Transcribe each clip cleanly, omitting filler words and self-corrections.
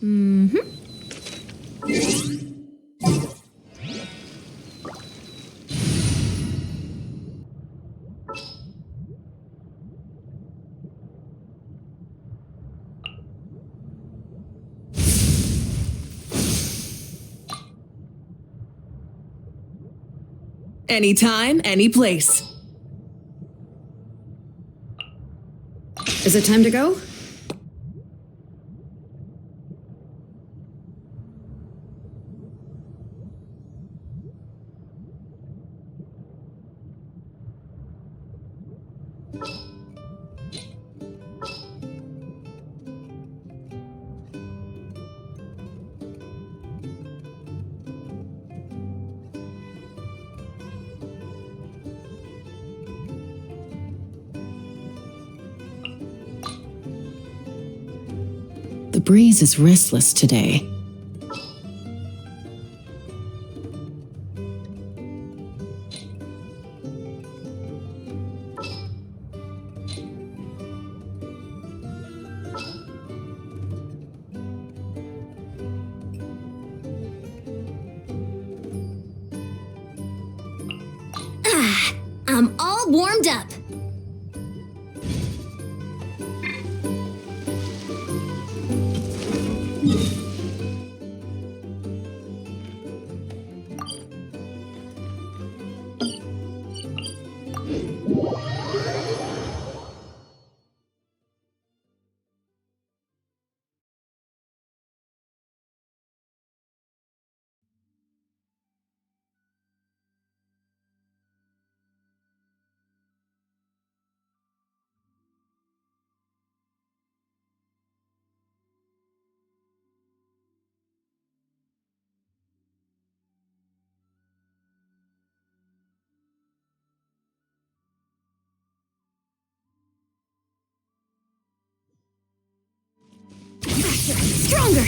Mm-hmm. Anytime, any place. Is it time to go? The breeze is restless today. I'm all warmed up. Stronger!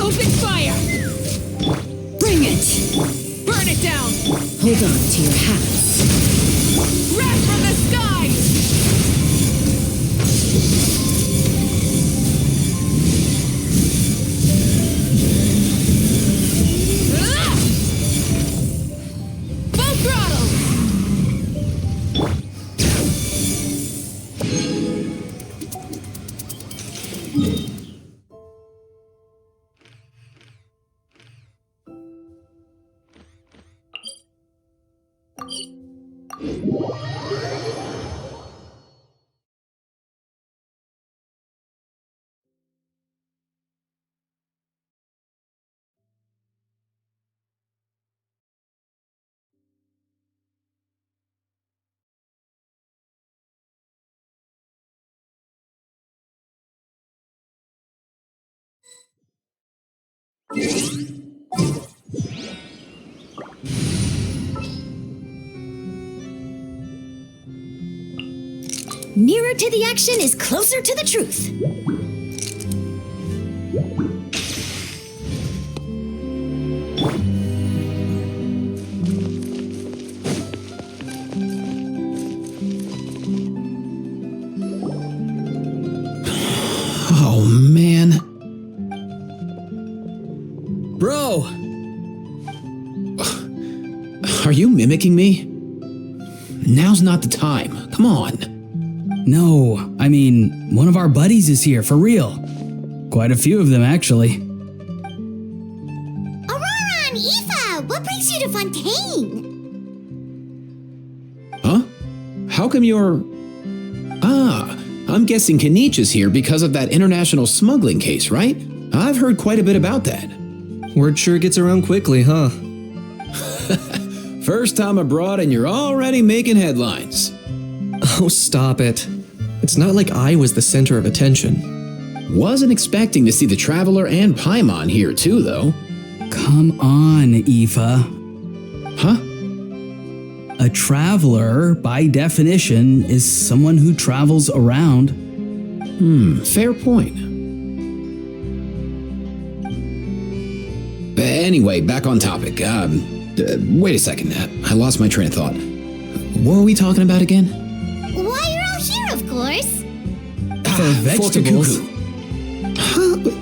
Open fire! Bring it! Burn it down! Hold on to your hats. Wrath from the skies! Full throttle! Nearer to the action is closer to the truth. Oh, man. Bro! Are you mimicking me? Now's not the time. Come on. No, I mean, one of our buddies is here, for real. Quite a few of them, actually. Aurora and Aoife, what brings you to Fontaine? Huh? How come you're... I'm guessing Kanich is here because of that international smuggling case, right? I've heard quite a bit about that. Word sure gets around quickly, huh? First time abroad and you're already making headlines. Oh, stop it. It's not like I was the center of attention. Wasn't expecting to see the Traveler and Paimon here too, though. Come on, Aoife. Huh? A traveler, by definition, is someone who travels around. Fair point. Anyway, back on topic. Wait a second. I lost my train of thought. What were we talking about again? Why, you're all here, of course. For vegetables. For Cuckoo.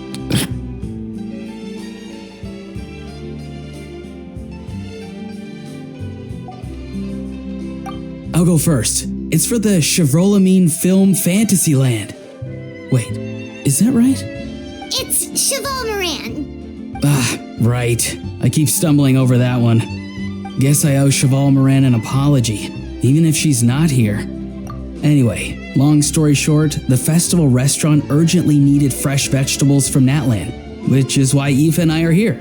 I'll go first. It's for the Chevrolamine Film Fantasyland. Wait, is that right? It's Cheval Moran. Right. I keep stumbling over that one. Guess I owe Cheval Moran an apology, even if she's not here. Anyway, long story short, the festival restaurant urgently needed fresh vegetables from Natlan, which is why Aoife and I are here.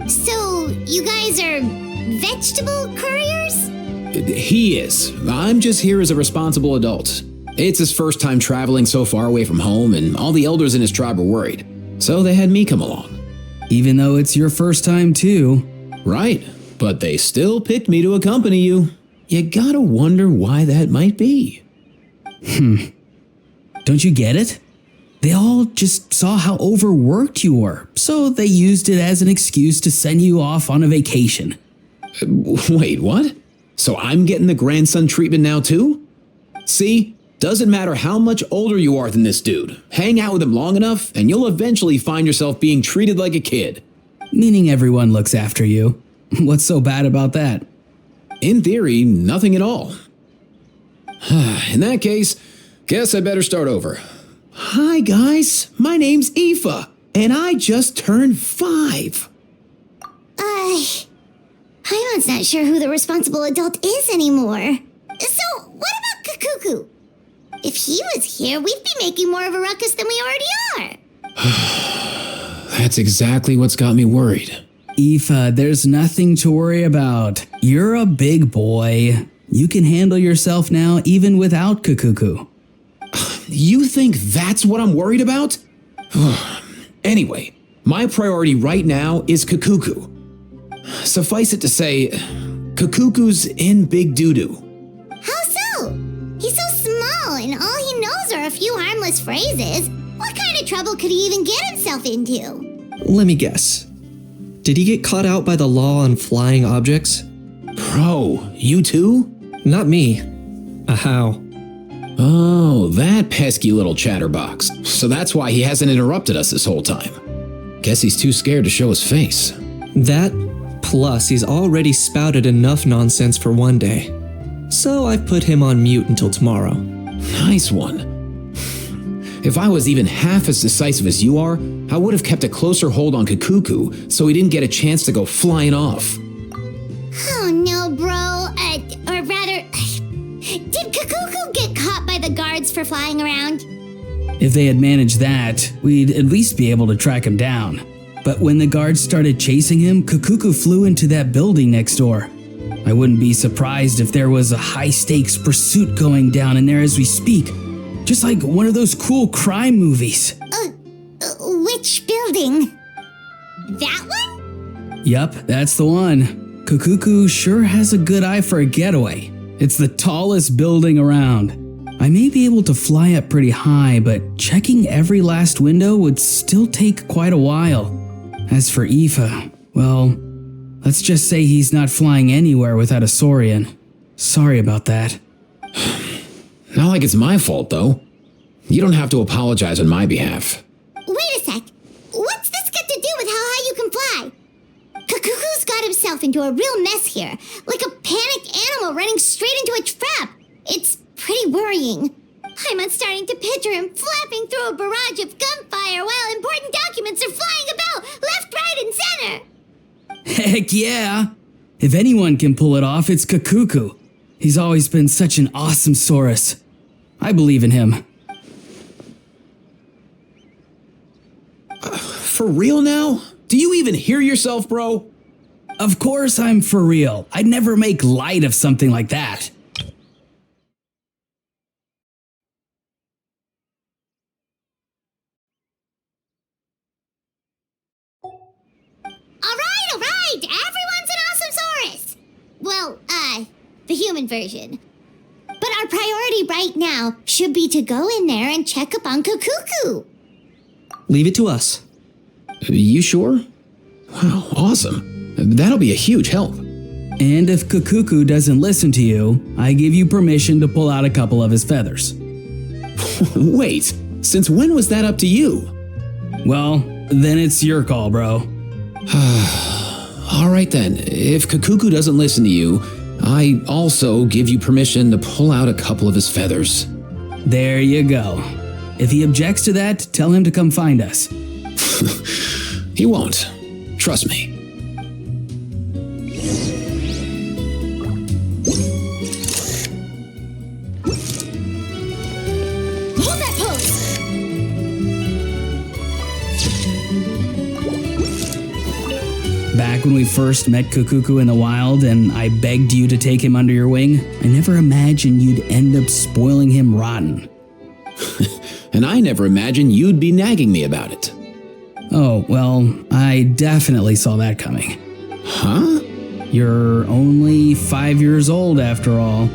So, you guys are vegetable couriers? He is. I'm just here as a responsible adult. It's his first time traveling so far away from home, and all the elders in his tribe were worried. So they had me come along. Even though it's your first time too. Right, but they still picked me to accompany you. You gotta wonder why that might be. Don't you get it? They all just saw how overworked you were, so they used it as an excuse to send you off on a vacation. Wait, what? So I'm getting the grandson treatment now too? See? Doesn't matter how much older you are than this dude. Hang out with him long enough, and you'll eventually find yourself being treated like a kid. Meaning everyone looks after you. What's so bad about that? In theory, nothing at all. In that case, guess I better start over. Hi guys, my name's Aoife, and I just turned 5. Paimon's not sure who the responsible adult is anymore. So, what about Kakuku? If he was here, we'd be making more of a ruckus than we already are. That's exactly what's got me worried. Aoife, there's nothing to worry about. You're a big boy. You can handle yourself now even without Kakuku. You think that's what I'm worried about? Anyway, my priority right now is Kakuku. Suffice it to say, Kakuku's in big doo-doo. How so? He's so small, and all he knows are a few harmless phrases. What kind of trouble could he even get himself into? Let me guess. Did he get caught out by the law on flying objects? Bro, you too? Not me. How? Oh, that pesky little chatterbox. So that's why he hasn't interrupted us this whole time. Guess he's too scared to show his face. That, plus he's already spouted enough nonsense for one day. So I've put him on mute until tomorrow. Nice one. If I was even half as decisive as you are, I would have kept a closer hold on Kakuku so he didn't get a chance to go flying off. Oh no, bro. Or rather, did Kakuku get caught by the guards for flying around? If they had managed that, we'd at least be able to track him down. But when the guards started chasing him, Kakuku flew into that building next door. I wouldn't be surprised if there was a high-stakes pursuit going down in there as we speak. Just like one of those cool crime movies. Which building? That one? Yup, that's the one. Kakuku sure has a good eye for a getaway. It's the tallest building around. I may be able to fly up pretty high, but checking every last window would still take quite a while. As for Aoife, well, let's just say he's not flying anywhere without a Saurian. Sorry about that. Not like it's my fault, though. You don't have to apologize on my behalf. Wait a sec. What's this got to do with how high you can fly? Kakuku's got himself into a real mess here, like a panicked animal running straight into a trap. It's pretty worrying. I'm starting to picture him flapping through a barrage of gunfire while important documents are flying about left, right, and center. Heck yeah! If anyone can pull it off, it's Kakuku. He's always been such an awesome Saurus. I believe in him. for real now? Do you even hear yourself, bro? Of course I'm for real. I'd never make light of something like that. All right, everyone's an Awesomesaurus! Well, the human version. But our priority right now should be to go in there and check up on Kukuku. Leave it to us. You sure? Wow, awesome. That'll be a huge help. And if Kukuku doesn't listen to you, I give you permission to pull out a couple of his feathers. Wait, since when was that up to you? Well, then it's your call, bro. All right then, if Kukuku doesn't listen to you, I also give you permission to pull out a couple of his feathers. There you go. If he objects to that, tell him to come find us. He won't. Trust me. Hold that pose! Back when we first met Kukuku in the wild and I begged you to take him under your wing, I never imagined you'd end up spoiling him rotten. And I never imagined you'd be nagging me about it. Oh, well, I definitely saw that coming. Huh? You're only 5 years old after all.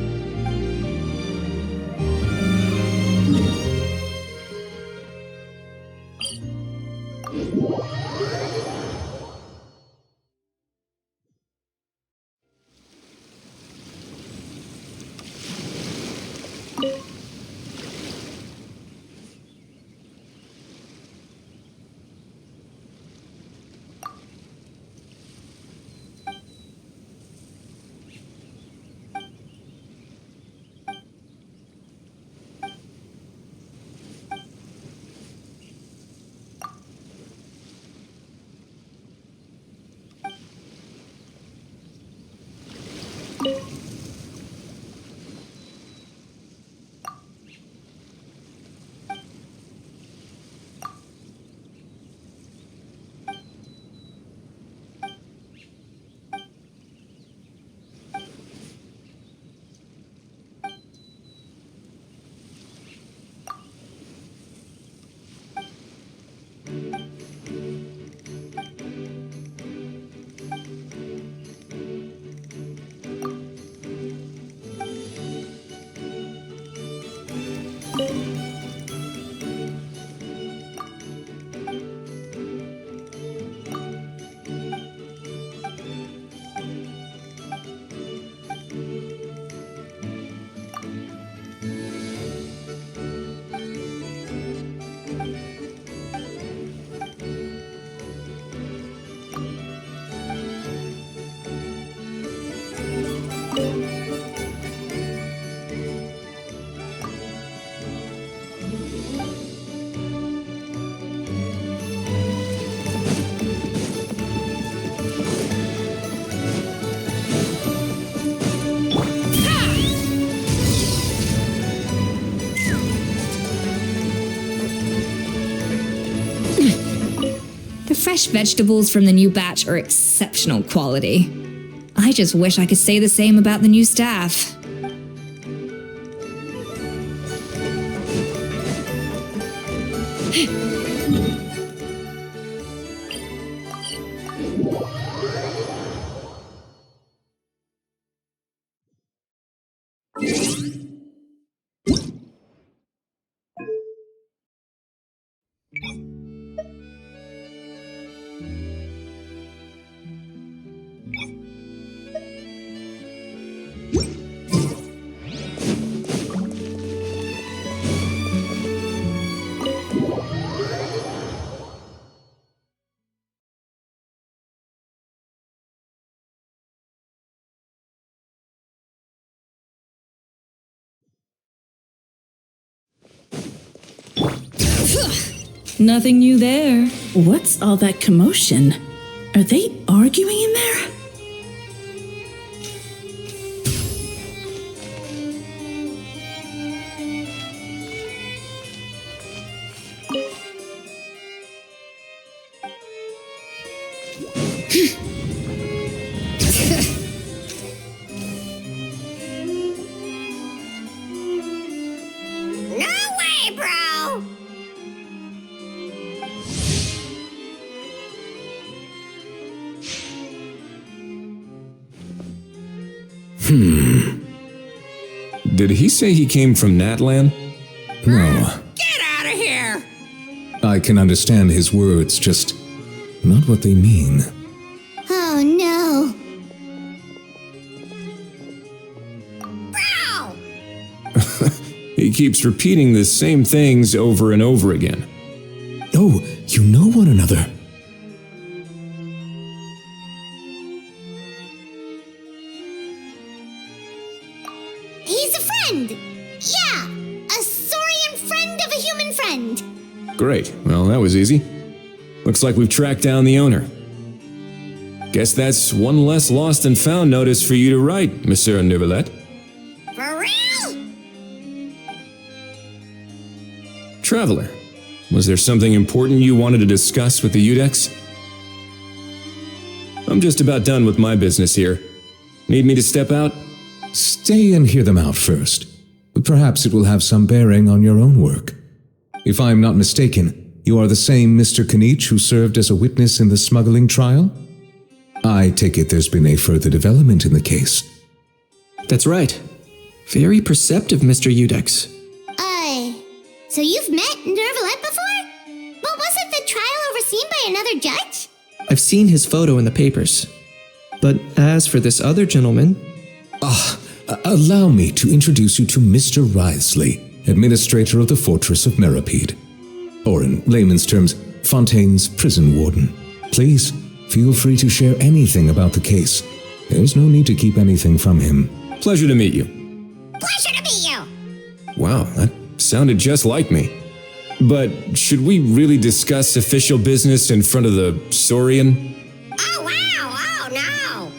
The fresh vegetables from the new batch are exceptional quality. I just wish I could say the same about the new staff. Nothing new there. What's all that commotion? Are they arguing in there? No way, bro! Did he say he came from Natlan? No. Get out of here! I can understand his words, just not what they mean. Oh no. Bro! He keeps repeating the same things over and over again. Oh, you know one another. He's a friend! Yeah! A saurian friend of a human friend! Great. Well, that was easy. Looks like we've tracked down the owner. Guess that's one less lost and found notice for you to write, Monsieur Neuvillette. For real? Traveler, was there something important you wanted to discuss with the Udex? I'm just about done with my business here. Need me to step out? Stay and hear them out first. Perhaps it will have some bearing on your own work. If I'm not mistaken, you are the same Mr. Kanich who served as a witness in the smuggling trial? I take it there's been a further development in the case. That's right. Very perceptive, Mr. Udex. So you've met Neuvillette before? But wasn't the trial overseen by another judge? I've seen his photo in the papers. But as for this other gentleman, Allow me to introduce you to Mr. Wriothesley, administrator of the Fortress of Meripede. Or in layman's terms, Fontaine's prison warden. Please, feel free to share anything about the case. There's no need to keep anything from him. Pleasure to meet you. Pleasure to meet you! Wow, that sounded just like me. But should we really discuss official business in front of the Saurian? Oh wow! Oh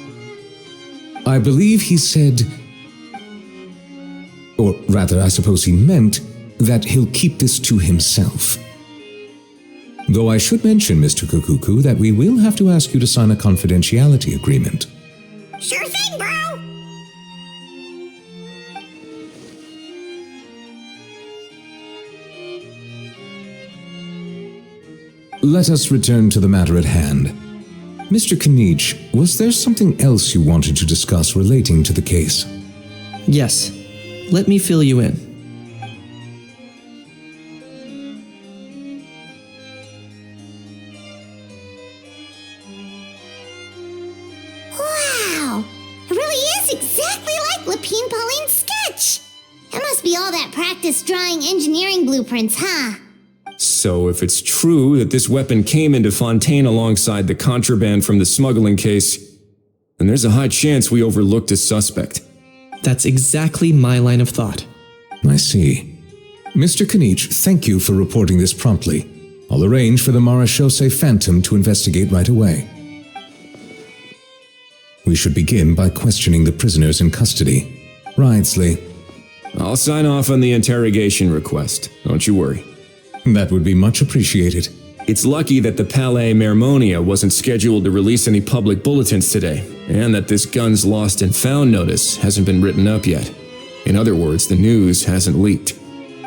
no! I believe he said, or rather, I suppose he meant, that he'll keep this to himself. Though I should mention, Mr. Kukuku, that we will have to ask you to sign a confidentiality agreement. Sure thing, bro! Let us return to the matter at hand. Mr. Kanich, was there something else you wanted to discuss relating to the case? yes, let me fill you in. Wow! It really is exactly like Lapine Pauline's sketch! It must be all that practice drawing engineering blueprints, huh? So if it's true that this weapon came into Fontaine alongside the contraband from the smuggling case, then there's a high chance we overlooked a suspect. That's exactly my line of thought. I see. Mr. Kanich, thank you for reporting this promptly. I'll arrange for the Marechaussee Phantom to investigate right away. We should begin by questioning the prisoners in custody. Wriothesley. I'll sign off on the interrogation request, don't you worry. That would be much appreciated. It's lucky that the Palais Mermonia wasn't scheduled to release any public bulletins today, and that this guns lost and found notice hasn't been written up yet. In other words, the news hasn't leaked.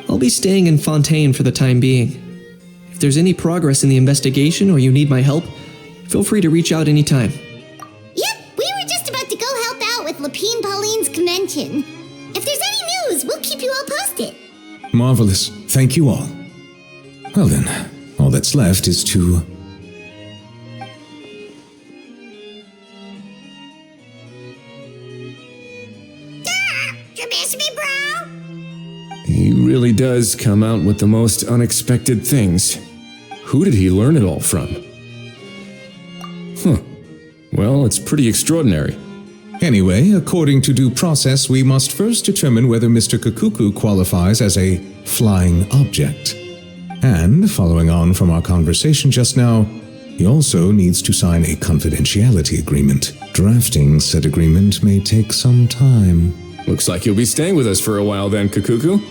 I'll be staying in Fontaine for the time being. If there's any progress in the investigation or you need my help, feel free to reach out anytime. Yep, we were just about to go help out with Lapine Pauline's convention. If there's any news, we'll keep you all posted. Marvelous. Thank you all. Well then, all that's left is to... You miss me, bro? He really does come out with the most unexpected things. Who did he learn it all from? Huh. Well, it's pretty extraordinary. Anyway, according to due process, we must first determine whether Mr. Kukuku qualifies as a flying object. And, following on from our conversation just now, he also needs to sign a confidentiality agreement. Drafting said agreement may take some time. Looks like you'll be staying with us for a while then, Kukuku.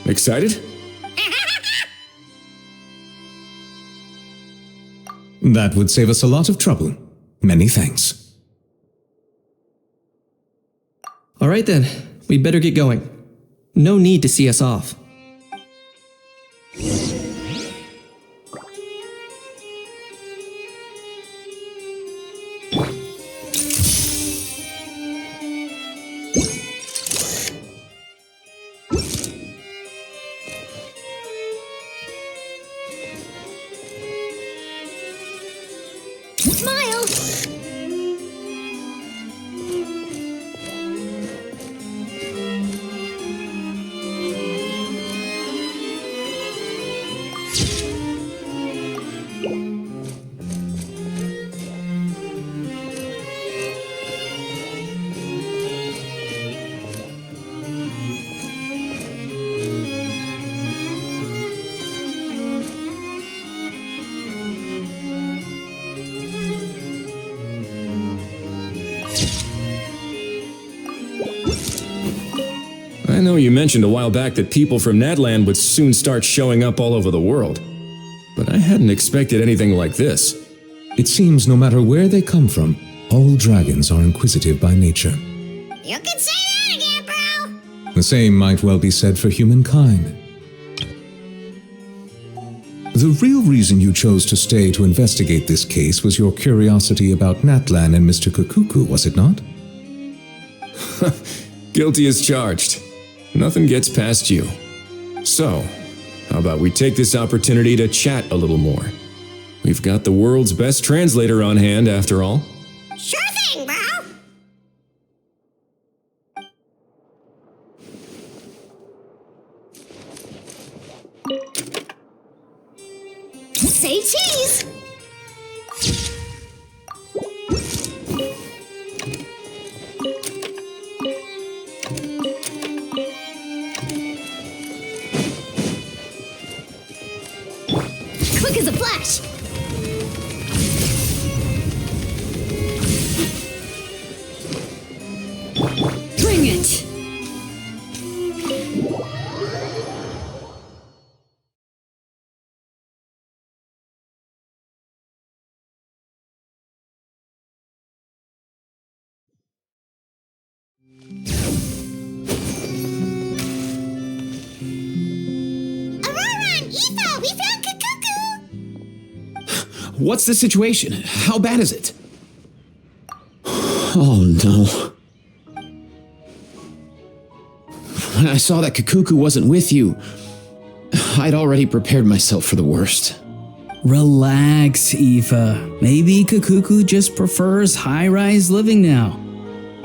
Excited? That would save us a lot of trouble. Many thanks. All right then, we better get going. No need to see us off. Smile! I know you mentioned a while back that people from Natland would soon start showing up all over the world, but I hadn't expected anything like this. It seems no matter where they come from, all dragons are inquisitive by nature. You can say that again, bro! The same might well be said for humankind. The real reason you chose to stay to investigate this case was your curiosity about Natlan and Mr. Kukuku, was it not? Guilty as charged. Nothing gets past you. So, how about we take this opportunity to chat a little more? We've got the world's best translator on hand, after all. Sure thing, bro! Say cheese! Quick as a flash! Bring it! Aurora and Aoife, we found Kukuku! What's the situation? How bad is it? Oh no. When I saw that Kukuku wasn't with you, I'd already prepared myself for the worst. Relax, Aoife. Maybe Kukuku just prefers high-rise living now.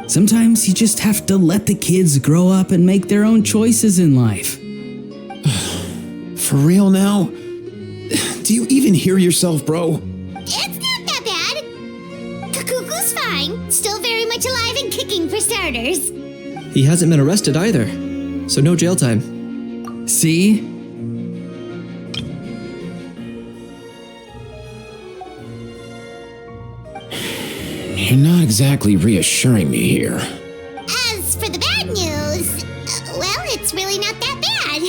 Sometimes you just have to let the kids grow up and make their own choices in life. For real now? Do you even hear yourself, bro? It's not that bad. Kukuku's fine. Still very much alive and kicking for starters. He hasn't been arrested either, so no jail time. See? You're not exactly reassuring me here. As for the bad news, well, it's really not that bad.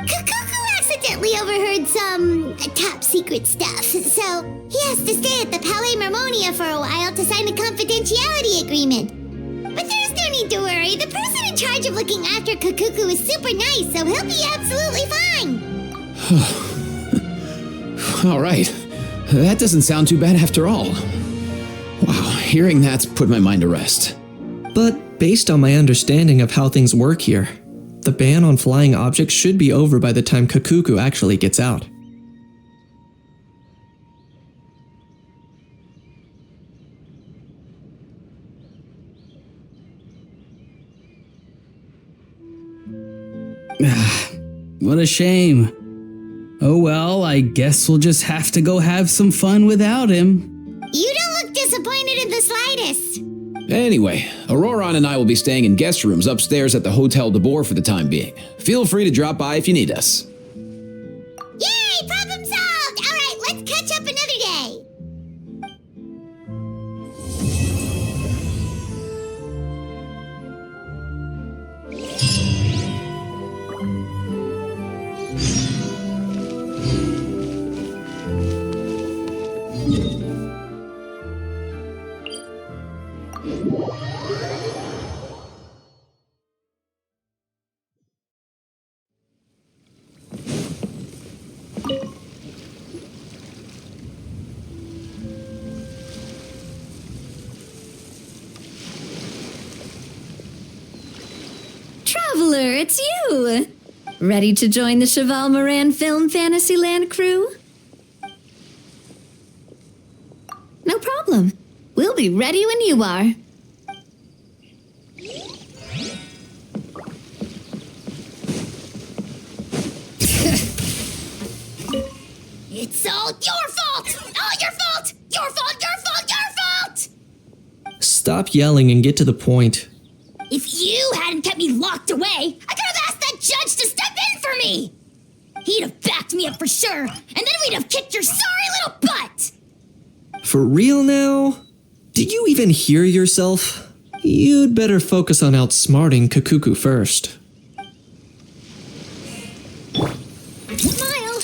Kukuku accidentally overheard some top secret stuff, so he has to stay at the Palais Mermonia for a while to sign a confidentiality agreement. But there's no need to worry. The person in charge of looking after Kukuku is super nice, so he'll be absolutely fine. All right. That doesn't sound too bad after all. Wow, hearing that's put my mind to rest. But based on my understanding of how things work here, the ban on flying objects should be over by the time Kukuku actually gets out. What a shame. Oh well, I guess we'll just have to go have some fun without him. You don't look disappointed in the slightest. Anyway, Auroron and I will be staying in guest rooms upstairs at the Hotel de Boer for the time being. Feel free to drop by if you need us. Yay! Problem solved! Alright, let's catch up another day. Traveler, it's you! Ready to join the Cheval Moran Film Fantasyland crew? No problem. We'll be ready when you are. It's all your fault! All your fault! Your fault, your fault, your fault! Stop yelling and get to the point. If you hadn't kept me locked away, I could have asked that judge to step in for me! He'd have backed me up for sure, and then we'd have kicked your sorry little butt! For real now? Did you even hear yourself? You'd better focus on outsmarting Kakuku first. Smile!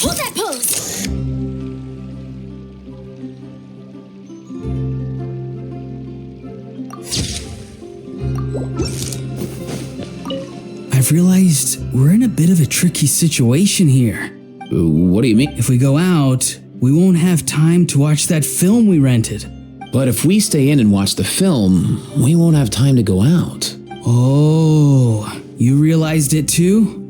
Hold that pose! I've realized we're in a bit of a tricky situation here. What do you mean? If we go out, we won't have time to watch that film we rented. But if we stay in and watch the film, we won't have time to go out. Oh, you realized it too?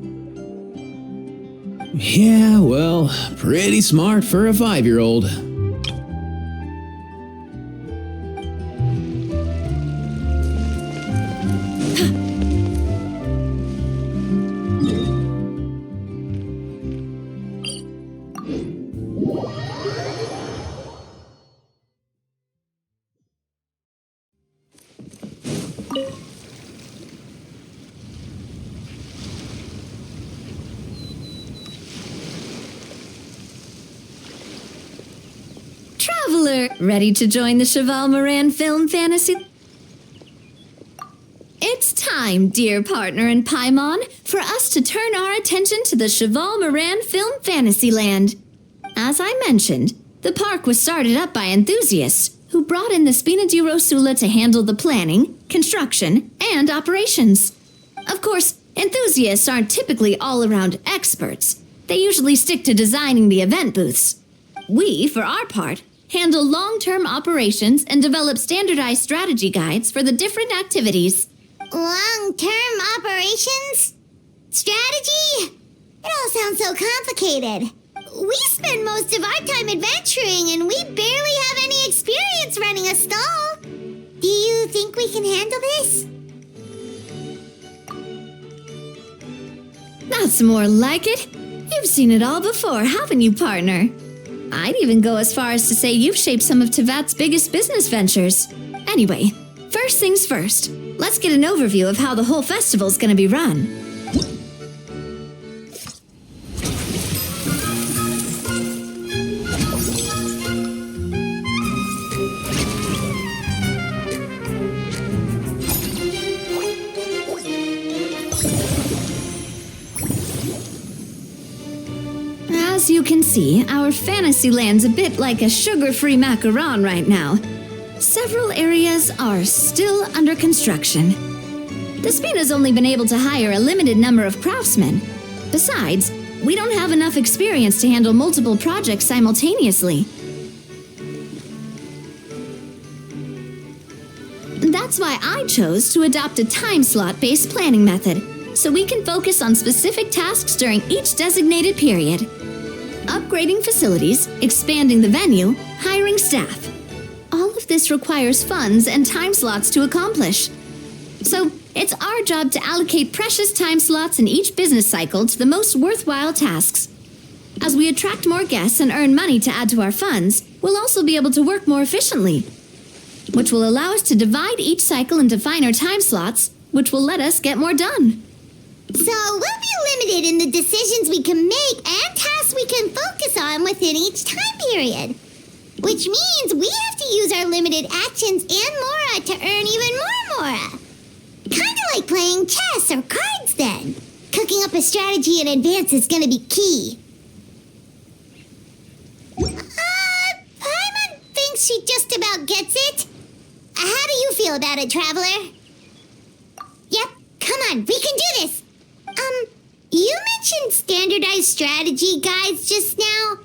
Yeah, well, pretty smart for a 5-year-old. Traveler, ready to join the Cheval Moran Film Fantasy? It's time, dear partner in Paimon, for us to turn our attention to the Cheval Moran Film Fantasyland. As I mentioned, the park was started up by enthusiasts who brought in the Spina di Rosula to handle the planning, construction, and operations. Of course, enthusiasts aren't typically all-around experts. They usually stick to designing the event booths. We, for our part, handle long-term operations and develop standardized strategy guides for the different activities. Long-term operations? Strategy? It all sounds so complicated. We spend most of our time adventuring and we barely have any experience running a stall. Do you think we can handle this? That's more like it. You've seen it all before, haven't you, partner? I'd even go as far as to say you've shaped some of Tevat's biggest business ventures. Anyway, first things first. Let's get an overview of how the whole festival's gonna be run. As you can see, our Fantasyland's a bit like a sugar-free macaron right now. Several areas are still under construction. The Spina's only been able to hire a limited number of craftsmen. Besides, we don't have enough experience to handle multiple projects simultaneously. That's why I chose to adopt a time slot-based planning method, so we can focus on specific tasks during each designated period. Upgrading facilities, expanding the venue, hiring staff. All of this requires funds and time slots to accomplish. So, it's our job to allocate precious time slots in each business cycle to the most worthwhile tasks. As we attract more guests and earn money to add to our funds, we'll also be able to work more efficiently, which will allow us to divide each cycle into finer time slots, which will let us get more done. So we'll be limited in the decisions we can make and tasks we can focus on within each time period. Which means we have to use our limited actions and Mora to earn even more Mora. Kinda like playing chess or cards then. Cooking up a strategy in advance is gonna be key. Paimon thinks she just about gets it. How do you feel about it, Traveler? Yep, come on, we can do this. You mentioned standardized strategy guides just now.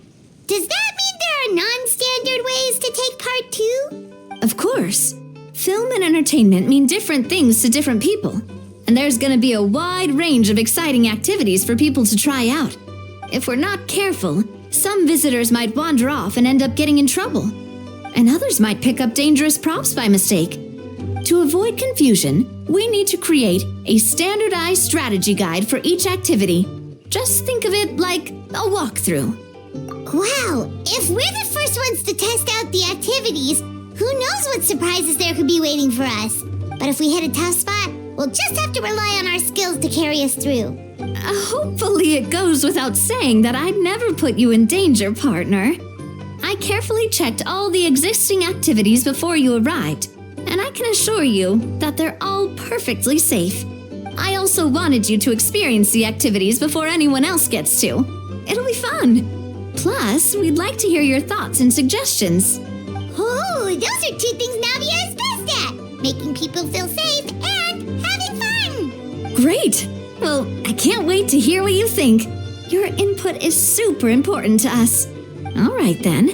Does that mean there are non-standard ways to take part too? Of course. Film and entertainment mean different things to different people, and there's gonna be a wide range of exciting activities for people to try out. If we're not careful, some visitors might wander off and end up getting in trouble, and others might pick up dangerous props by mistake. To avoid confusion, we need to create a standardized strategy guide for each activity. Just think of it like a walkthrough. Wow, if we're the first ones to test out the activities, who knows what surprises there could be waiting for us. But if we hit a tough spot, we'll just have to rely on our skills to carry us through. Hopefully it goes without saying that I'd never put you in danger, partner. I carefully checked all the existing activities before you arrived, and I can assure you that they're all perfectly safe. I also wanted you to experience the activities before anyone else gets to. It'll be fun. Plus, we'd like to hear your thoughts and suggestions. Oh, those are two things Navia is best at. Making people feel safe and having fun. Great! Well, I can't wait to hear what you think. Your input is super important to us. All right then,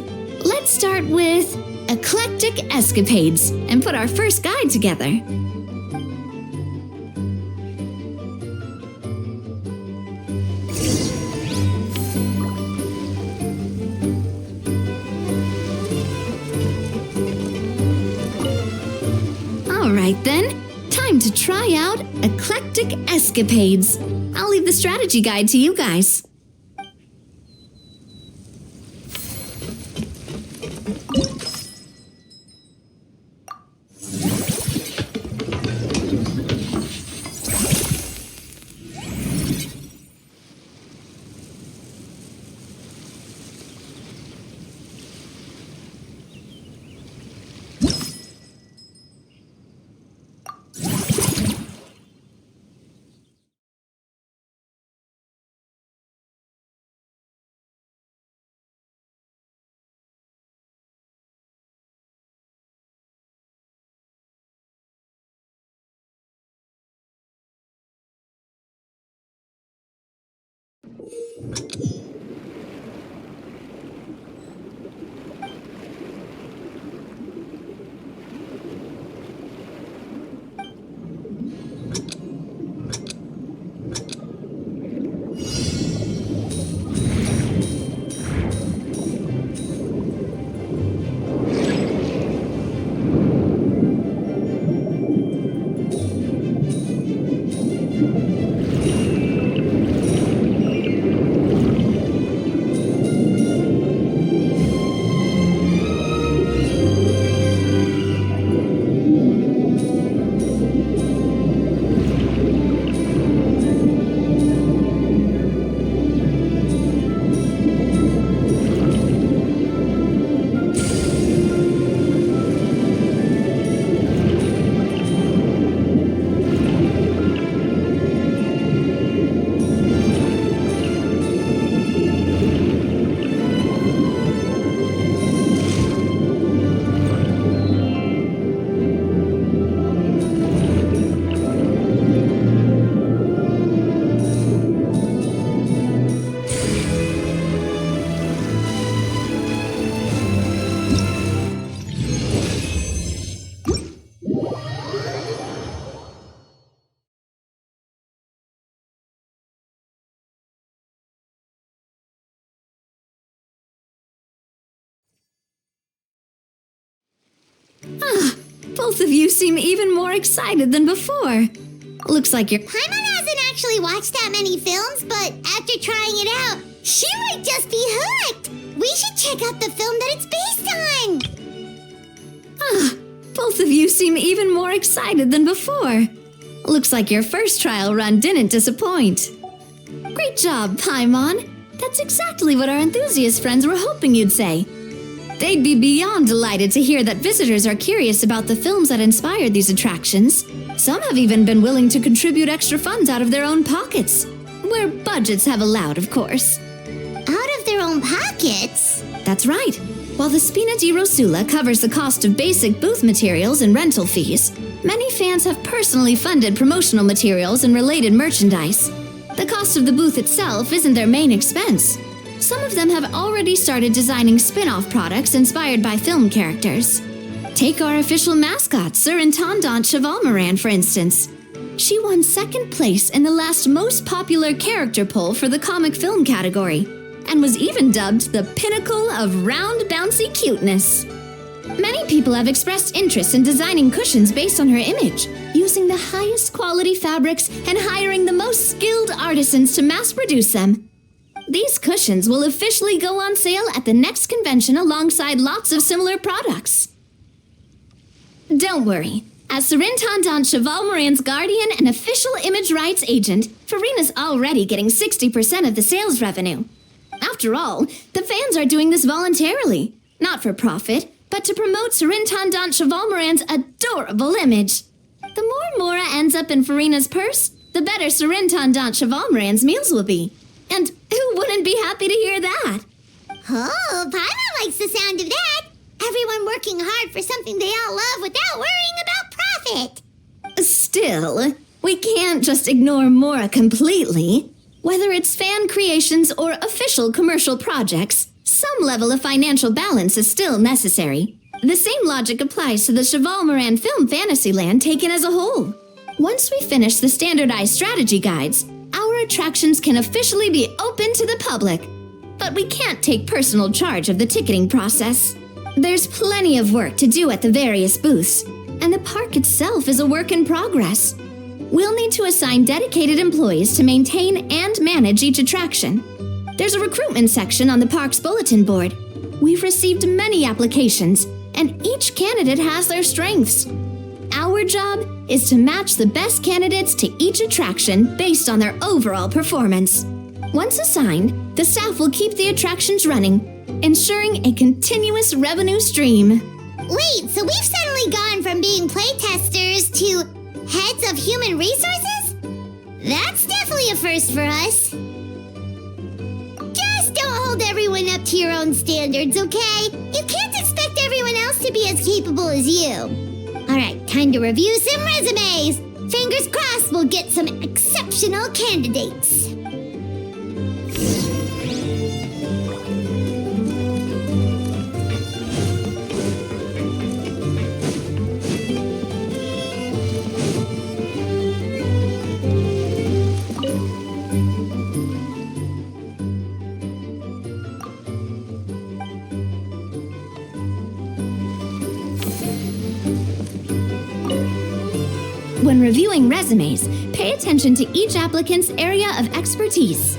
let's start with Eclectic Escapades and put our first guide together. All right then, time to try out Eclectic Escapades. I'll leave the strategy guide to you guys. Both of you seem even more excited than before. Looks like you're... Paimon hasn't actually watched that many films, but after trying it out, she might just be hooked. We should check out the film that it's based on. Both of you seem even more excited than before. Looks like your first trial run didn't disappoint. Great job, Paimon. That's exactly what our enthusiast friends were hoping you'd say. They'd be beyond delighted to hear that visitors are curious about the films that inspired these attractions. Some have even been willing to contribute extra funds out of their own pockets. Where budgets have allowed, of course. Out of their own pockets? That's right. While the Spina di Rosula covers the cost of basic booth materials and rental fees, many fans have personally funded promotional materials and related merchandise. The cost of the booth itself isn't their main expense. Some of them have already started designing spin-off products inspired by film characters. Take our official mascot, Surintendant Chevalmoran, for instance. She won second place in the last most popular character poll for the comic film category, and was even dubbed the pinnacle of round bouncy cuteness. Many people have expressed interest in designing cushions based on her image, using the highest quality fabrics and hiring the most skilled artisans to mass produce them. These cushions will officially go on sale at the next convention alongside lots of similar products. Don't worry. As Surintendant Chevalmoran's guardian and official image rights agent, Farina's already getting 60% of the sales revenue. After all, the fans are doing this voluntarily, not for profit, but to promote Surintendant Chevalmoran's adorable image. The more Mora ends up in Farina's purse, the better Surintendant Chevalmoran's meals will be. And who wouldn't be happy to hear that? Oh, Paimon likes the sound of that. Everyone working hard for something they all love without worrying about profit. Still, we can't just ignore Mora completely. Whether it's fan creations or official commercial projects, some level of financial balance is still necessary. The same logic applies to the Chevalmoran Film Fantasyland taken as a whole. Once we finish the standardized strategy guides, our attractions can officially be open to the public. But we can't take personal charge of the ticketing process. There's plenty of work to do at the various booths, and the park itself is a work in progress. We'll need to assign dedicated employees to maintain and manage each attraction. There's a recruitment section on the park's bulletin board. We've received many applications, and each candidate has their strengths. Our job is to match the best candidates to each attraction based on their overall performance. Once assigned, the staff will keep the attractions running, ensuring a continuous revenue stream. Wait, so we've suddenly gone from being playtesters to heads of human resources? That's definitely a first for us. Just don't hold everyone up to your own standards, okay? You can't expect everyone else to be as capable as you. Alright, time to review some resumes. Fingers crossed we'll get some exceptional candidates. When reviewing resumes, pay attention to each applicant's area of expertise.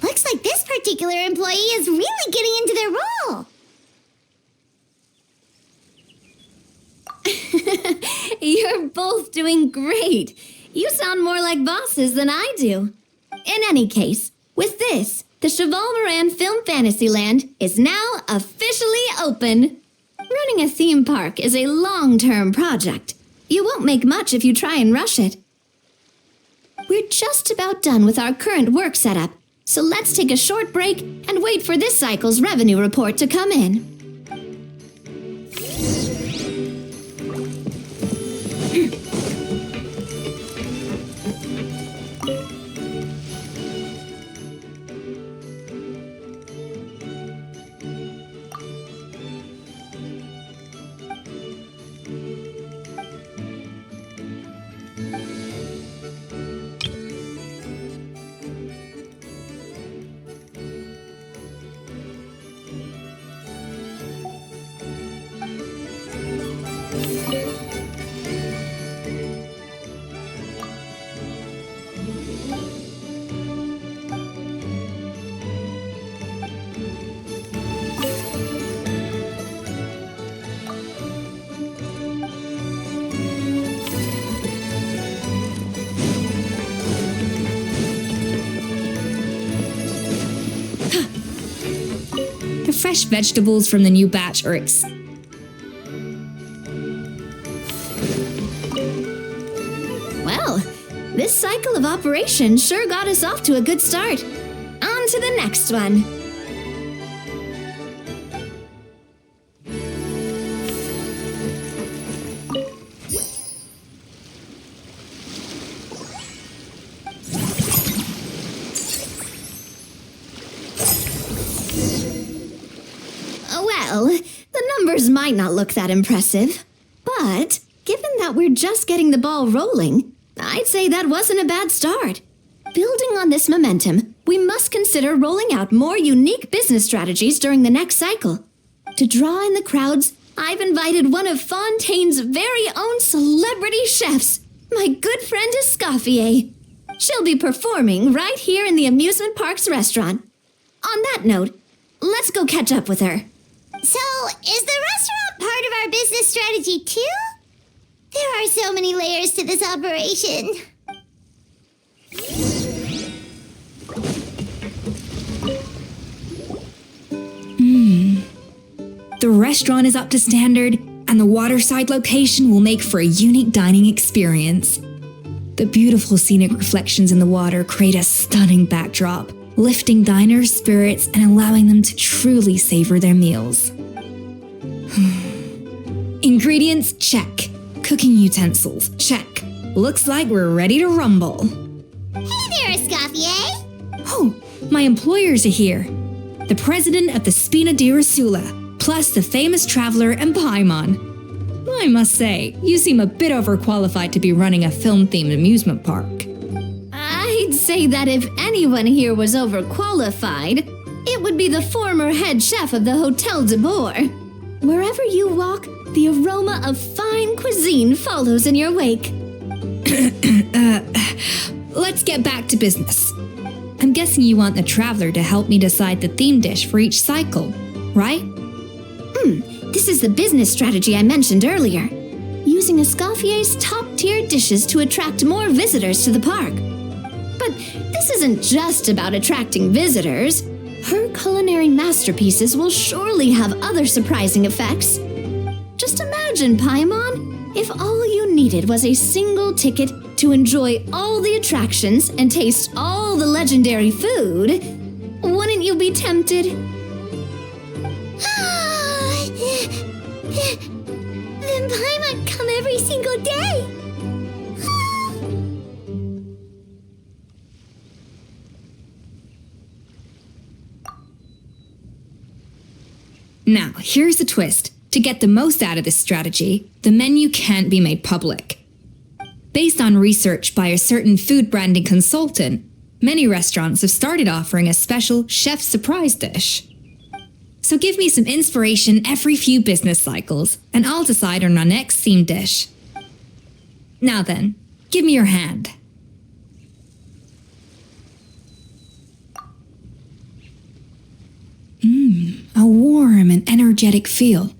Looks like this particular employee is really getting into their role. You're both doing great. You sound more like bosses than I do. In any case, with this, the Chevalmoran Film Fantasyland is now officially open. Running a theme park is a long-term project. You won't make much if you try and rush it. We're just about done with our current work setup, so let's take a short break and wait for this cycle's revenue report to come in. fresh vegetables from the new batch are Well, this cycle of operation sure got us off to a good start. On to the next one. Well, the numbers might not look that impressive, but given that we're just getting the ball rolling, I'd say that wasn't a bad start. Building on this momentum, we must consider rolling out more unique business strategies during the next cycle. To draw in the crowds, I've invited one of Fontaine's very own celebrity chefs, my good friend Escoffier. She'll be performing right here in the amusement park's restaurant. On that note, let's go catch up with her. So, is the restaurant part of our business strategy too? There are so many layers to this operation. The restaurant is up to standard, and the waterside location will make for a unique dining experience. The beautiful scenic reflections in the water create a stunning backdrop, lifting diners' spirits and allowing them to truly savor their meals. Ingredients, check. Cooking utensils, check. Looks like we're ready to rumble. Hey there, Escoffier! Oh, my employers are here. The president of the Spina di Rosula, plus the famous traveler and Paimon. I must say, you seem a bit overqualified to be running a film-themed amusement park. I'd say that if anyone here was overqualified, it would be the former head chef of the Hotel de Boer. Wherever you walk, the aroma of fine cuisine follows in your wake. Let's get back to business. I'm guessing you want the traveler to help me decide the theme dish for each cycle, right? This is the business strategy I mentioned earlier. Using Escoffier's top-tier dishes to attract more visitors to the park. But this isn't just about attracting visitors. Her culinary masterpieces will surely have other surprising effects. Just imagine, Paimon, if all you needed was a single ticket to enjoy all the attractions and taste all the legendary food. Wouldn't you be tempted? Then Paimon come every single day. Now, here's the twist. To get the most out of this strategy, the menu can't be made public. Based on research by a certain food branding consultant, many restaurants have started offering a special chef surprise dish. So give me some inspiration every few business cycles, and I'll decide on our next theme dish. Now then, give me your hand. A warm and energetic feel.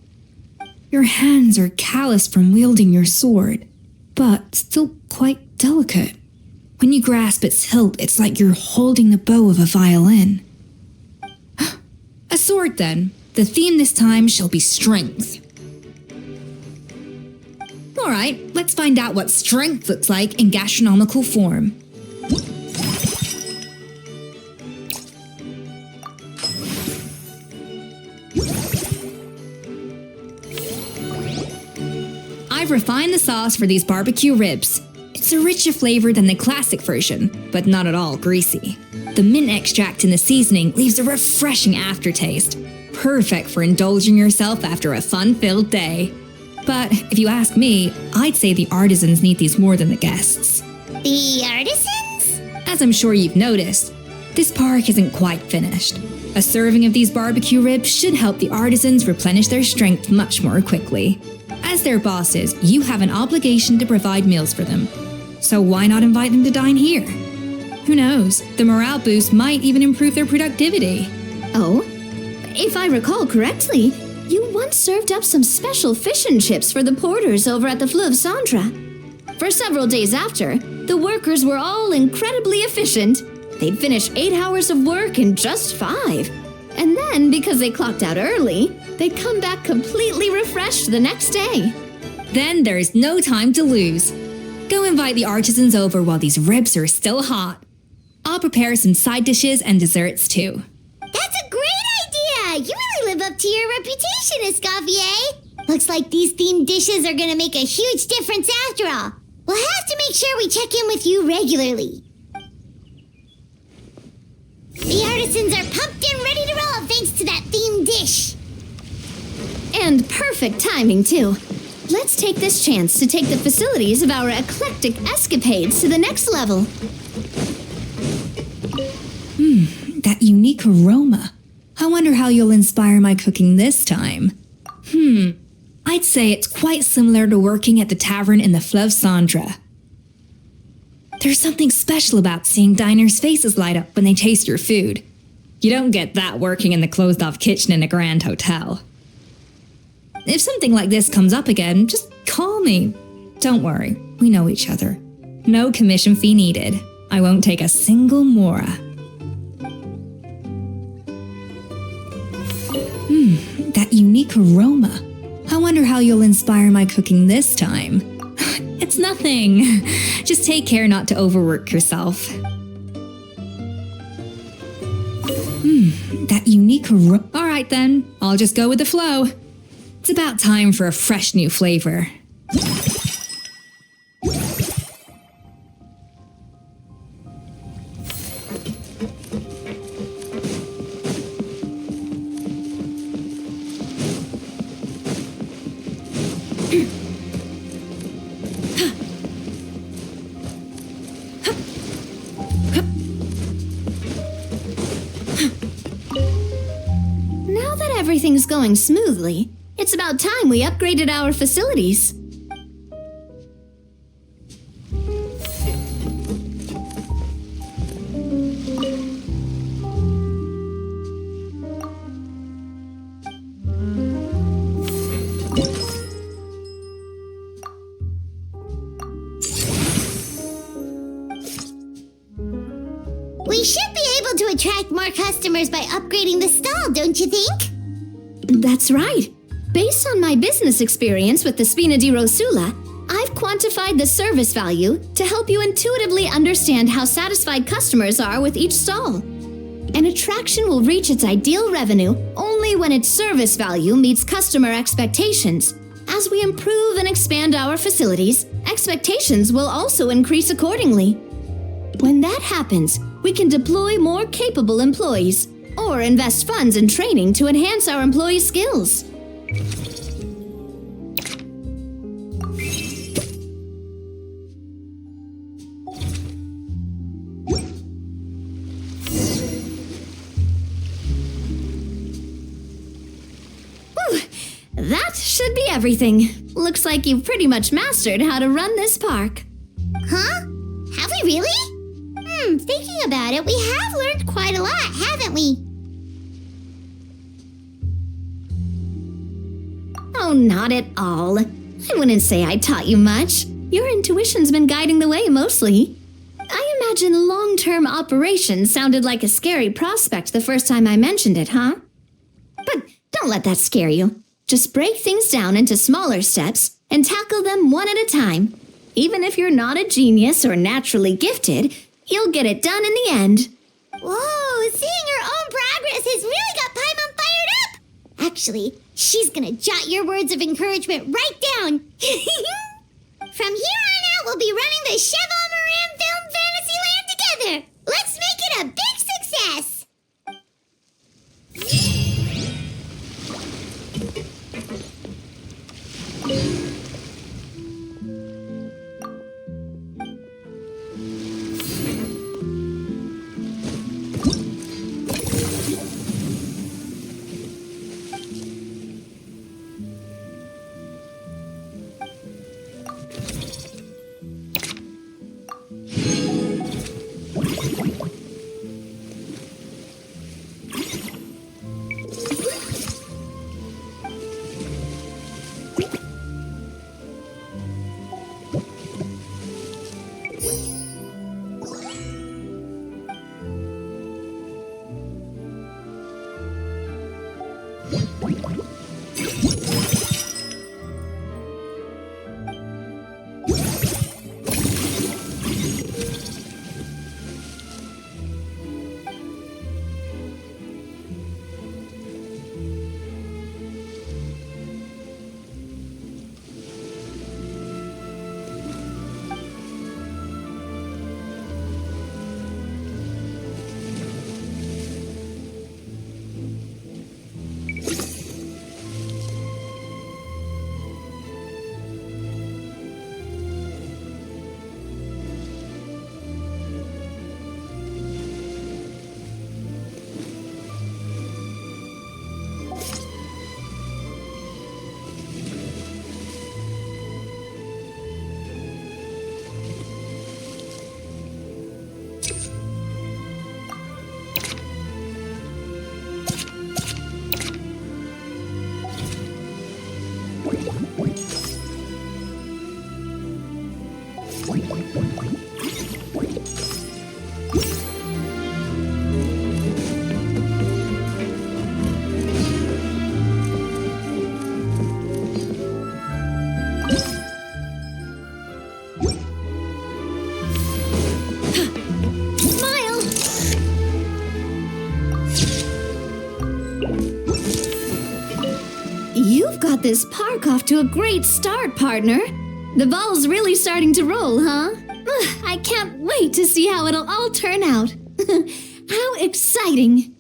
Your hands are calloused from wielding your sword, but still quite delicate. When you grasp its hilt, it's like you're holding the bow of a violin. A sword, then. The theme this time shall be strength. All right, let's find out what strength looks like in gastronomical form. I've refined the sauce for these barbecue ribs. It's a richer flavor than the classic version, but not at all greasy. The mint extract in the seasoning leaves a refreshing aftertaste, perfect for indulging yourself after a fun-filled day. But if you ask me, I'd say the artisans need these more than the guests. The artisans? As I'm sure you've noticed, this park isn't quite finished. A serving of these barbecue ribs should help the artisans replenish their strength much more quickly. As their bosses, you have an obligation to provide meals for them. So why not invite them to dine here? Who knows, the morale boost might even improve their productivity. Oh, if I recall correctly, you once served up some special fish and chips for the porters over at the Fleuve Centre. For several days after, the workers were all incredibly efficient. They'd finish 8 hours of work in just 5. And then, because they clocked out early, they'd come back completely refreshed the next day. Then there's no time to lose. Go invite the artisans over while these ribs are still hot. I'll prepare some side dishes and desserts too. That's a great idea! You really live up to your reputation, Escoffier. Looks like these themed dishes are gonna make a huge difference after all. We'll have to make sure we check in with you regularly. The artisans are pumped and ready to roll thanks to that themed dish. And perfect timing, too. Let's take this chance to take the facilities of our eclectic escapades to the next level. That unique aroma. I wonder how you'll inspire my cooking this time. I'd say it's quite similar to working at the tavern in the Fleuve Cendre. There's something special about seeing diners' faces light up when they taste your food. You don't get that working in the closed-off kitchen in a grand hotel. If something like this comes up again, just call me. Don't worry, we know each other. No commission fee needed. I won't take a single mora. That unique aroma. I wonder how you'll inspire my cooking this time. It's nothing. Just take care not to overwork yourself. That unique aroma. All right then, I'll just go with the flow. It's about time for a fresh new flavor. Now that everything's going smoothly, it's about time we upgraded our facilities. We should be able to attract more customers by upgrading the stall, don't you think? That's right. Based on my business experience with the Spina di Rosula, I've quantified the service value to help you intuitively understand how satisfied customers are with each stall. An attraction will reach its ideal revenue only when its service value meets customer expectations. As we improve and expand our facilities, expectations will also increase accordingly. When that happens, we can deploy more capable employees or invest funds in training to enhance our employees' skills. That should be everything. Looks like you've pretty much mastered how to run this park. Huh? Have we really? Thinking about it, we have learned quite a lot, haven't we? Oh, not at all. I wouldn't say I taught you much. Your intuition's been guiding the way mostly. I imagine long-term operations sounded like a scary prospect the first time I mentioned it, huh? But don't let that scare you. Just break things down into smaller steps and tackle them one at a time. Even if you're not a genius or naturally gifted, you'll get it done in the end. Whoa, seeing your own progress has really got Paimon fired up! Actually, she's gonna jot your words of encouragement right down. From here on out, we'll be running the Cheval Moran Film Fantasyland together. Let's make it a big success! You've got this park off to a great start, partner. The ball's really starting to roll, huh? I can't wait to see how it'll all turn out. How exciting!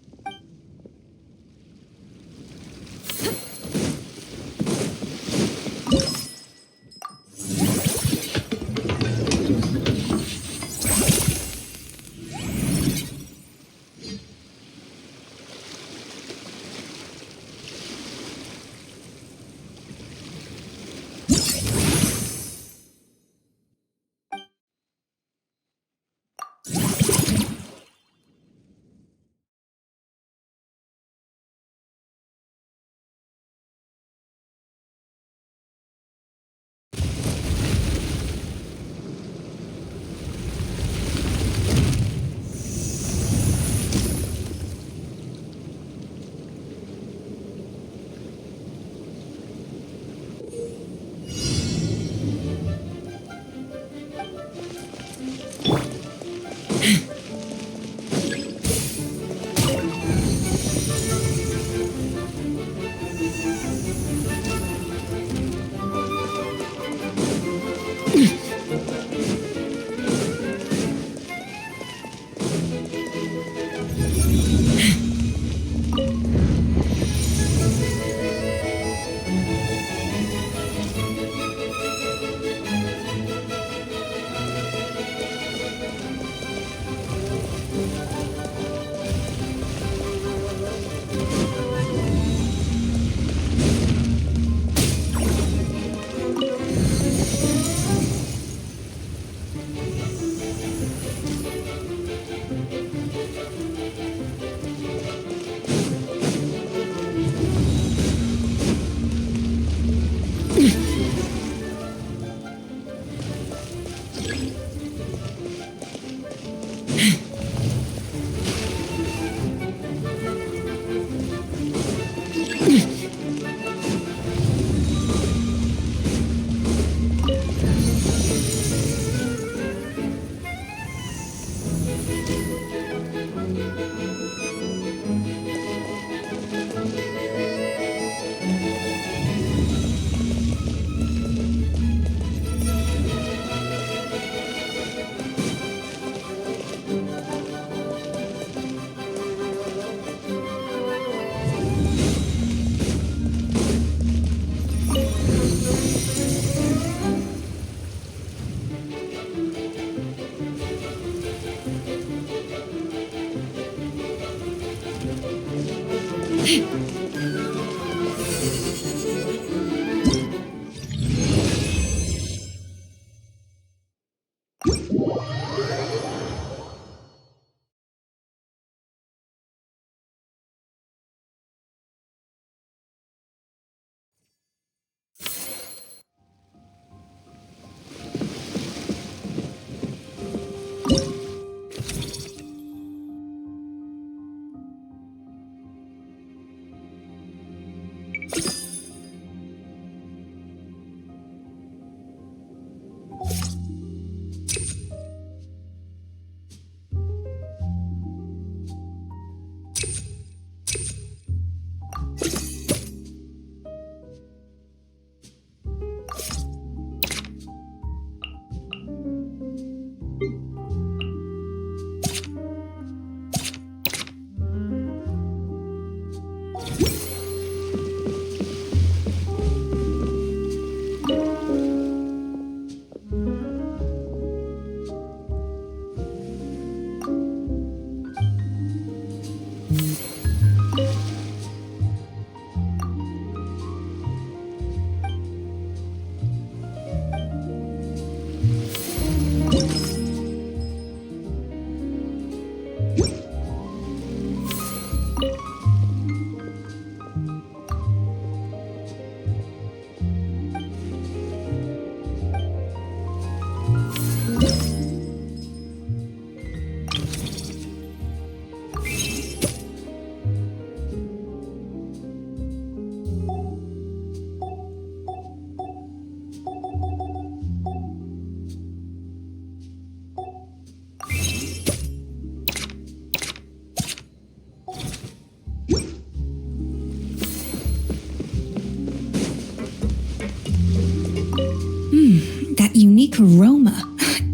That unique aroma.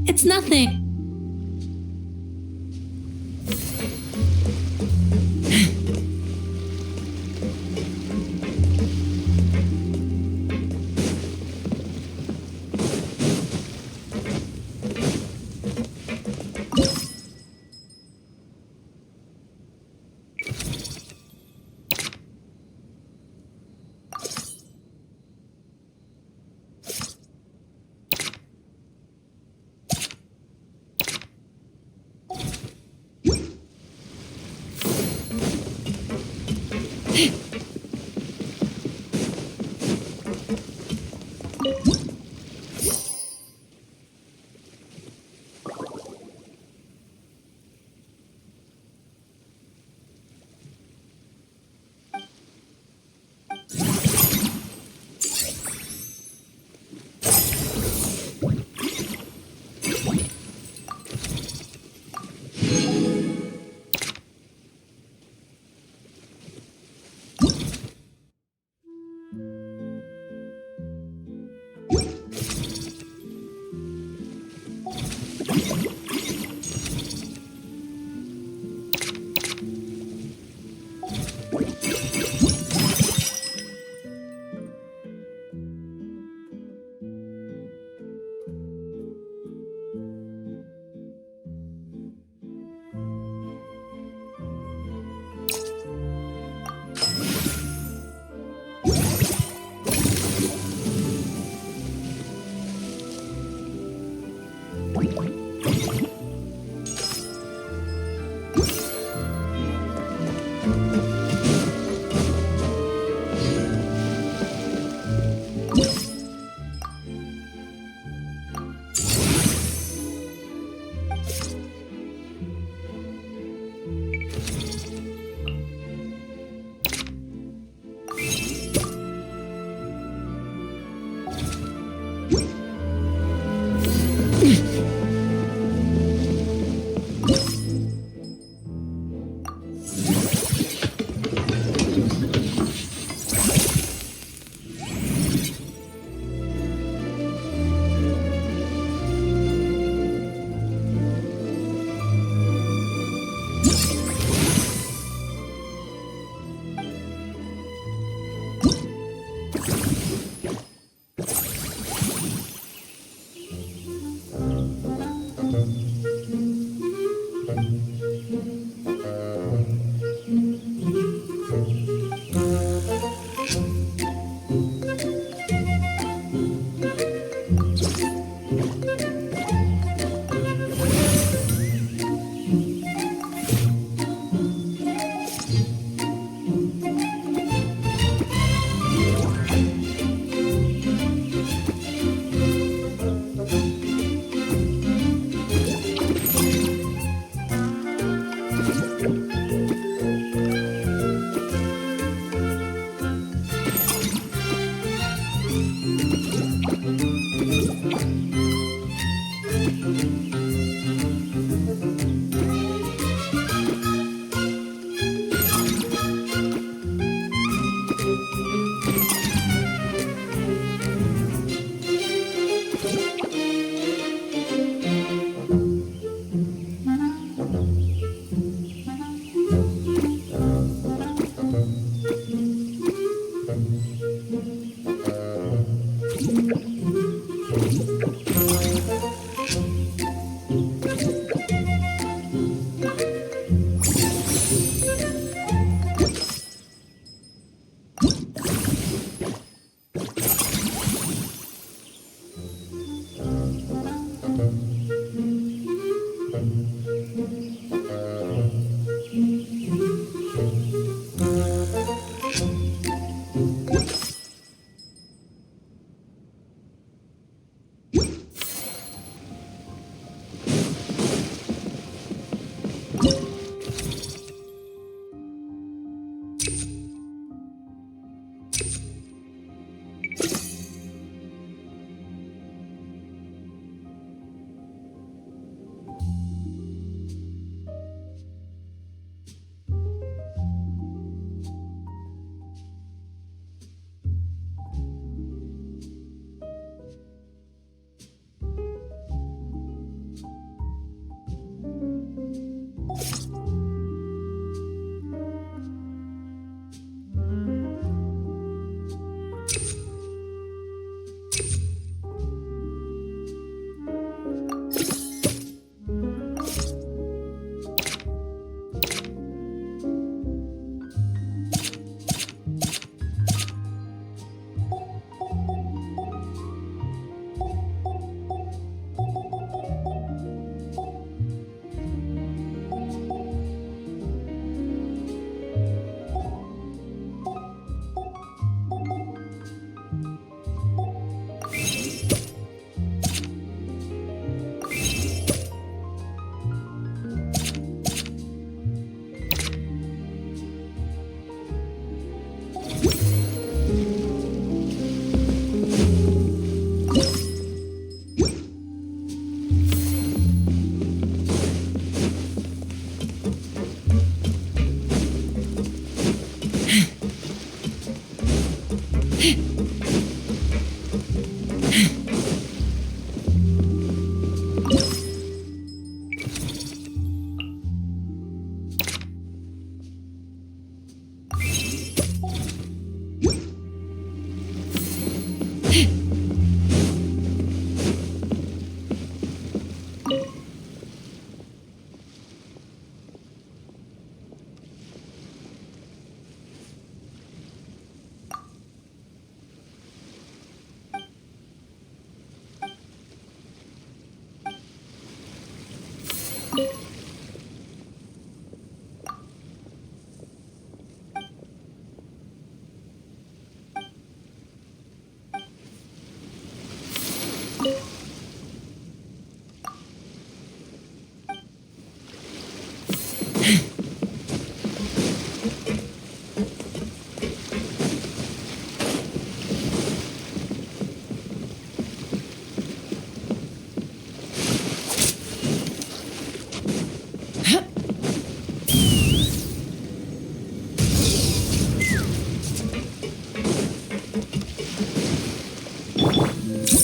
It's nothing.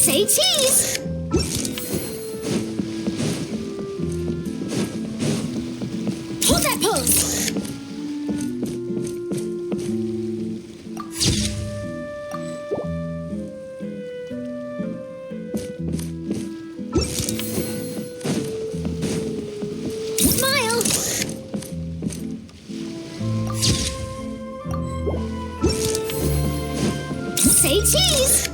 Say cheese! Hold that pose! Smile! Say cheese!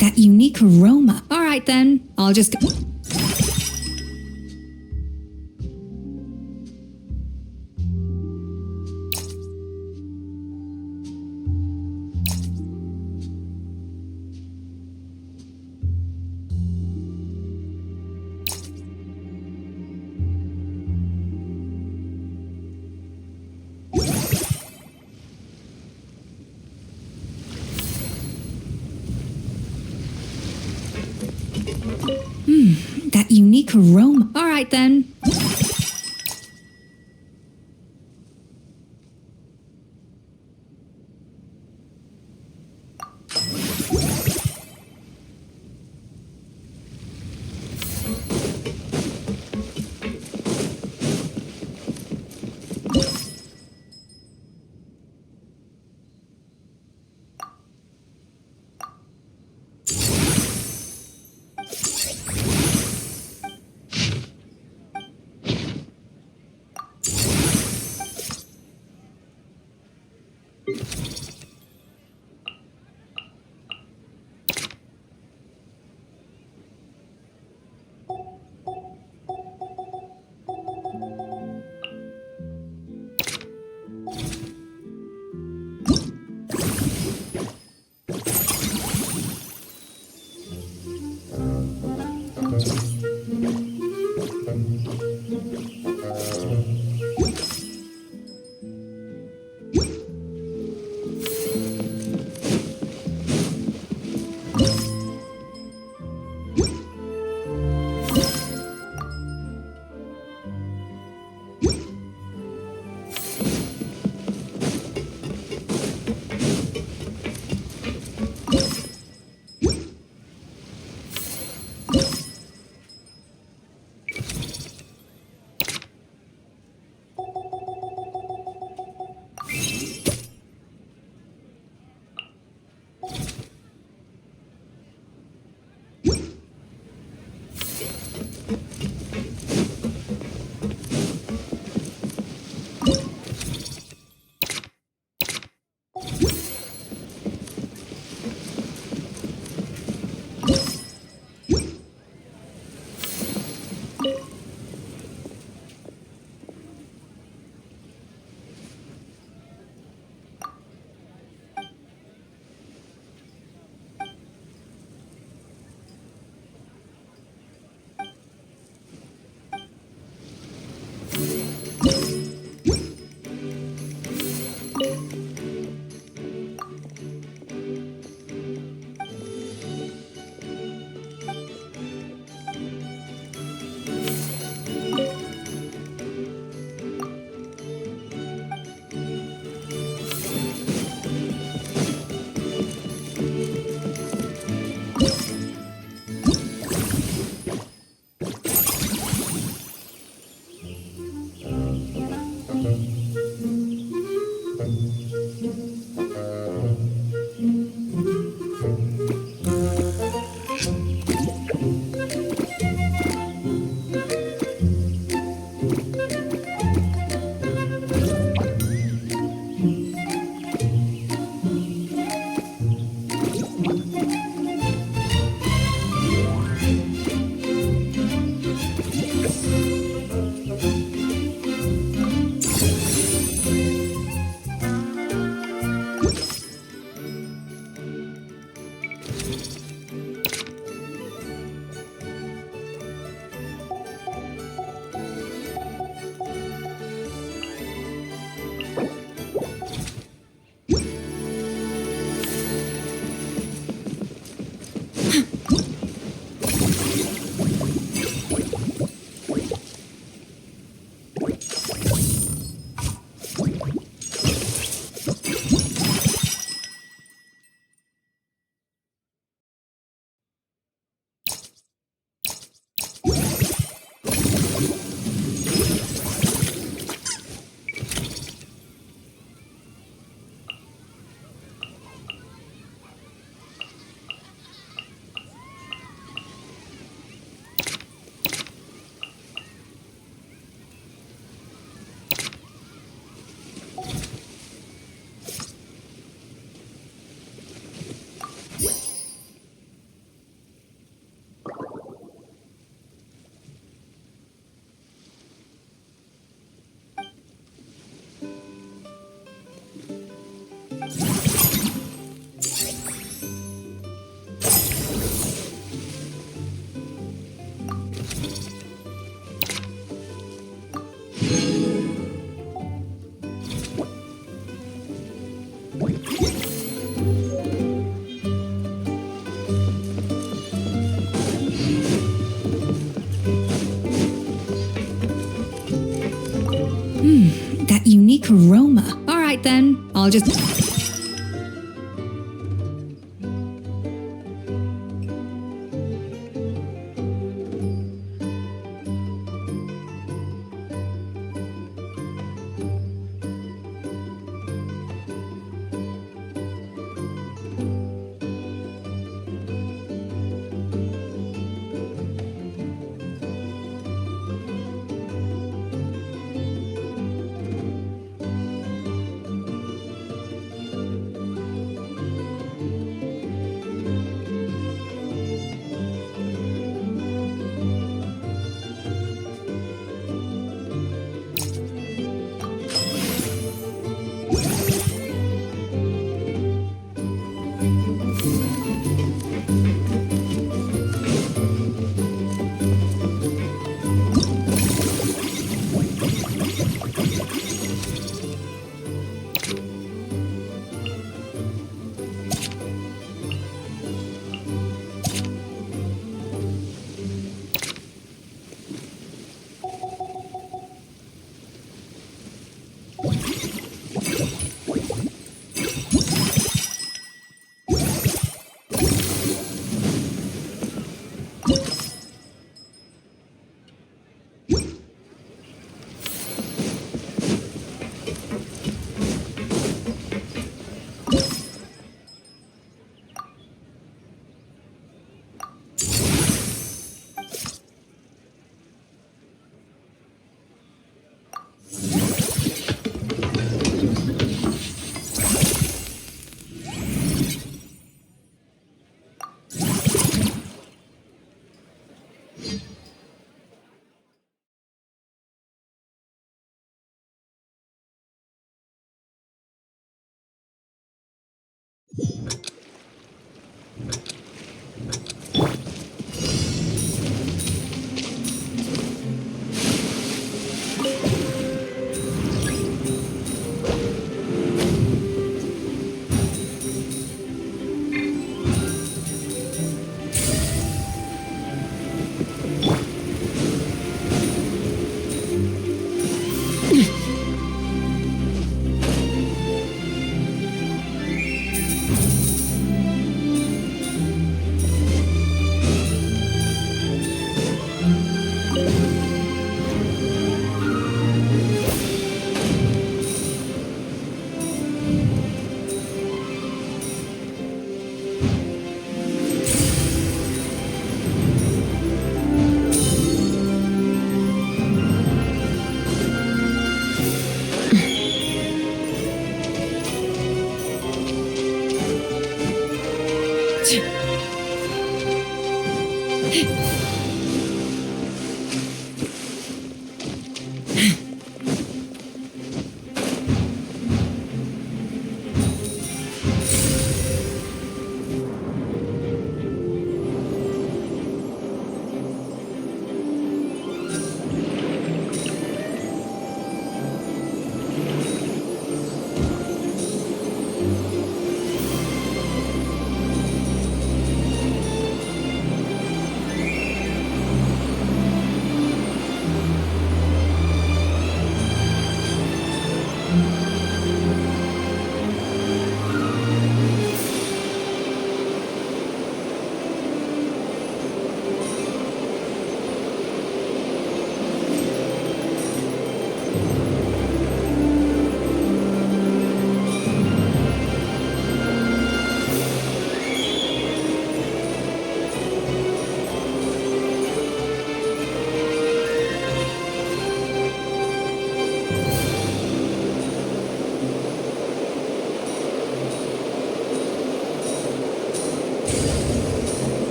That unique aroma. All right then, I'll just go. That unique aroma. All right then. unique aroma. Alright then, I'll just...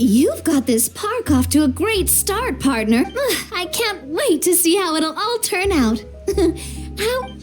You've got this park off to a great start, partner. I can't wait to see how it'll all turn out. How...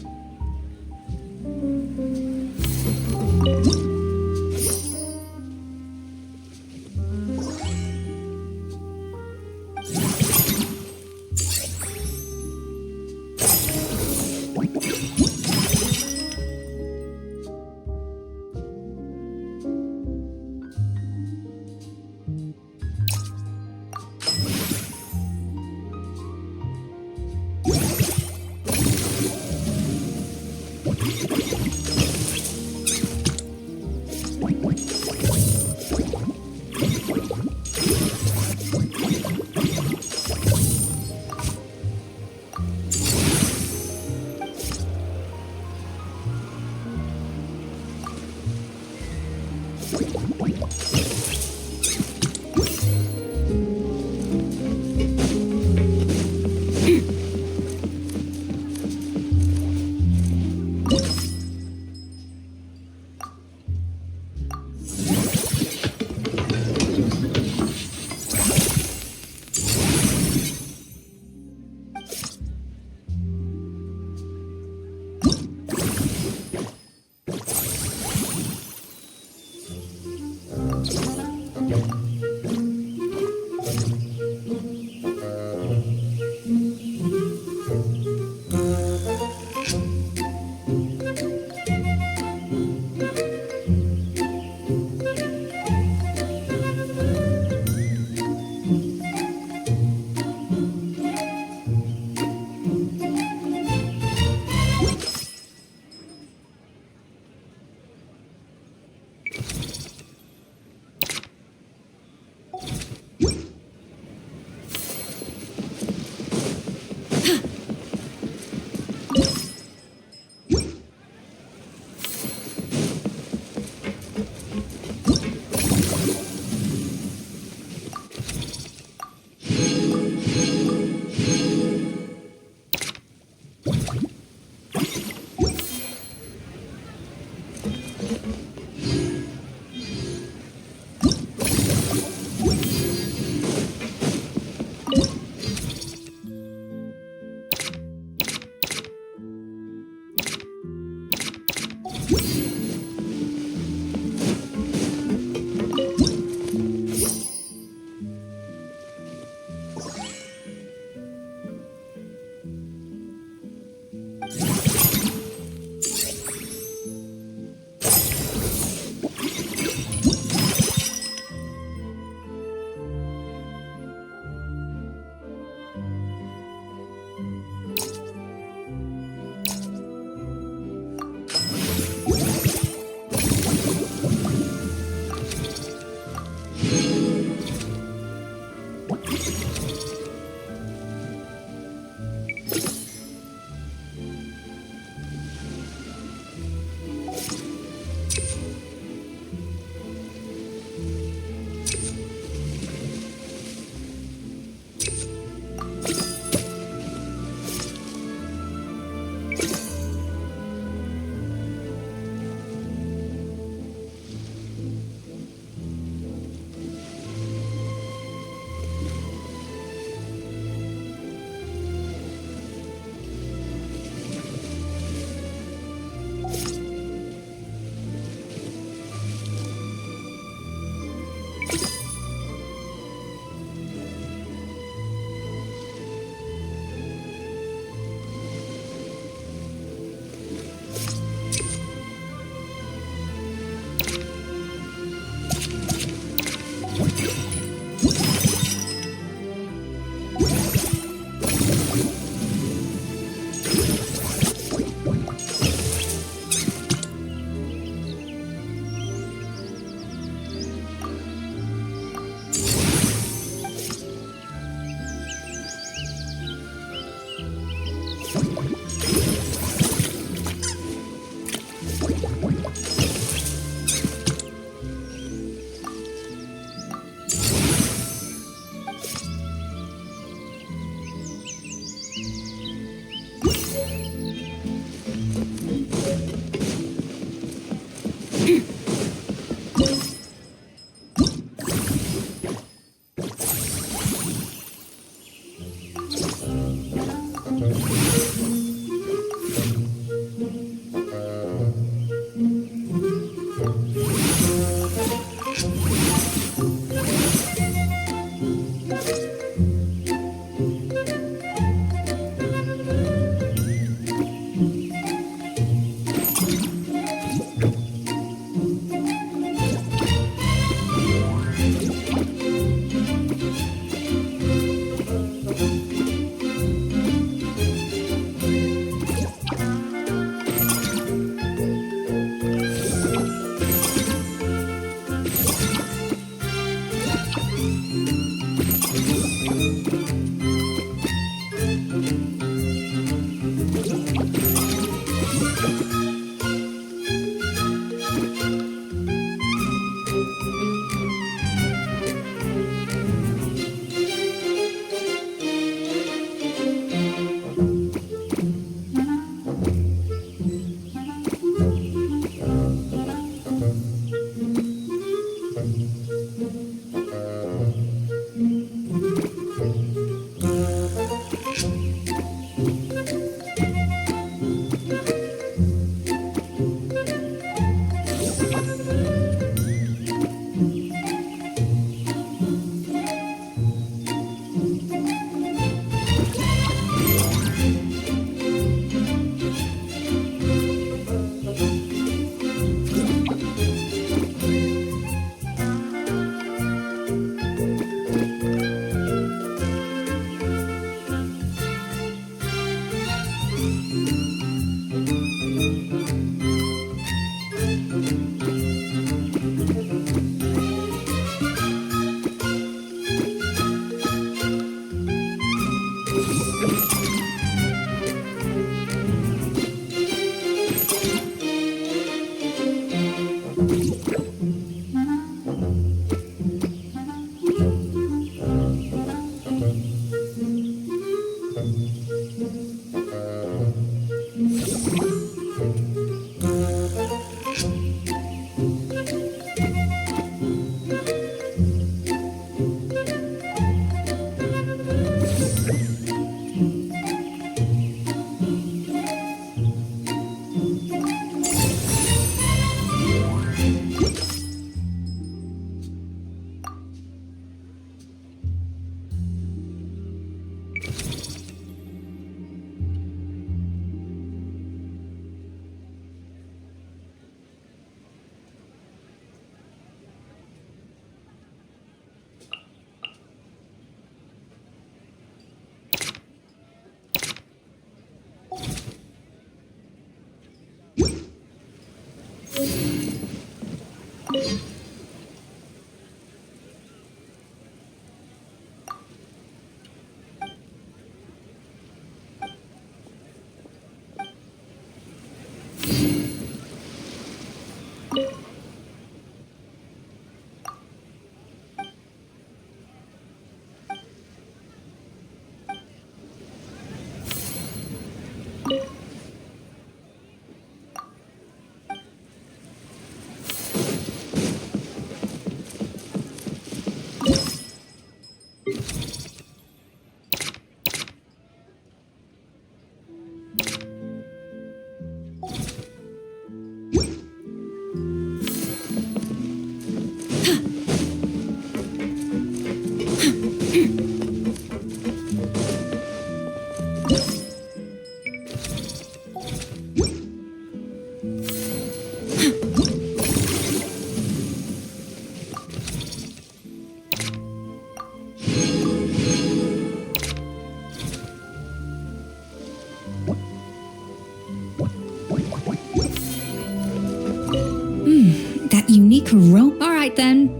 That unique aroma. All right then.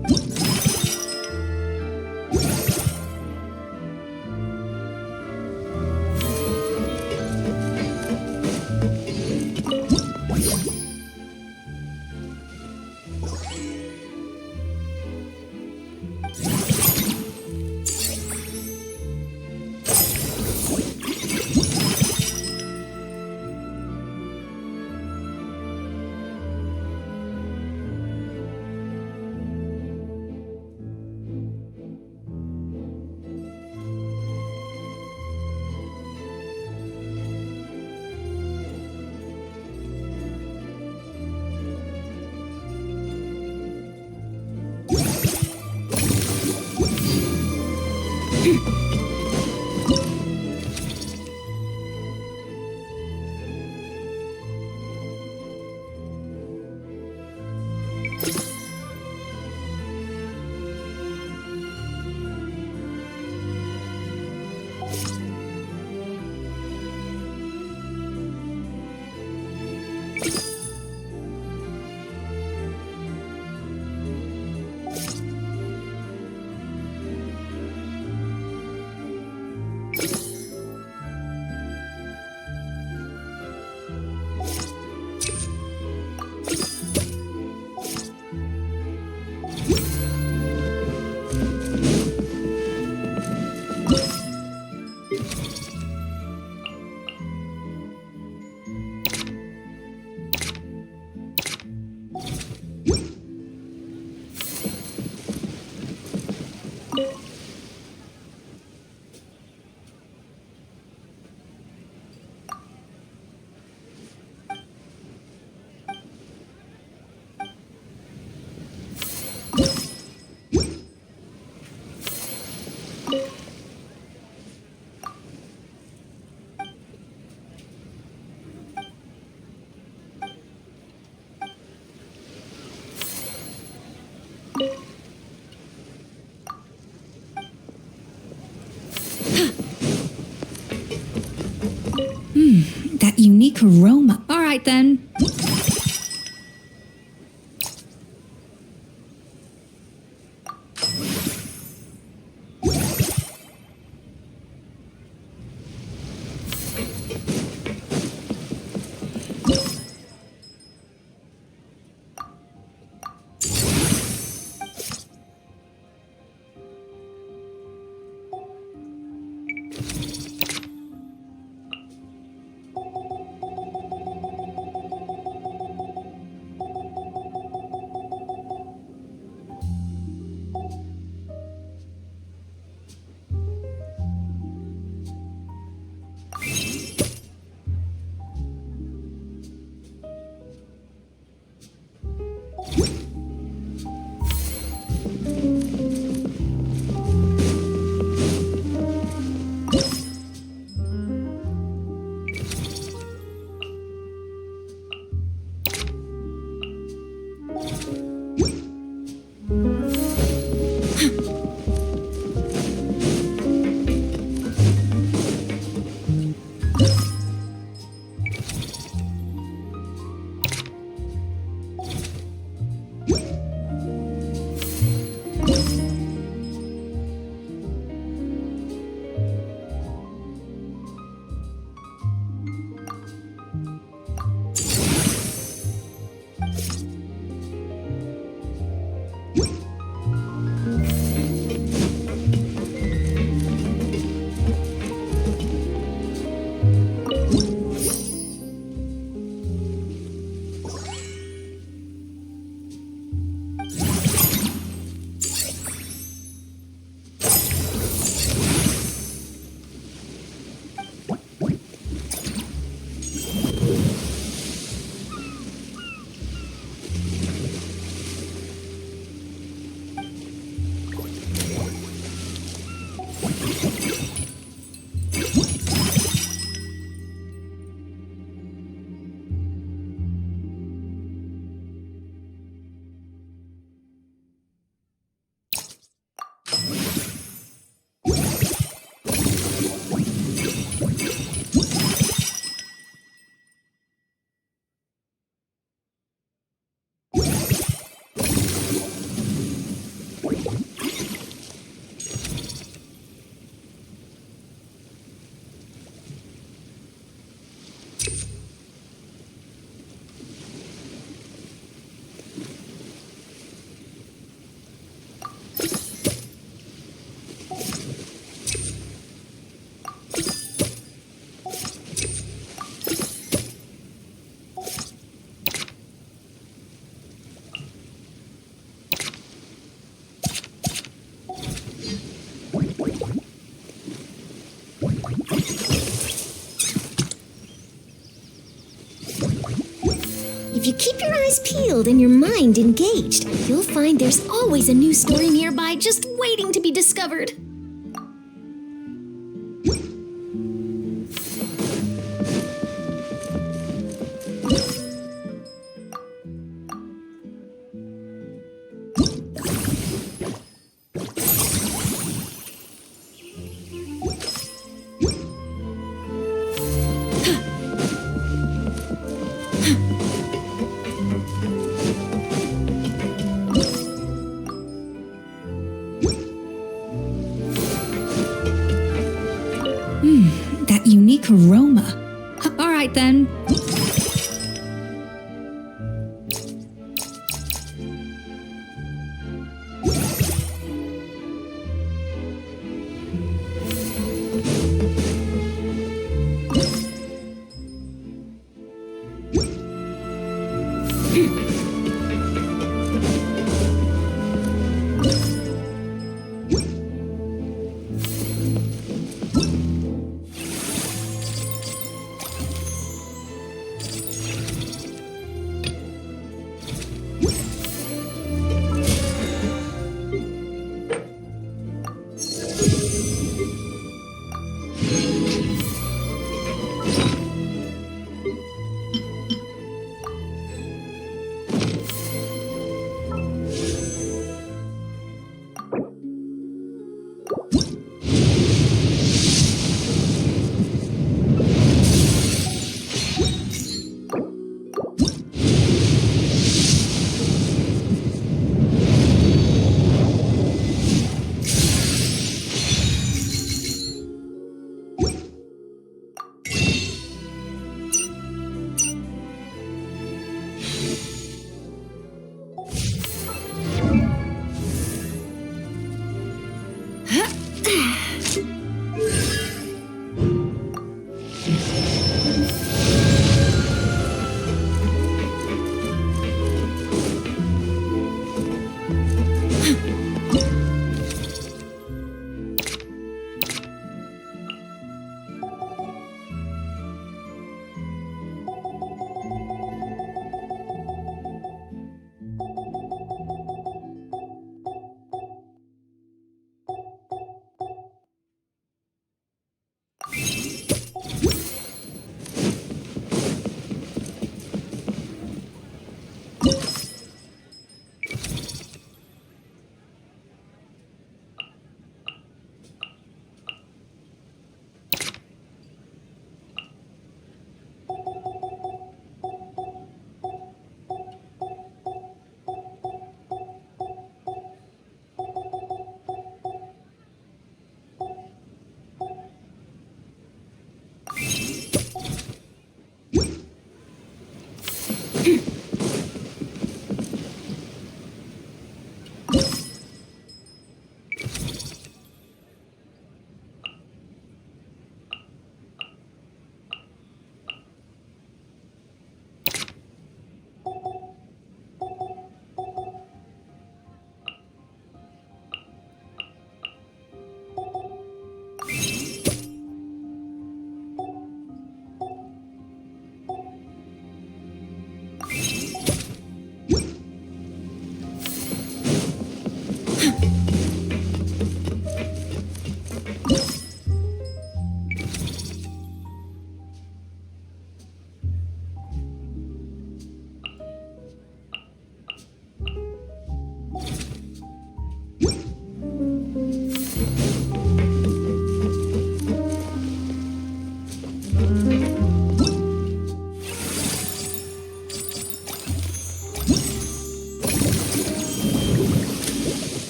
That unique aroma. All right then. you keep your eyes peeled and your mind engaged, you'll find there's always a new story nearby just waiting to be discovered. That unique aroma. All right then.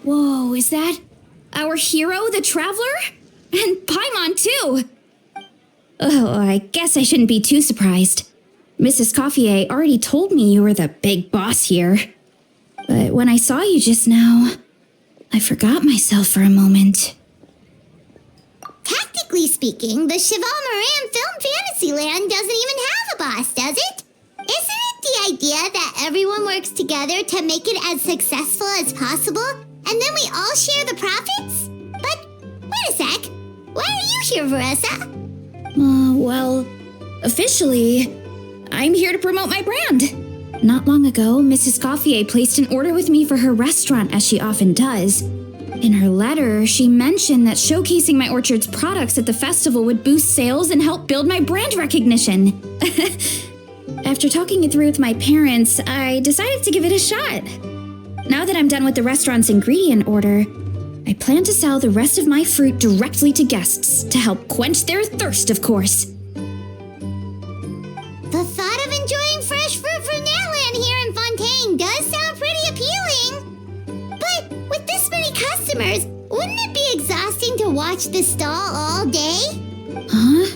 Whoa, is that our hero, the Traveler? And Paimon, too! Oh, I guess I shouldn't be too surprised. Mrs. Coiffier already told me you were the big boss here. But when I saw you just now, I forgot myself for a moment. Tactically speaking, the Cheval Moran Film Fantasyland doesn't even have a boss, does it? Isn't it the idea that everyone works together to make it as successful as possible, and then we all share the profits? But, wait a sec. Why are you here, Veressa? Well, officially, I'm here to promote my brand. Not long ago, Mrs. Coiffier placed an order with me for her restaurant, as she often does. In her letter, she mentioned that showcasing my orchard's products at the festival would boost sales and help build my brand recognition. After talking it through with my parents, I decided to give it a shot. Now that I'm done with the restaurant's ingredient order, I plan to sell the rest of my fruit directly to guests to help quench their thirst, of course. The thought of enjoying fresh fruit from Natland here in Fontaine does sound pretty appealing. But with this many customers, wouldn't it be exhausting to watch the stall all day? Huh?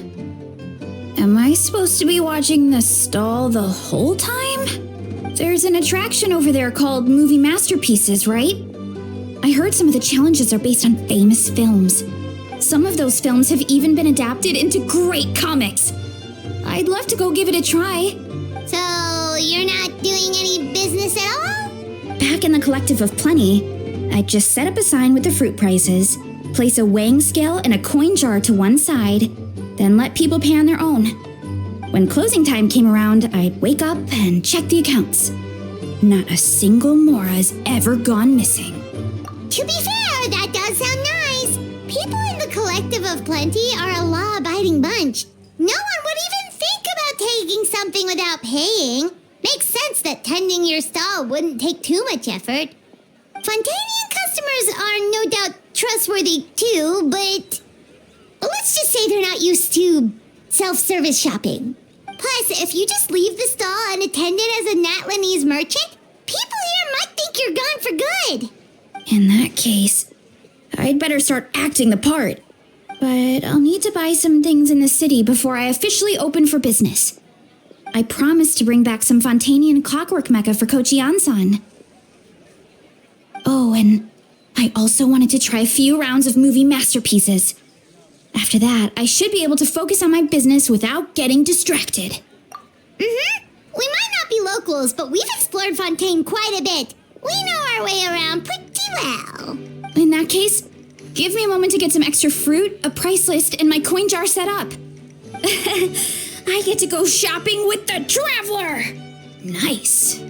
Am I supposed to be watching the stall the whole time? There's an attraction over there called Movie Masterpieces, right? I heard some of the challenges are based on famous films. Some of those films have even been adapted into great comics. I'd love to go give it a try. So you're not doing any business at all? Back in the Collective of Plenty, I just set up a sign with the fruit prices, place a weighing scale and a coin jar to one side, then let people pay on their own. When closing time came around, I'd wake up and check the accounts. Not a single Mora's ever gone missing. To be fair, that does sound nice. People in the Collective of Plenty are a law-abiding bunch. No one would even think about taking something without paying. Makes sense that tending your stall wouldn't take too much effort. Fontanian customers are no doubt trustworthy too, but let's just say they're not used to self-service shopping. Plus, if you just leave the stall unattended as a Natlanese merchant, people here might think you're gone for good. In that case, I'd better start acting the part. But I'll need to buy some things in the city before I officially open for business. I promised to bring back some Fontanian clockwork mecha for Kochi-an-san. Oh, and I also wanted to try a few rounds of movie masterpieces. After that, I should be able to focus on my business without getting distracted. Mm-hmm. We might not be locals, but we've explored Fontaine quite a bit. We know our way around pretty well. In that case, give me a moment to get some extra fruit, a price list, and my coin jar set up. I get to go shopping with the Traveler! Nice.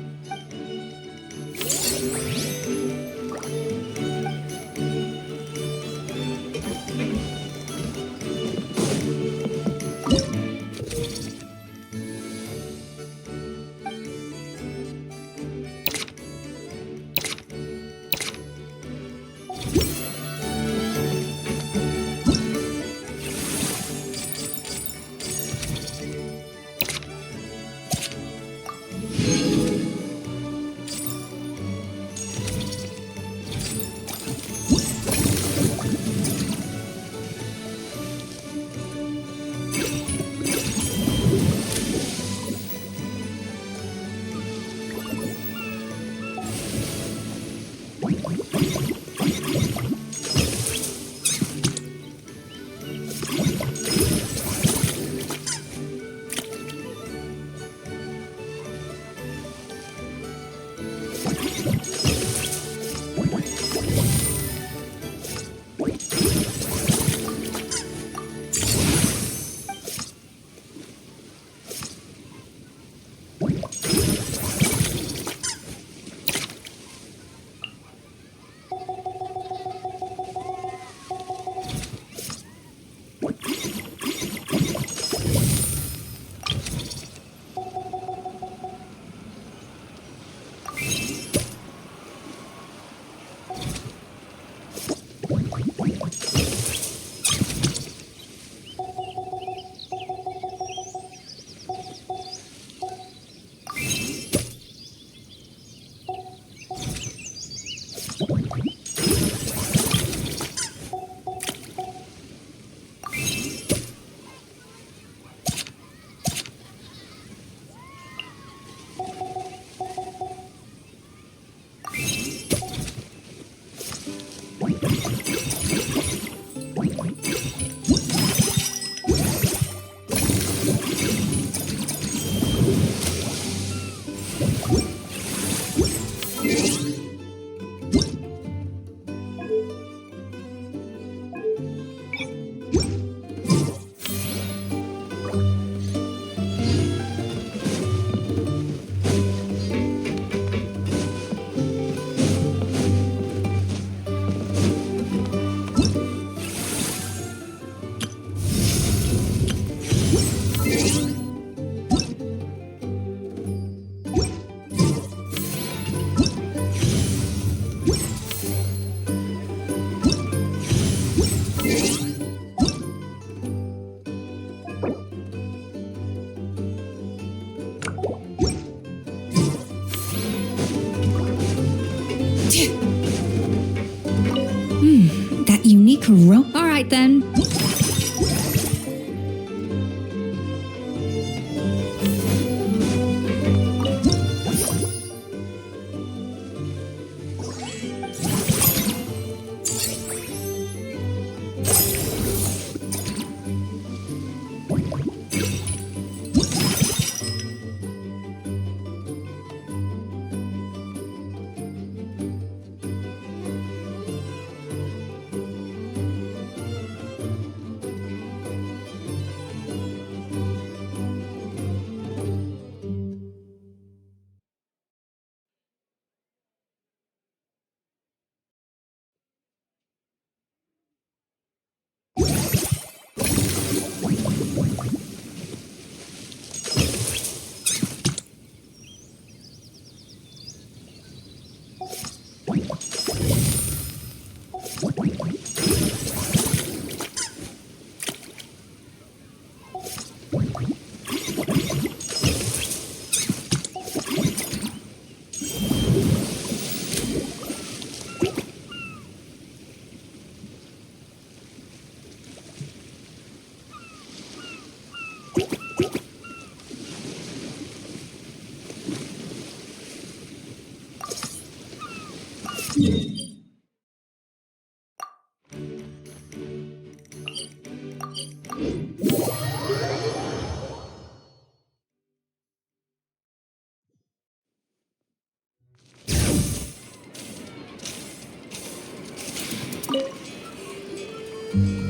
That unique aroma. All right then.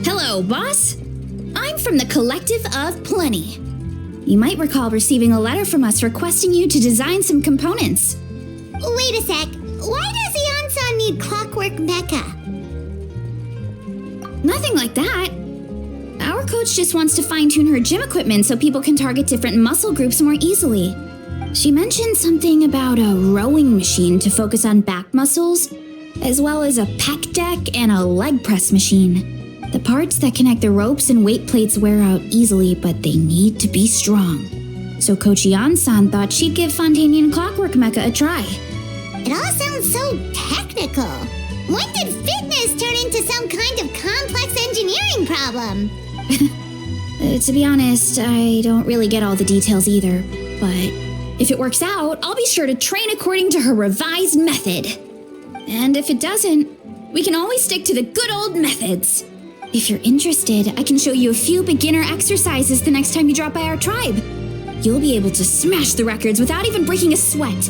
Hello, boss. I'm from the Collective of Plenty. You might recall receiving a letter from us requesting you to design some components. Wait a sec. Why does Eonson need clockwork mecha? Nothing like that. Our coach just wants to fine-tune her gym equipment so people can target different muscle groups more easily. She mentioned something about a rowing machine to focus on back muscles, as well as a pec deck and a leg press machine. The parts that connect the ropes and weight plates wear out easily, but they need to be strong. So Coach Eon-san thought she'd give Fontanian Clockwork Mecha a try. It all sounds so technical. When did fitness turn into some kind of complex engineering problem? To be honest, I don't really get all the details either. But if it works out, I'll be sure to train according to her revised method. And if it doesn't, we can always stick to the good old methods. If you're interested, I can show you a few beginner exercises the next time you drop by our tribe. You'll be able to smash the records without even breaking a sweat.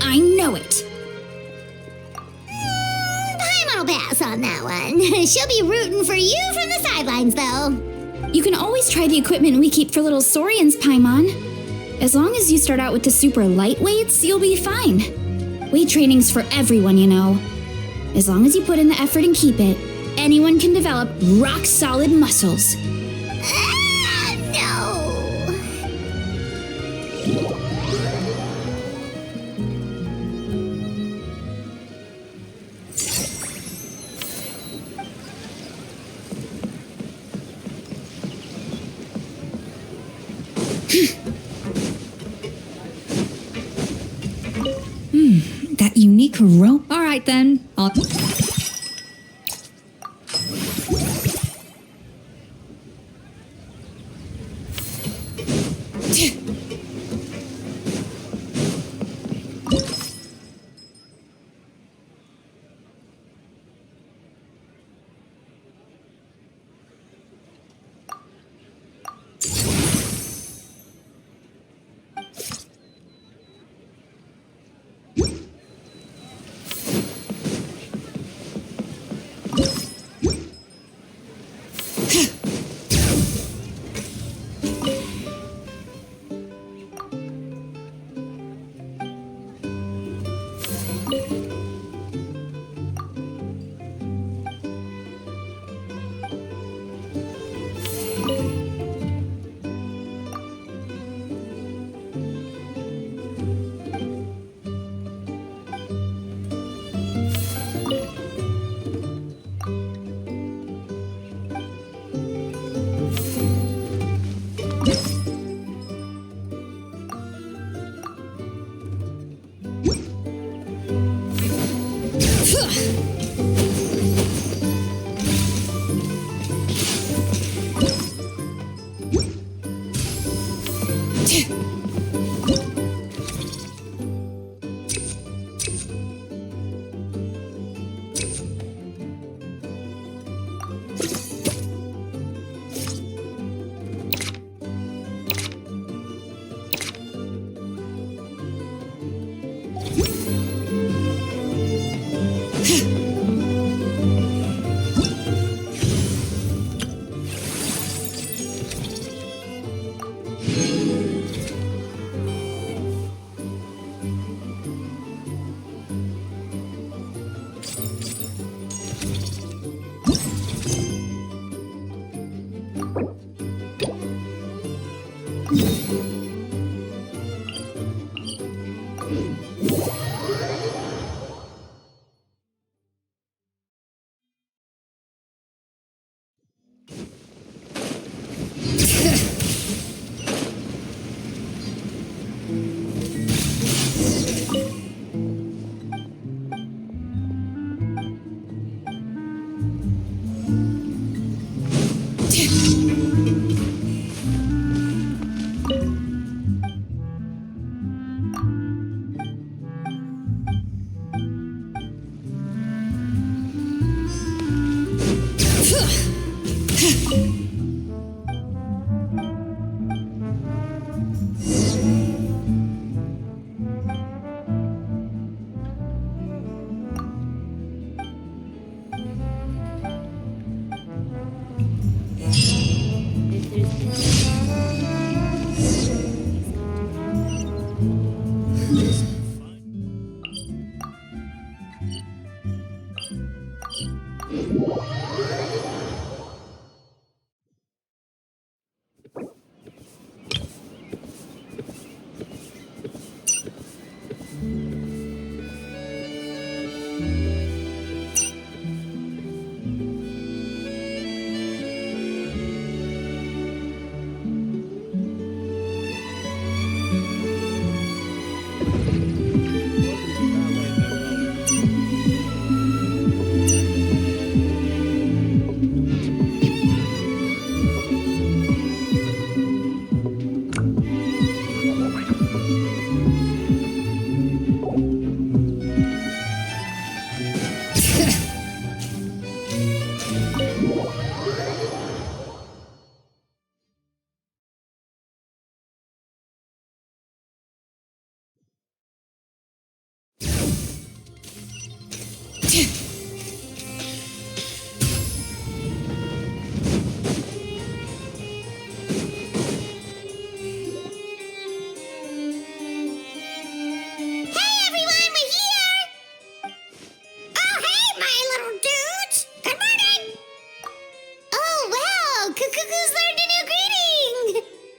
I know it. Paimon will pass on that one. She'll be rooting for you from the sidelines, though. You can always try the equipment we keep for little Saurians, Paimon. As long as you start out with the super lightweights, you'll be fine. Weight training's for everyone, you know. As long as you put in the effort and keep it, anyone can develop rock-solid muscles. No! That unique rope. All right then. I'll...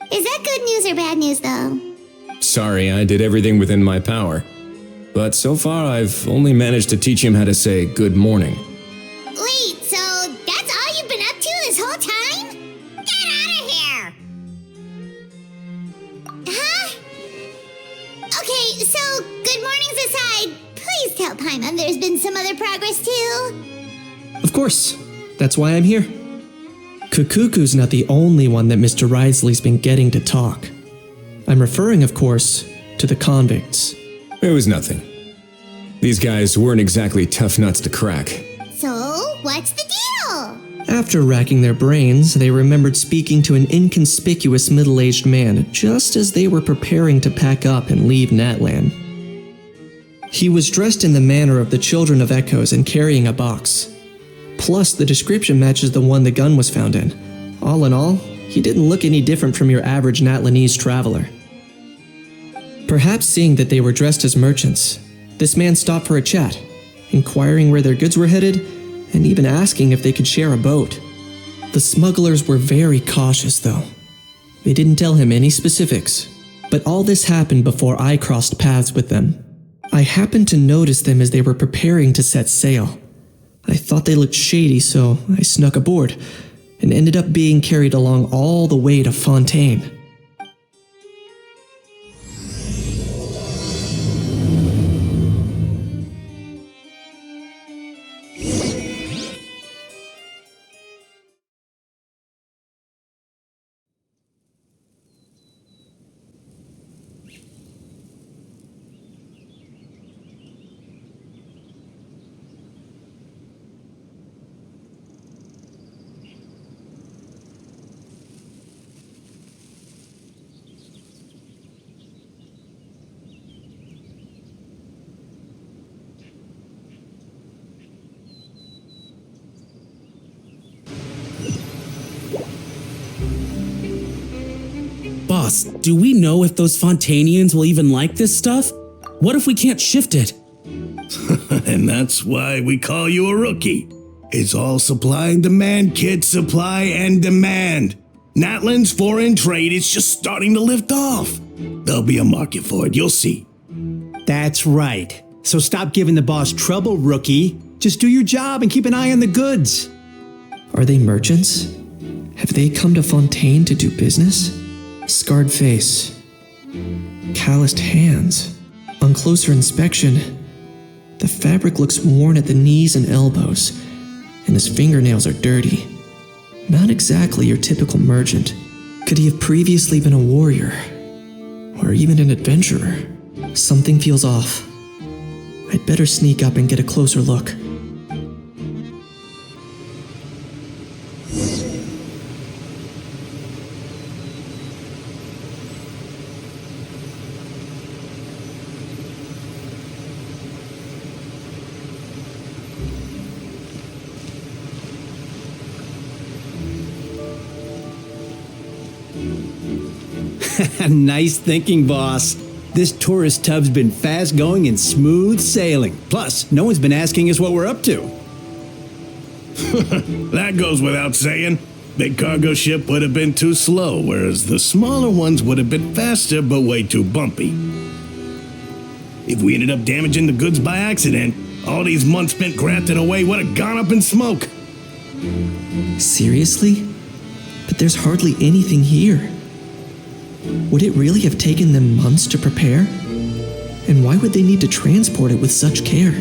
Is that good news or bad news, though? Sorry, I did everything within my power. But so far, I've only managed to teach him how to say good morning. Wait, so that's all you've been up to this whole time? Get out of here! Huh? Okay, so good mornings aside, please tell Paimon there's been some other progress too. Of course. That's why I'm here. Kukuku's not the only one that Mr. Risley's been getting to talk. I'm referring, of course, to the convicts. It was nothing. These guys weren't exactly tough nuts to crack. So, what's the deal? After racking their brains, they remembered speaking to an inconspicuous middle-aged man just as they were preparing to pack up and leave Natlan. He was dressed in the manner of the Children of Echoes and carrying a box. Plus, the description matches the one the gun was found in. All in all, he didn't look any different from your average Natlanese traveler. Perhaps seeing that they were dressed as merchants, this man stopped for a chat, inquiring where their goods were headed, and even asking if they could share a boat. The smugglers were very cautious, though. They didn't tell him any specifics, but all this happened before I crossed paths with them. I happened to notice them as they were preparing to set sail. I thought they looked shady, so I snuck aboard, and ended up being carried along all the way to Fontaine. Boss, do we know if those Fontanians will even like this stuff? What if we can't shift it? And that's why we call you a rookie. It's all supply and demand, kid. Supply and demand. Natlan's foreign trade is just starting to lift off. There'll be a market for it, you'll see. That's right. So stop giving the boss trouble, rookie. Just do your job and keep an eye on the goods. Are they merchants? Have they come to Fontaine to do business? Scarred face. Calloused hands. On closer inspection, the fabric looks worn at the knees and elbows, and his fingernails are dirty. Not exactly your typical merchant. Could he have previously been a warrior? Or even an adventurer? Something feels off. I'd better sneak up and get a closer look. Nice thinking, boss. This tourist tub's been fast going and smooth sailing. Plus, no one's been asking us what we're up to. That goes without saying. Big cargo ship would have been too slow, whereas the smaller ones would have been faster but way too bumpy. If we ended up damaging the goods by accident, all these months spent grafting away would have gone up in smoke. Seriously? But there's hardly anything here. Would it really have taken them months to prepare? And why would they need to transport it with such care?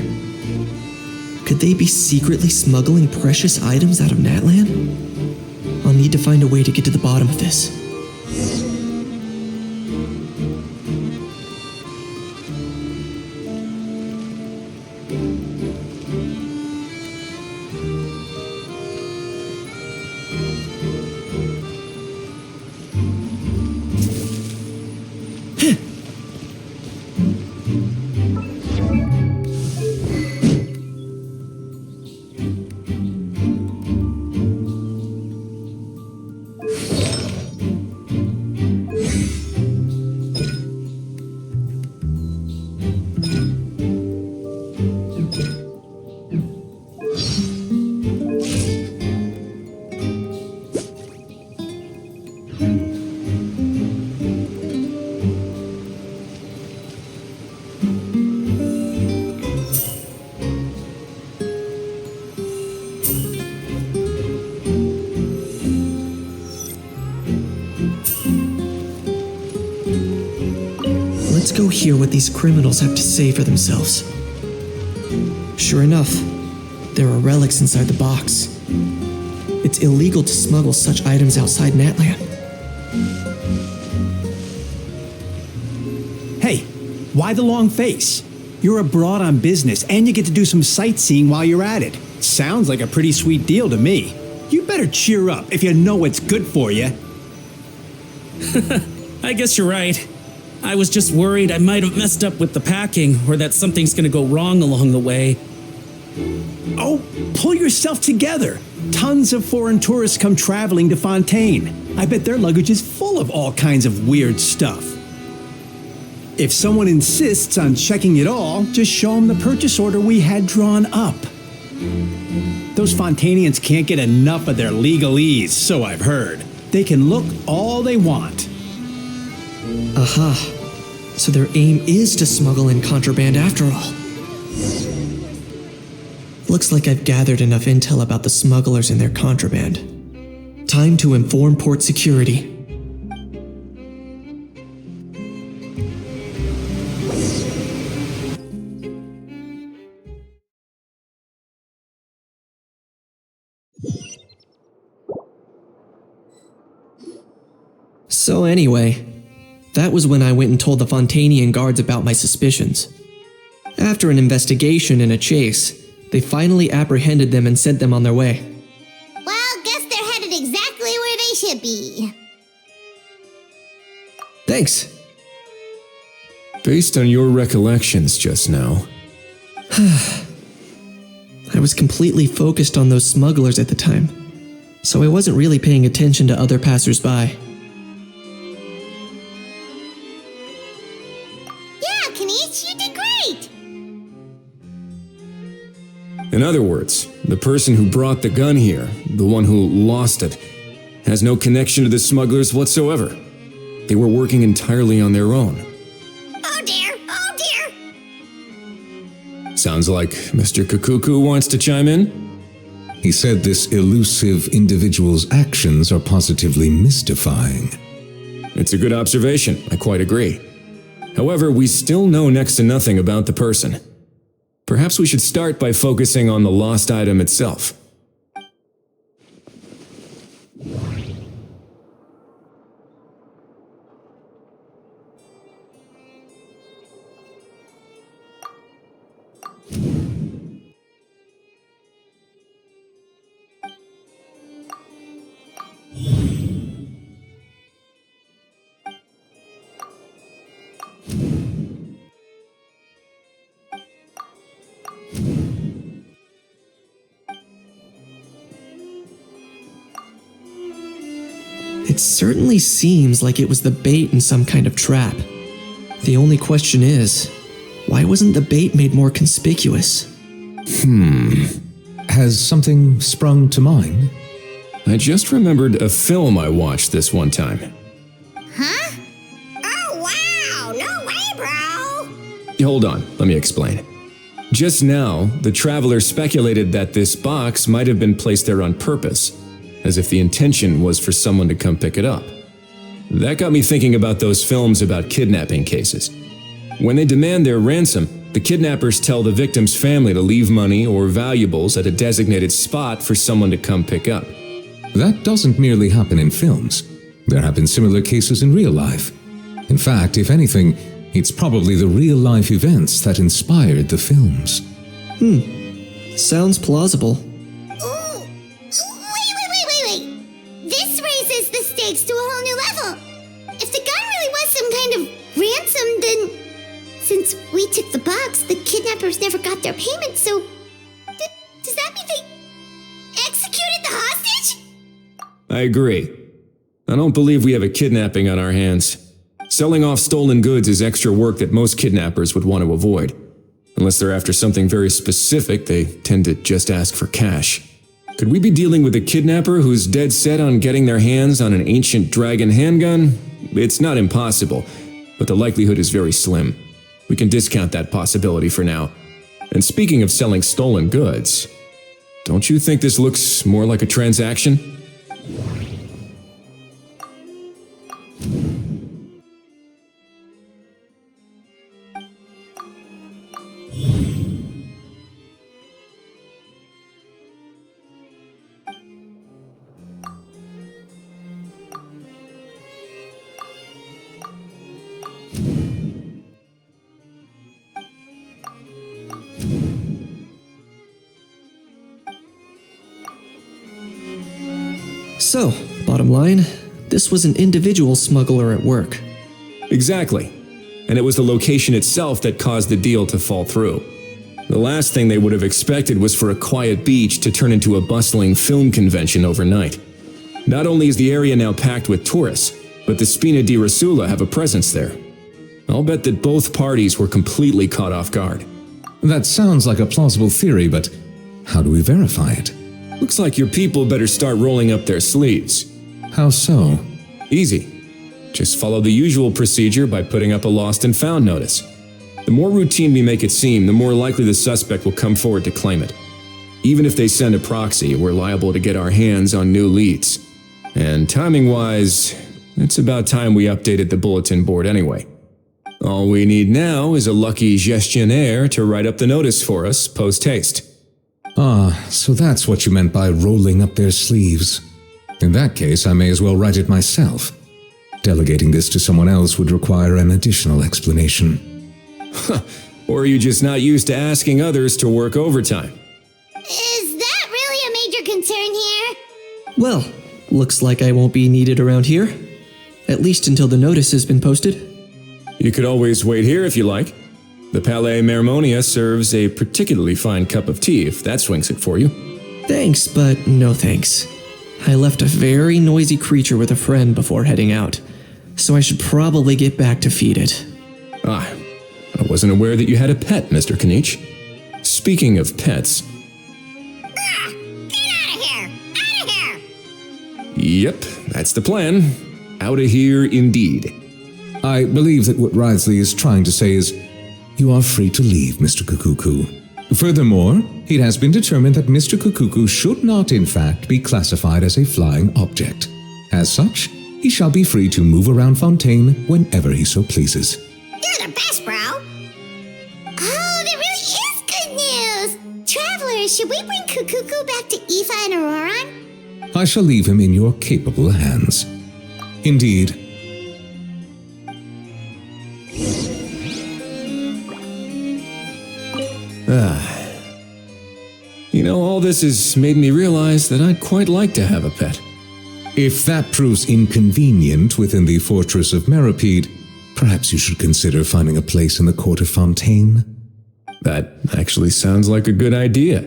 Could they be secretly smuggling precious items out of Natlan? I'll need to find a way to get to the bottom of this. Let's go hear what these criminals have to say for themselves. Sure enough, there are relics inside the box. It's illegal to smuggle such items outside Natlan. Hey, why the long face? You're abroad on business and you get to do some sightseeing while you're at it. Sounds like a pretty sweet deal to me. You better cheer up if you know what's good for you. I guess you're right. I was just worried I might have messed up with the packing or that something's gonna go wrong along the way. Oh, pull yourself together. Tons of foreign tourists come traveling to Fontaine. I bet their luggage is full of all kinds of weird stuff. If someone insists on checking it all, just show them the purchase order we had drawn up. Those Fontainians can't get enough of their legalese, so I've heard. They can look all they want. Aha. So their aim is to smuggle in contraband after all. Looks like I've gathered enough intel about the smugglers and their contraband. Time to inform port security. So anyway, that was when I went and told the Fontainian guards about my suspicions. After an investigation and a chase, they finally apprehended them and sent them on their way. Well, guess they're headed exactly where they should be. Thanks. Based on your recollections just now, I was completely focused on those smugglers at the time, so I wasn't really paying attention to other passersby. Yeah, Kanish, you did great! in other words, the person who brought the gun here, the one who lost it, has no connection to the smugglers whatsoever. They were working entirely on their own. Oh dear, oh dear! Sounds like Mr. Kukuku wants to chime in? He said this elusive individual's actions are positively mystifying. It's a good observation, I quite agree. However, we still know next to nothing about the person. Perhaps we should start by focusing on the lost item itself. It certainly seems like it was the bait in some kind of trap. The only question is, why wasn't the bait made more conspicuous? Has something sprung to mind? I just remembered a film I watched this one time. Huh? Oh, wow! No way, bro! Hold on, let me explain. Just now, the traveler speculated that this box might have been placed there on purpose, as if the intention was for someone to come pick it up. That got me thinking about those films about kidnapping cases. When they demand their ransom, the kidnappers tell the victim's family to leave money or valuables at a designated spot for someone to come pick up. That doesn't merely happen in films. There have been similar cases in real life. In fact, if anything, it's probably the real-life events that inspired the films. Sounds plausible. Ooh! Wait! This raises the stakes to a whole new level. If the gun really was some kind of ransom, then since we took the box, the kidnappers never got their payment, so does that mean they executed the hostage? I agree. I don't believe we have a kidnapping on our hands. Selling off stolen goods is extra work that most kidnappers would want to avoid. Unless they're after something very specific, they tend to just ask for cash. Could we be dealing with a kidnapper who's dead set on getting their hands on an ancient dragon handgun? It's not impossible, but the likelihood is very slim. We can discount that possibility for now. And speaking of selling stolen goods, don't you think this looks more like a transaction? So, bottom line, this was an individual smuggler at work. Exactly. And it was the location itself that caused the deal to fall through. The last thing they would have expected was for a quiet beach to turn into a bustling film convention overnight. Not only is the area now packed with tourists, but the Spina di Rosula have a presence there. I'll bet that both parties were completely caught off guard. That sounds like a plausible theory, but how do we verify it? Looks like your people better start rolling up their sleeves. How so? Easy. Just follow the usual procedure by putting up a lost and found notice. The more routine we make it seem, the more likely the suspect will come forward to claim it. Even if they send a proxy, we're liable to get our hands on new leads. And timing-wise, it's about time we updated the bulletin board anyway. All we need now is a lucky gestionnaire to write up the notice for us post-haste. Ah, so that's what you meant by rolling up their sleeves. In that case, I may as well write it myself. Delegating this to someone else would require an additional explanation. Or are you just not used to asking others to work overtime? Is that really a major concern here? Well, looks like I won't be needed around here. At least until the notice has been posted. You could always wait here if you like. The Palais Mermonia serves a particularly fine cup of tea if that swings it for you. Thanks, but no thanks. I left a very noisy creature with a friend before heading out, so I should probably get back to feed it. Ah, I wasn't aware that you had a pet, Mr. Kanich. Speaking of pets... Get out of here! Out of here! Yep, that's the plan. Out of here indeed. I believe that what Wriothesley is trying to say is, you are free to leave, Mr. Kukuku. Furthermore, it has been determined that Mr. Kukuku should not, in fact, be classified as a flying object. As such, he shall be free to move around Fontaine whenever he so pleases. You're the best, bro! Oh, that really is good news! Travelers, should we bring Kukuku back to Aoife and Auroran? I shall leave him in your capable hands. Indeed. You know, all this has made me realize that I'd quite like to have a pet. If that proves inconvenient within the fortress of Meripede, perhaps you should consider finding a place in the court of Fontaine. That actually sounds like a good idea.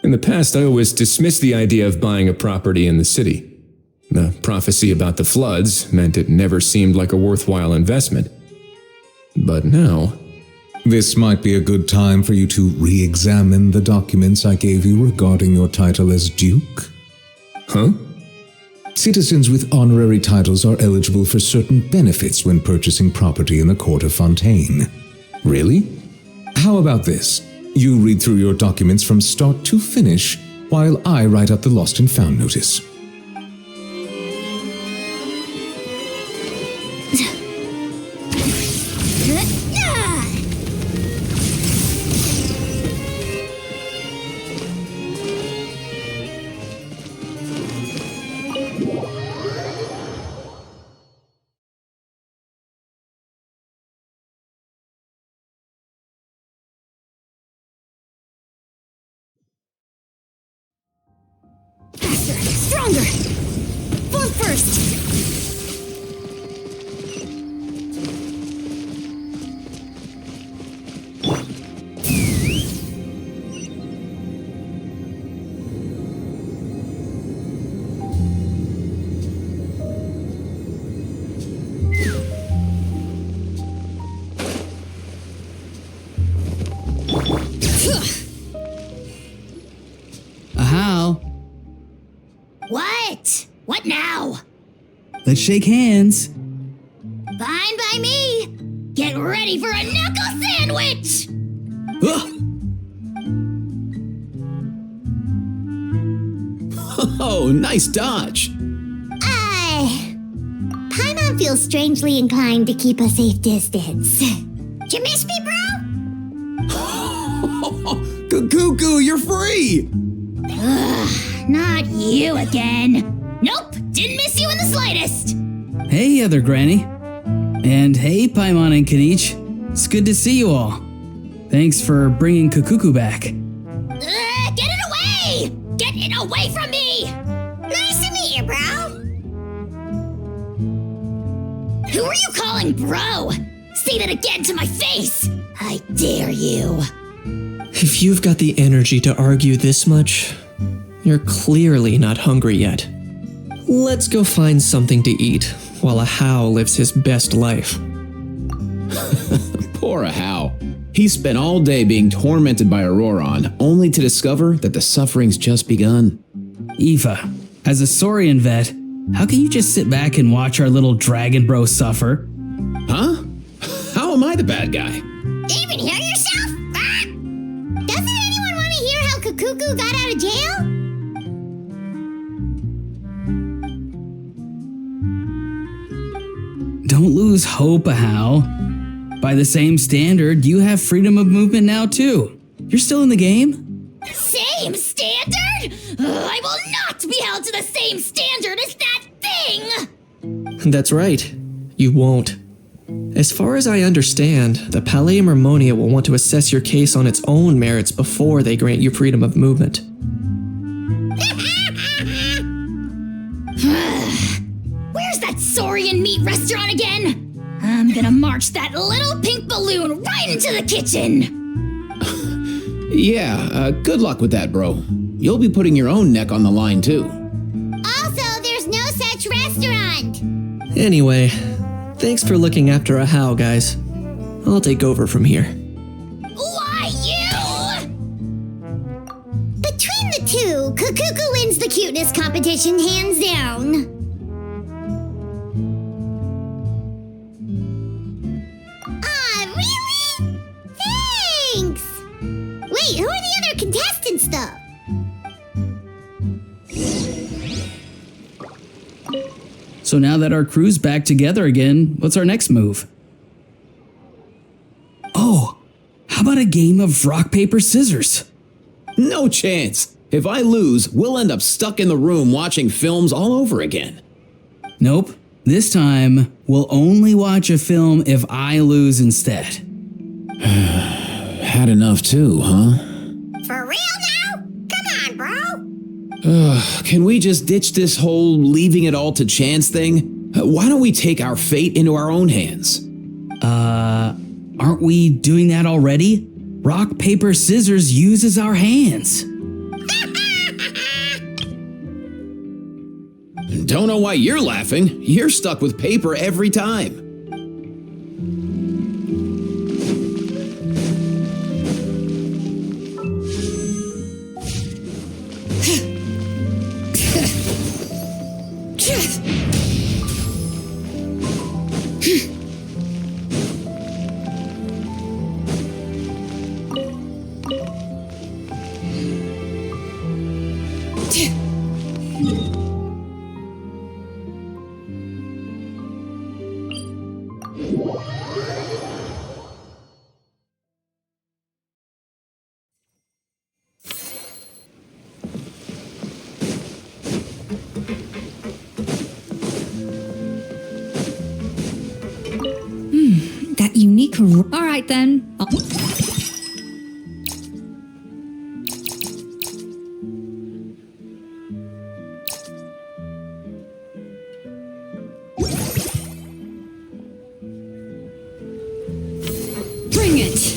In the past, I always dismissed the idea of buying a property in the city. The prophecy about the floods meant it never seemed like a worthwhile investment. But now... This might be a good time for you to re-examine the documents I gave you regarding your title as Duke. Huh? Citizens with honorary titles are eligible for certain benefits when purchasing property in the court of Fontaine. Really? How about this? You read through your documents from start to finish, while I write up the lost and found notice. Stronger! Form first! Ahau, What? What now? let's shake hands. Fine by me! Get ready for a knuckle sandwich! Oh, nice dodge. Paimon feels strangely inclined to keep a safe distance. Did you miss me, bro? Cuckoo, you're free! Not you again. Nope, didn't miss you in the slightest. Hey, other granny. And hey, Paimon and Kanich. It's good to see you all. Thanks for bringing Kukuku back. Get it away! Get it away from me! Nice to meet you, bro. Who are you calling bro? Say that again to my face! I dare you. If you've got the energy to argue this much, you're clearly not hungry yet. Let's go find something to eat while Ahau lives his best life. Poor Ahau. He spent all day being tormented by Auroron, only to discover that the suffering's just begun. Eva, as a Saurian vet, how can you just sit back and watch our little dragon bro suffer? Huh? How am I the bad guy? Even hear yourself? Ah! Doesn't anyone want to hear how Kukuku got out of jail? Don't lose hope, Ahau. By the same standard, you have freedom of movement now too. You're still in the game? Same standard? I will not be held to the same standard as that thing! That's right. You won't. As far as I understand, the Palais Mermonia will want to assess your case on its own merits before they grant you freedom of movement. Where's that Saurian meat restaurant again? I'm gonna march that little pink balloon right into the kitchen! Yeah, good luck with that, bro. You'll be putting your own neck on the line, too. Also, there's no such restaurant! Anyway, thanks for looking after Ahau, guys. I'll take over from here. Why, you? Between the two, Kukuku wins the cuteness competition hands down. Really? Thanks! Wait, who are the other contestants, though? So now that our crew's back together again, what's our next move? Oh, how about a game of rock, paper, scissors? No chance. If I lose, we'll end up stuck in the room watching films all over again. Nope. This time, we'll only watch a film if I lose instead. Had enough too, huh? For real now? Come on, bro! Can we just ditch this whole leaving it all to chance thing? Why don't we take our fate into our own hands? Aren't we doing that already? Rock, paper, scissors uses our hands. Don't know why you're laughing. You're stuck with paper every time. That unique. All right then. Bring it!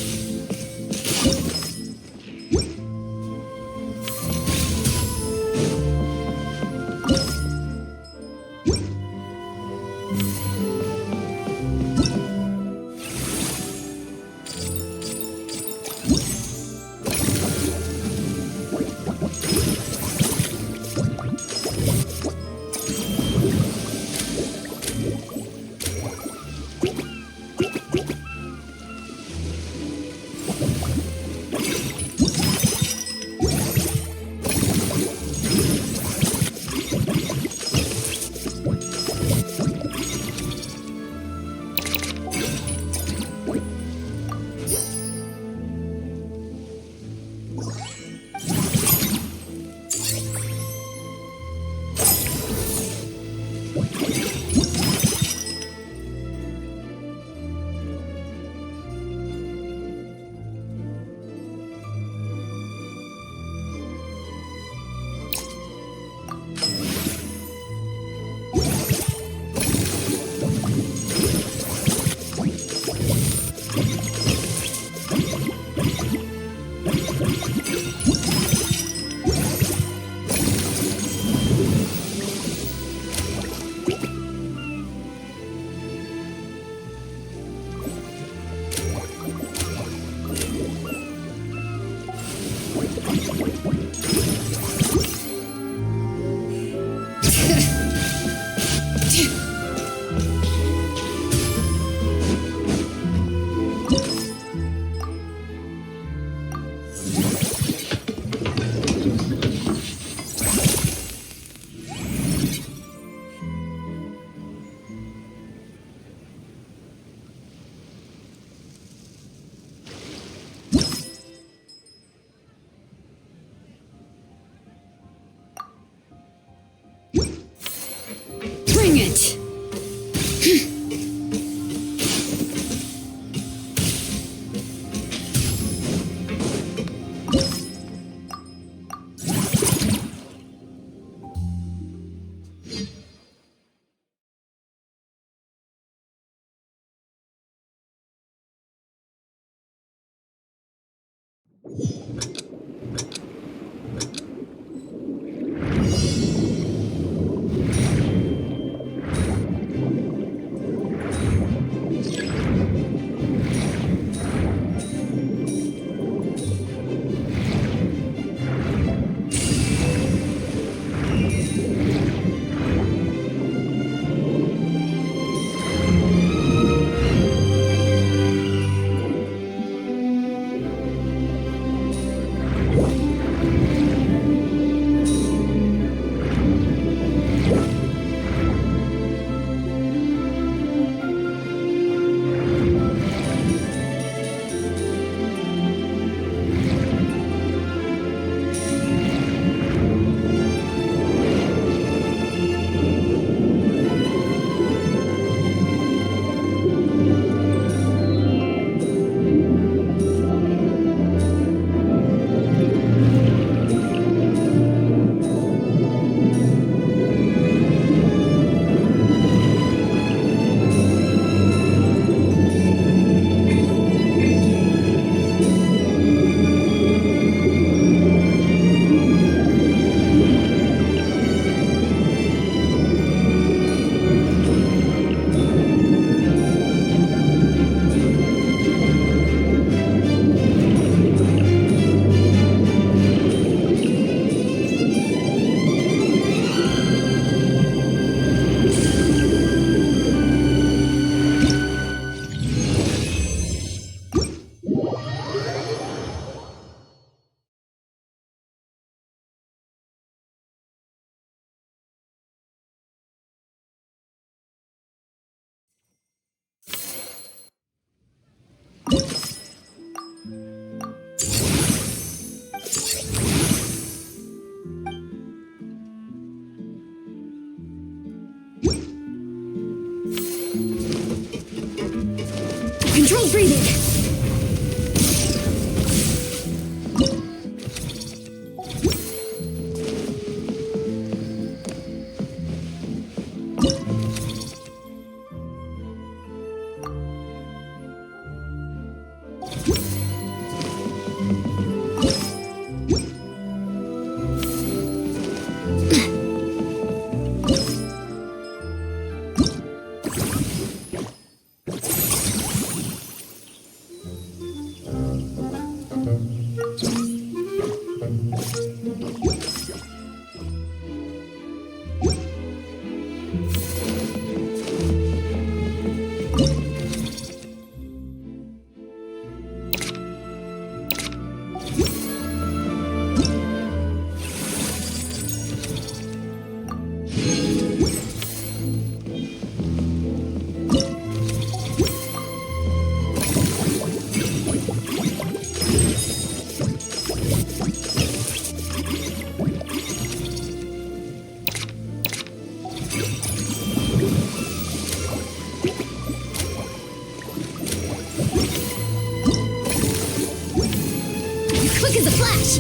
Bring it! Controlled breathing. Quick as a flash!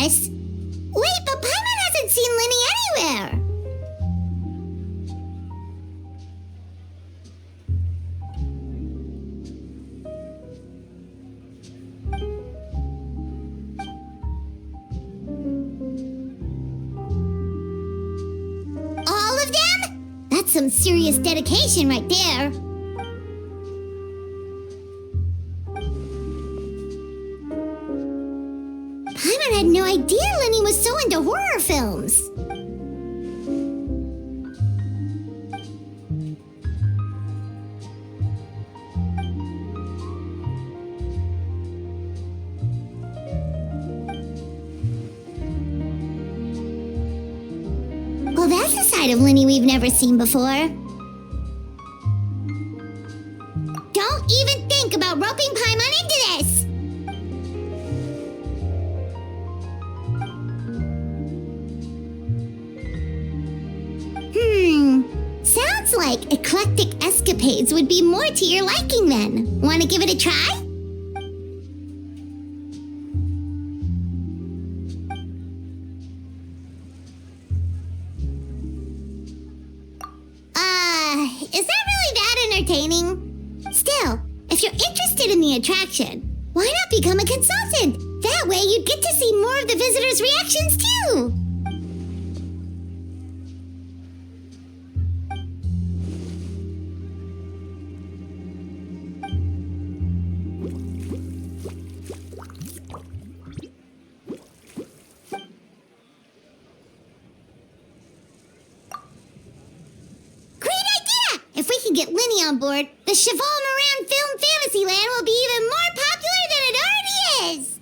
Us? Wait, but Paimon hasn't seen Linny anywhere! All of them? That's some serious dedication right there. Paimon had no idea Lenny was so into horror films. Well, that's a side of Lenny we've never seen before. Don't even think about roping Paimon into this! Sounds like eclectic escapades would be more to your liking then. Want to give it a try? Is that really that entertaining? Still, if you're interested in the attraction, why not become a consultant? That way you'd get to see more of the visitors' reactions too. we can get Linny on board, the Cheval Moran Film Fantasyland will be even more popular than it already is!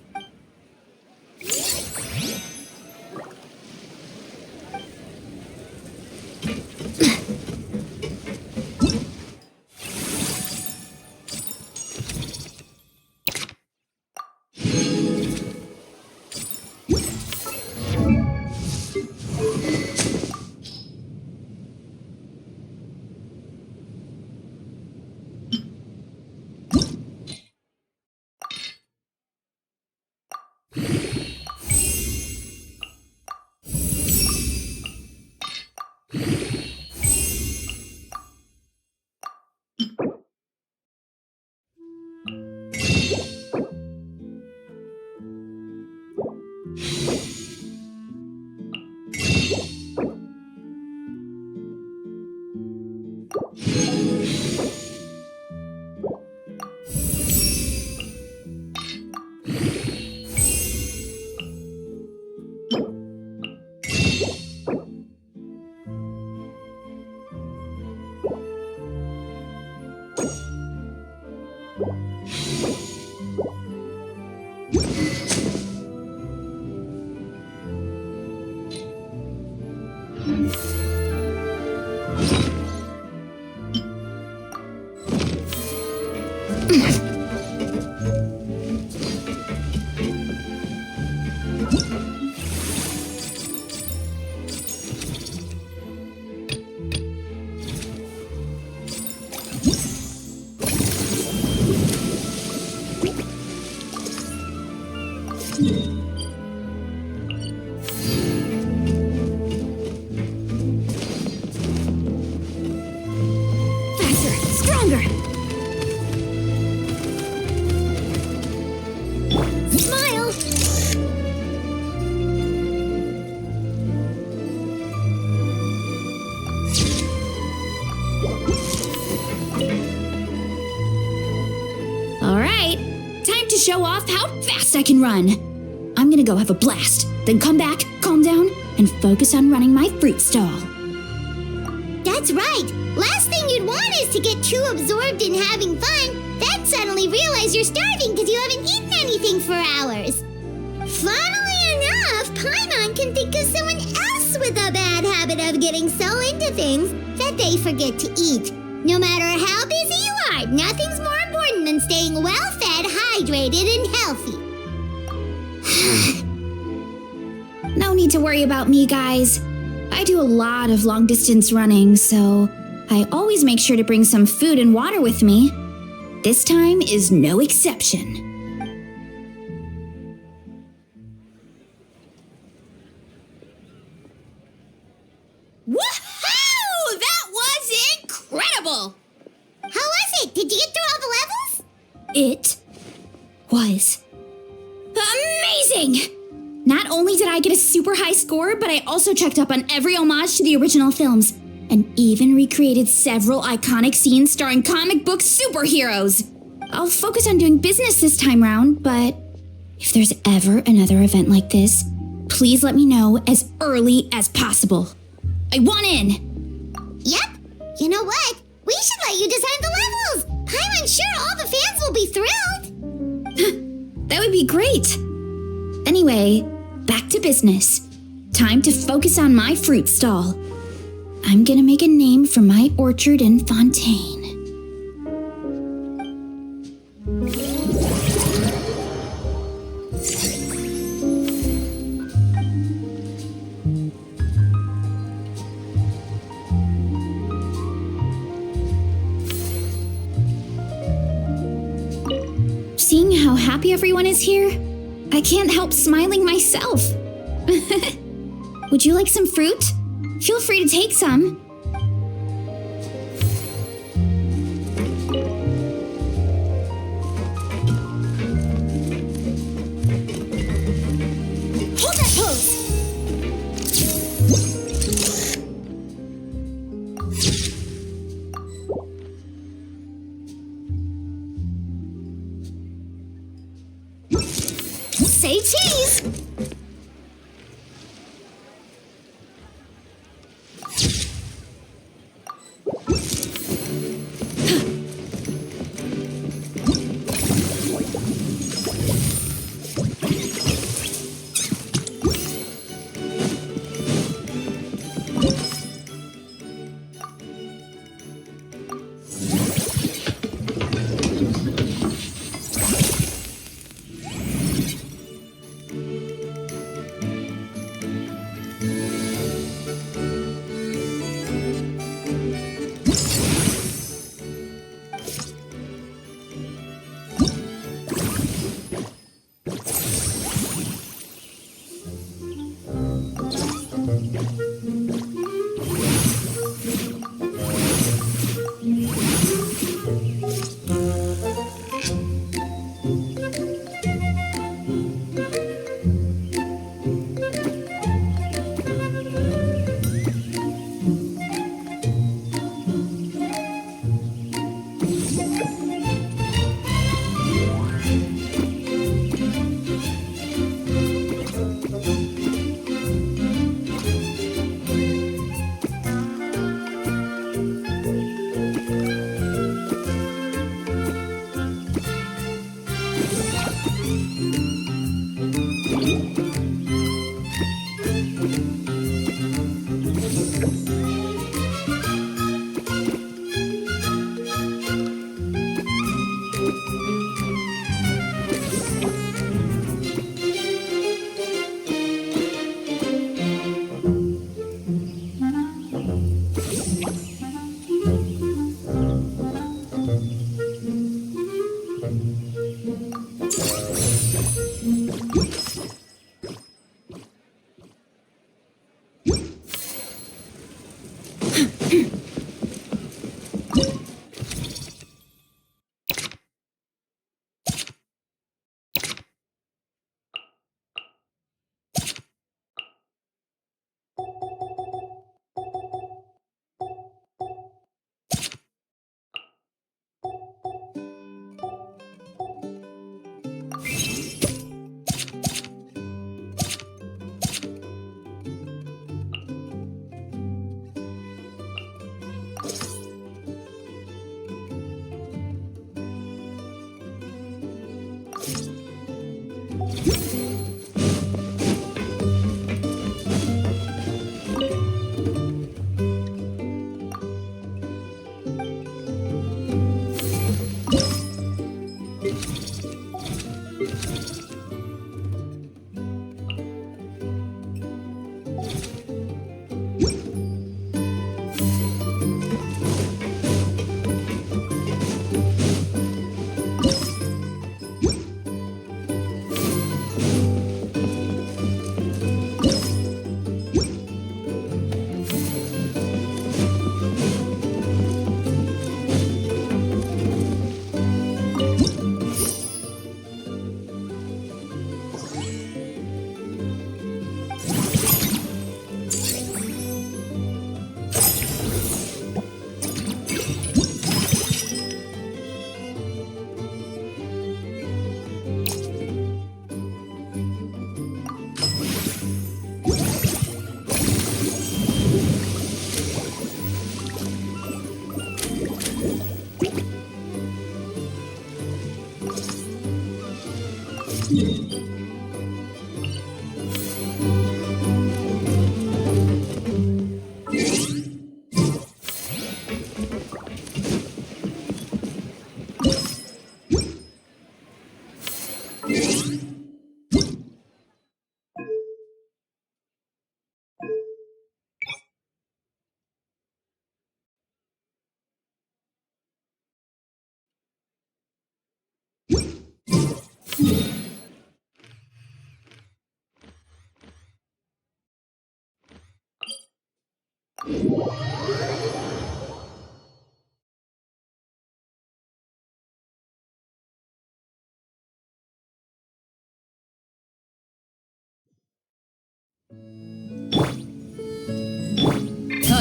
Show off how fast I can run. I'm gonna go have a blast, then come back, calm down, and focus on running my fruit stall. That's right. Last thing you'd want is to get too absorbed in having fun, then suddenly realize you're starving because you haven't eaten anything for hours. Funnily enough, Paimon can think of someone else with a bad habit of getting so into things that they forget to eat. No matter how busy you are, nothing's more important than staying well-fed, hydrated, and healthy. No need to worry about me, guys. I do a lot of long-distance running, so I always make sure to bring some food and water with me. This time is no exception. Woohoo! That was incredible! How was it? Did you get through all the levels? It was amazing! Not only did I get a super high score, but I also checked up on every homage to the original films, and even recreated several iconic scenes starring comic book superheroes. I'll focus on doing business this time round, but if there's ever another event like this, please let me know as early as possible. I want in! Yep. You know what? We should let you design the levels. I'm sure all the fans will be thrilled. That would be great. Anyway, back to business. Time to focus on my fruit stall. I'm gonna make a name for my orchard in Fontaine. Seeing how happy everyone is here, I can't help smiling myself. Would you like some fruit? Feel free to take some. Hold that pose. Say cheese!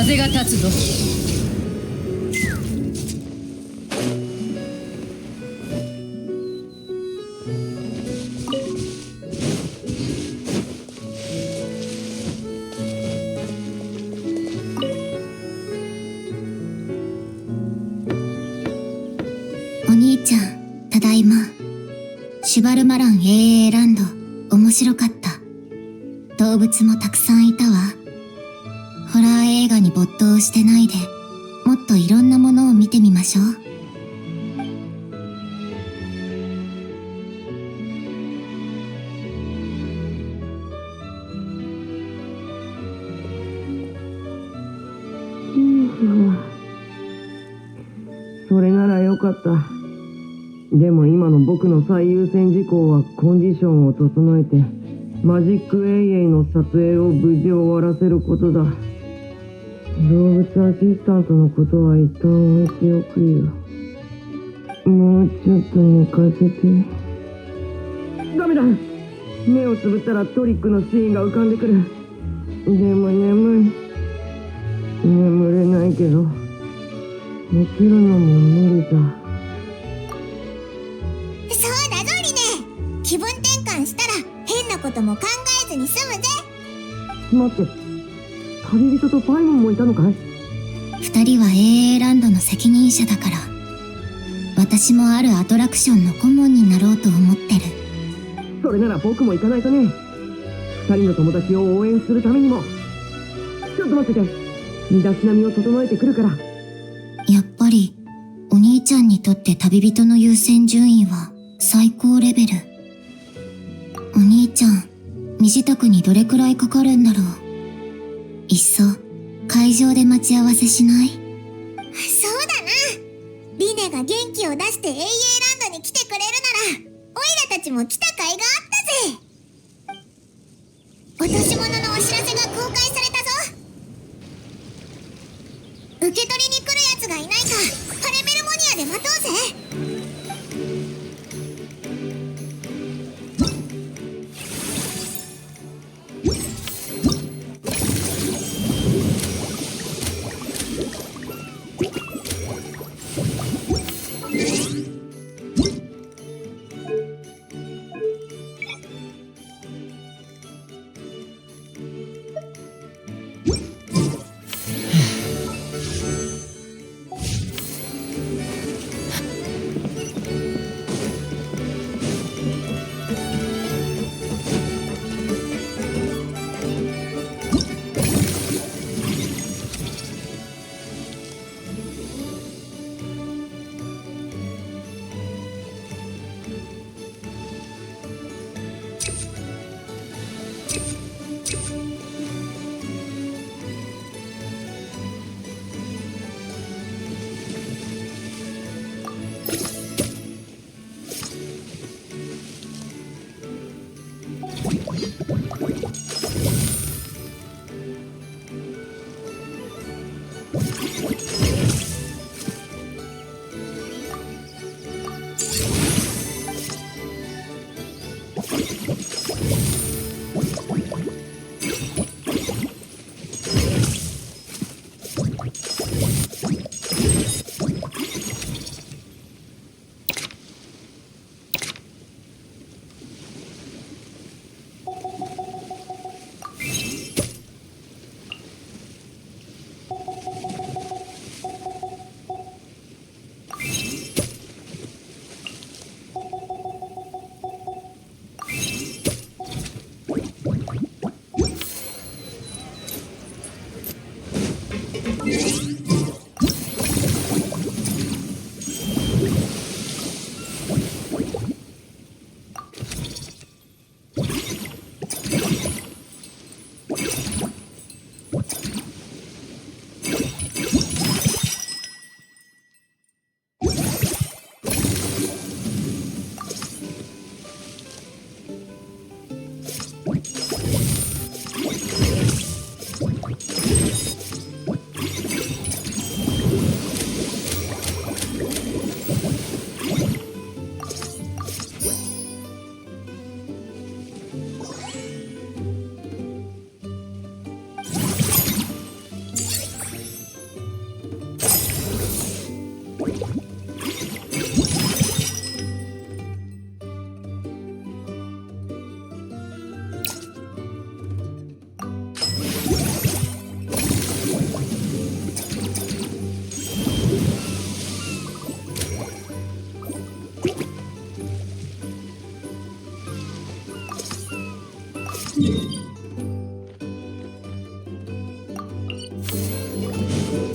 風が立つぞ。お兄ちゃん、ただいま。シュバルマラン AA ランド、面白かった。動物もたくさんいたわ。ホラー映画に没頭してないで、もっといろんなものを見てみましょう。それならよかった。でも今の僕の最優先事項はコンディションを整えてマジックエイエイの撮影を無事終わらせることだ。動物アシスタントのことは一旦置いておくよ。もうちょっと寝かせて。ダメだ。目をつぶったらトリックのシーンが浮かんでくる。でも眠い。眠れないけど起きるのも無理だ。そうだぞリネ。気分転換したら変なことも考えずに済むぜ。待って、旅人とパイモンもいたのかい？二人は AA ランドの責任者だから、私もあるアトラクションの顧問になろうと思ってる。それなら僕も行かないとね。二人の友達を応援するためにも。ちょっと待ってて、身だしなみを整えてくるから。やっぱりお兄ちゃんにとって旅人の優先順位は最高レベル。お兄ちゃん、身支度にどれくらいかかるんだろう。いっそ会場で待ち合わせしない？そうだな。リネが元気を出して AA ランドに来てくれるなら、オイラたちも来た甲斐があったぜ。落とし物のお知らせが公開されたぞ。受け取りに来るやつがいないかパレメルモニアで待とうぜ。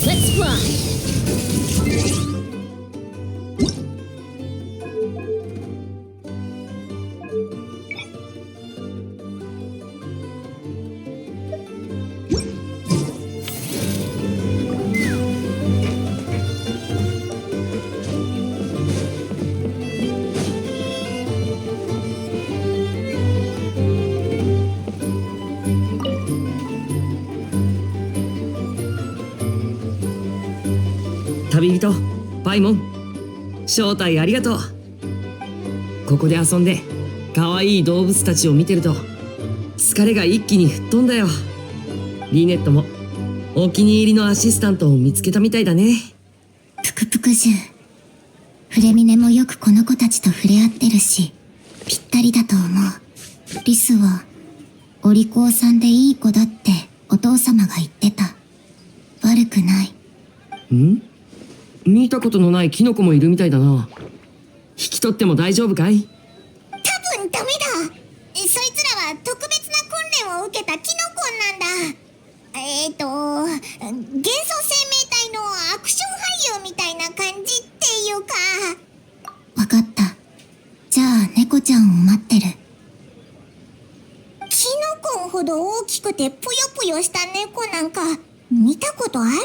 Let's fly!旅人パイモン、招待ありがとう。ここで遊んで可愛い動物たちを見てると疲れが一気に吹っ飛んだよ。リネットもお気に入りのアシスタントを見つけたみたいだね。ぷくぷくじゅう。フレミネもよくこの子たちと触れ合ってるし、ぴったりだと思う。リスはお利口さんでいい子だってお父様が言ってた。悪くない。見たことのないキノコもいるみたいだな。引き取っても大丈夫かい？多分ダメだ。そいつらは特別な訓練を受けたキノコなんだ。幻想生命体のアクション俳優みたいな感じっていうか。わかった。じゃあ猫ちゃんを待ってる。キノコほど大きくてぷよぷよした猫なんか見たことあるか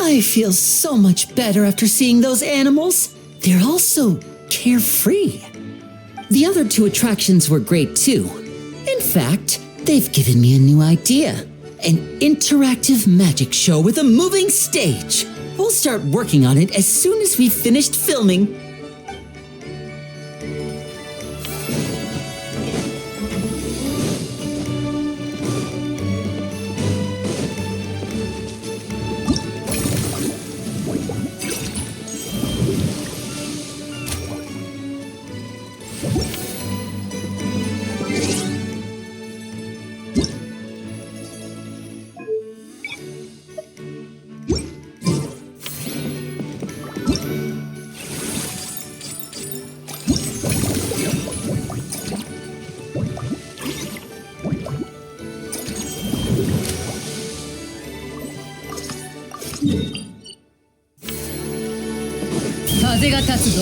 ？I feel so much better after seeing those animals. They're all so carefree. The other two attractions were great too. In fact, they've given me a new idea. An interactive magic show with a moving stage. We'll start working on it as soon as we've finished filming. 風が立つぞ。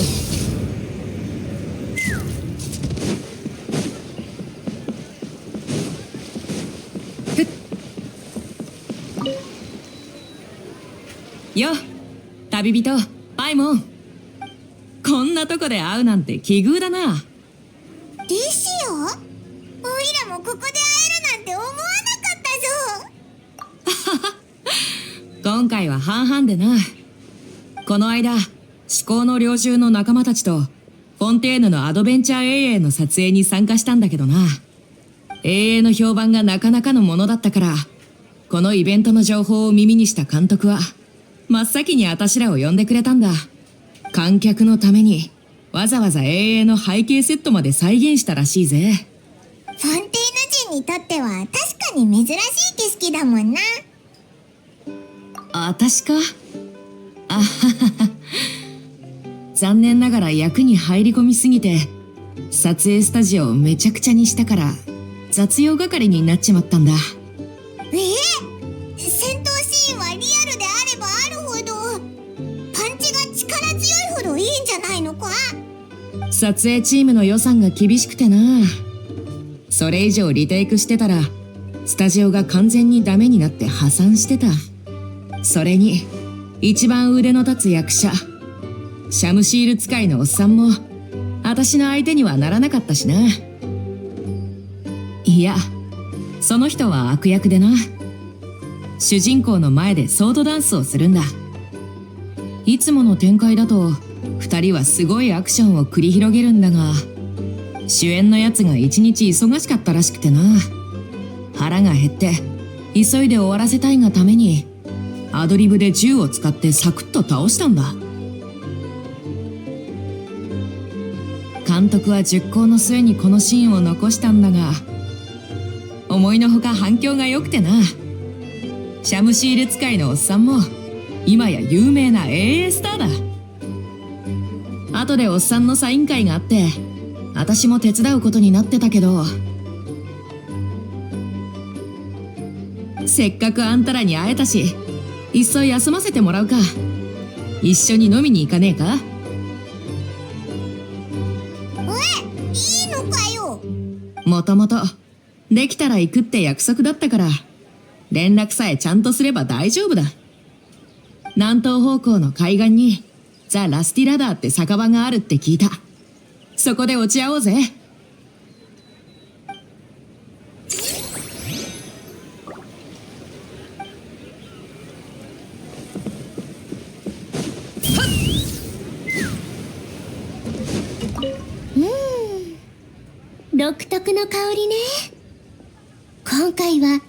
よ、旅人パイモン。こんなとこで会うなんて奇遇だな。リシオ、おいらもここで会えるなんて思わなかったぞ。今回は半々でな。この間思考の猟銃の仲間たちとフォンテーヌのアドベンチャー永遠の撮影に参加したんだけどな。永遠の評判がなかなかのものだったから、このイベントの情報を耳にした監督は真っ先にあたしらを呼んでくれたんだ。観客のためにわざわざ永遠の背景セットまで再現したらしいぜ。フォンテーヌ人にとっては確かに珍しい景色だもんな。あたしか。あははは。残念ながら役に入り込みすぎて撮影スタジオをめちゃくちゃにしたから雑用係になっちまったんだ。戦闘シーンはリアルであればあるほどパンチが力強いほどいいんじゃないのか。撮影チームの予算が厳しくてな。それ以上リテイクしてたらスタジオが完全にダメになって破産してた。それに一番腕の立つ役者シャムシール使いのおっさんも私の相手にはならなかったしな。いや、その人は悪役でな。主人公の前でソードダンスをするんだ。いつもの展開だと二人はすごいアクションを繰り広げるんだが、主演のやつが一日忙しかったらしくてな。腹が減って急いで終わらせたいがためにアドリブで銃を使ってサクッと倒したんだ。監督は熟考の末にこのシーンを残したんだが、思いのほか反響が良くてな。シャムシール使いのおっさんも今や有名な AA スターだ。後でおっさんのサイン会があって私も手伝うことになってたけど、せっかくあんたらに会えたしいっそ休ませてもらうか。一緒に飲みに行かねえか。いいのかよ。もともとできたら行くって約束だったから連絡さえちゃんとすれば大丈夫だ。南東方向の海岸にザ・ラスティラダーって酒場があるって聞いた。そこで落ち合おうぜ。独特の香りね。今回は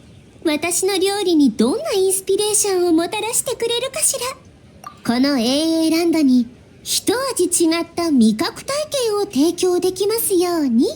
私の料理にどんなインスピレーションをもたらしてくれるかしら。この AA ランドに一味違った味覚体験を提供できますように。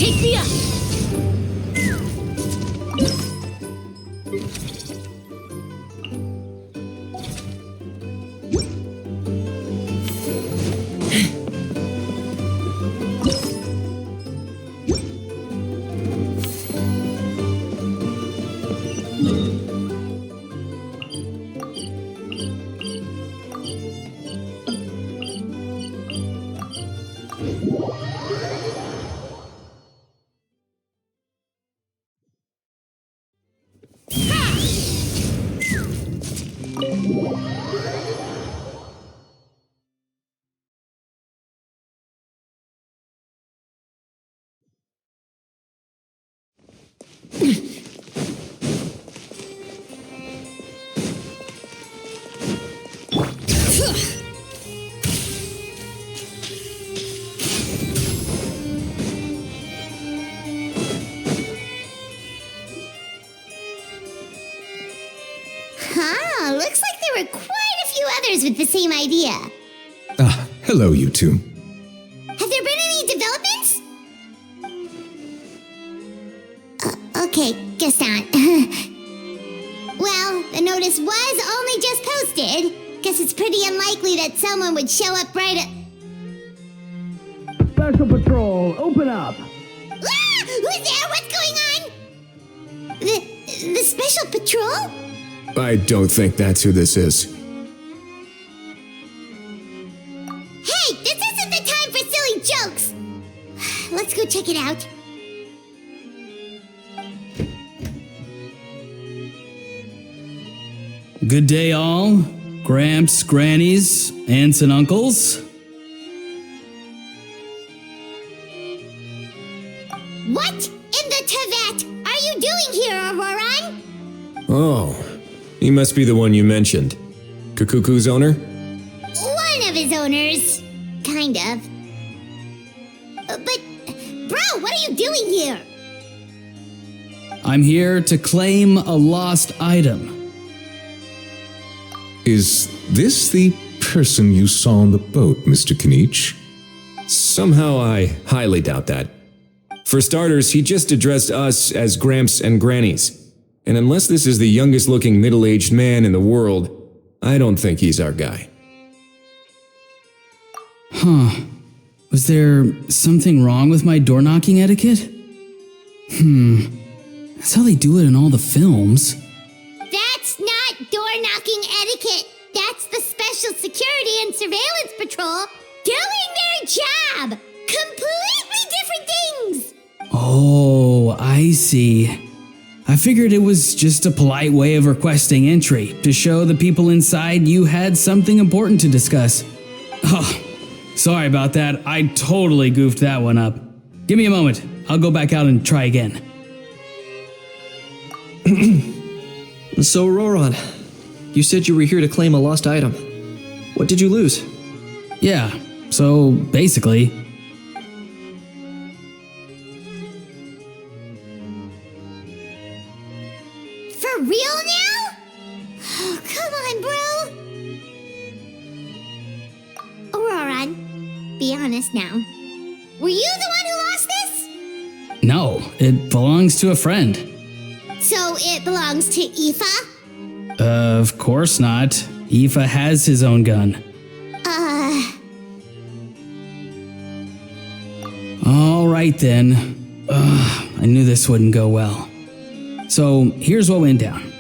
Take me up! Huh, looks like there were quite a few others with the same idea. Ah, hello, you two. Have there been any developments? Okay, guess not. Well, the notice was only just posted. Guess it's pretty unlikely that someone would show up right at... Special Patrol, open up! Ah! Who's there? What's going on? The Special Patrol? I don't think that's who this is. Hey, this isn't the time for silly jokes! Let's go check it out. Good day, all. Gramps, grannies, aunts, and uncles. What in the Tevat are you doing here, Auroran? Oh, he must be the one you mentioned. Kukuku's owner? One of his owners. Kind of. But, bro, what are you doing here? I'm here to claim a lost item. Is this the person you saw on the boat, Mr. Kinich? Somehow I highly doubt that. For starters, he just addressed us as Gramps and Grannies. And unless this is the youngest looking middle-aged man in the world, I don't think he's our guy. Huh. Was there something wrong with my door-knocking etiquette? That's how they do it in all the films. That's not door-knocking etiquette. That's the Special Security and Surveillance Patrol doing their job. Completely different things. Oh, I see. I figured it was just a polite way of requesting entry to show the people inside you had something important to discuss. Oh, sorry about that. I totally goofed that one up. Give me a moment. I'll go back out and try again. So, Roron, you said you were here to claim a lost item. What did you lose? Yeah, so basically... For real now? Oh, come on, bro. Auroran, be honest now. Were you the one who lost this? No, it belongs to a friend. So it belongs to Aoife? Of course not. Aoife has his own gun. All right then. I knew this wouldn't go well. So here's what went down.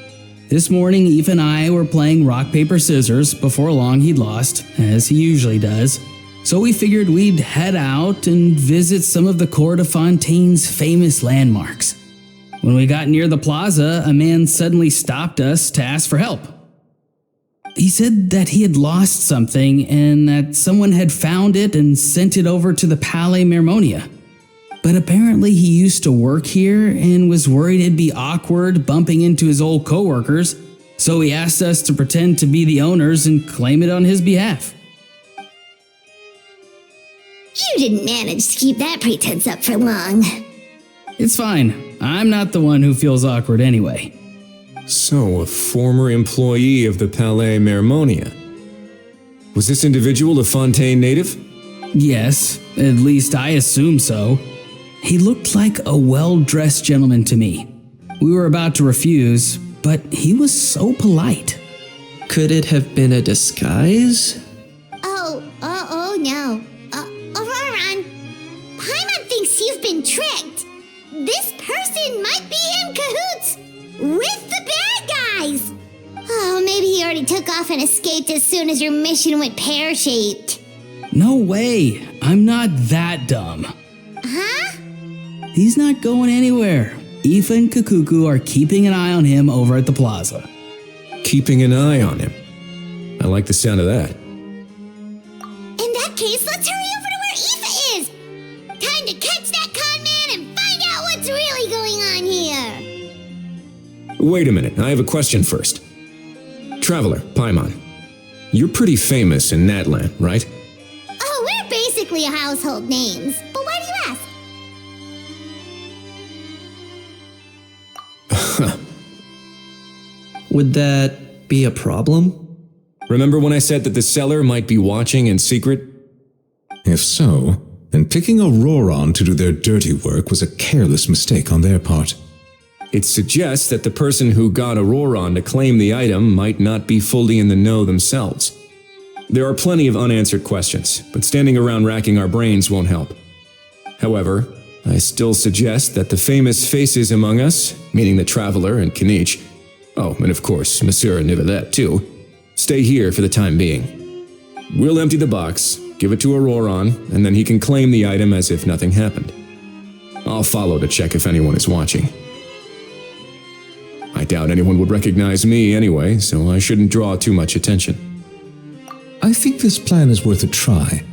This morning, Aoife and I were playing rock, paper, scissors. Before long, he'd lost, as he usually does. So we figured we'd head out and visit some of the Cour de Fontaine's famous landmarks. When we got near the plaza, a man suddenly stopped us to ask for help. He said that he had lost something and that someone had found it and sent it over to the Palais Mermonia. But apparently he used to work here and was worried it'd be awkward bumping into his old coworkers, so he asked us to pretend to be the owners and claim it on his behalf. You didn't manage to keep that pretense up for long. It's fine. I'm not the one who feels awkward anyway. So, a former employee of the Palais Mermonia. Was this individual a Fontaine native? Yes, at least I assume so. He looked like a well-dressed gentleman to me. We were about to refuse, but he was so polite. Could it have been a disguise? Oh no. Auroron, Paimon thinks you've been tricked. This person might be in cahoots with the bad guys. Oh, maybe he already took off and escaped as soon as your mission went pear-shaped. No way. I'm not that dumb. Huh? He's not going anywhere. Aoife and Kakuku are keeping an eye on him over at the plaza. Keeping an eye on him. I like the sound of that. In that case, let's hurry over to where Aoife is. Time to catch that con man and find out what's really going on here. Wait a minute, I have a question first. Traveler, Paimon, you're pretty famous in Natlan, right? Oh, we're basically household names. But why do you ask? Would that be a problem? Remember when I said that the seller might be watching in secret? If so, then picking Auroron to do their dirty work was a careless mistake on their part. It suggests that the person who got Auroron to claim the item might not be fully in the know themselves. There are plenty of unanswered questions, but standing around racking our brains won't help. However, I still suggest that the famous faces among us, meaning the Traveler and Kinich, oh, and of course, Monsieur and Nivelette too, stay here for the time being. We'll empty the box, give it to Auroron, and then he can claim the item as if nothing happened. I'll follow to check if anyone is watching. I doubt anyone would recognize me anyway, so I shouldn't draw too much attention. I think this plan is worth a try.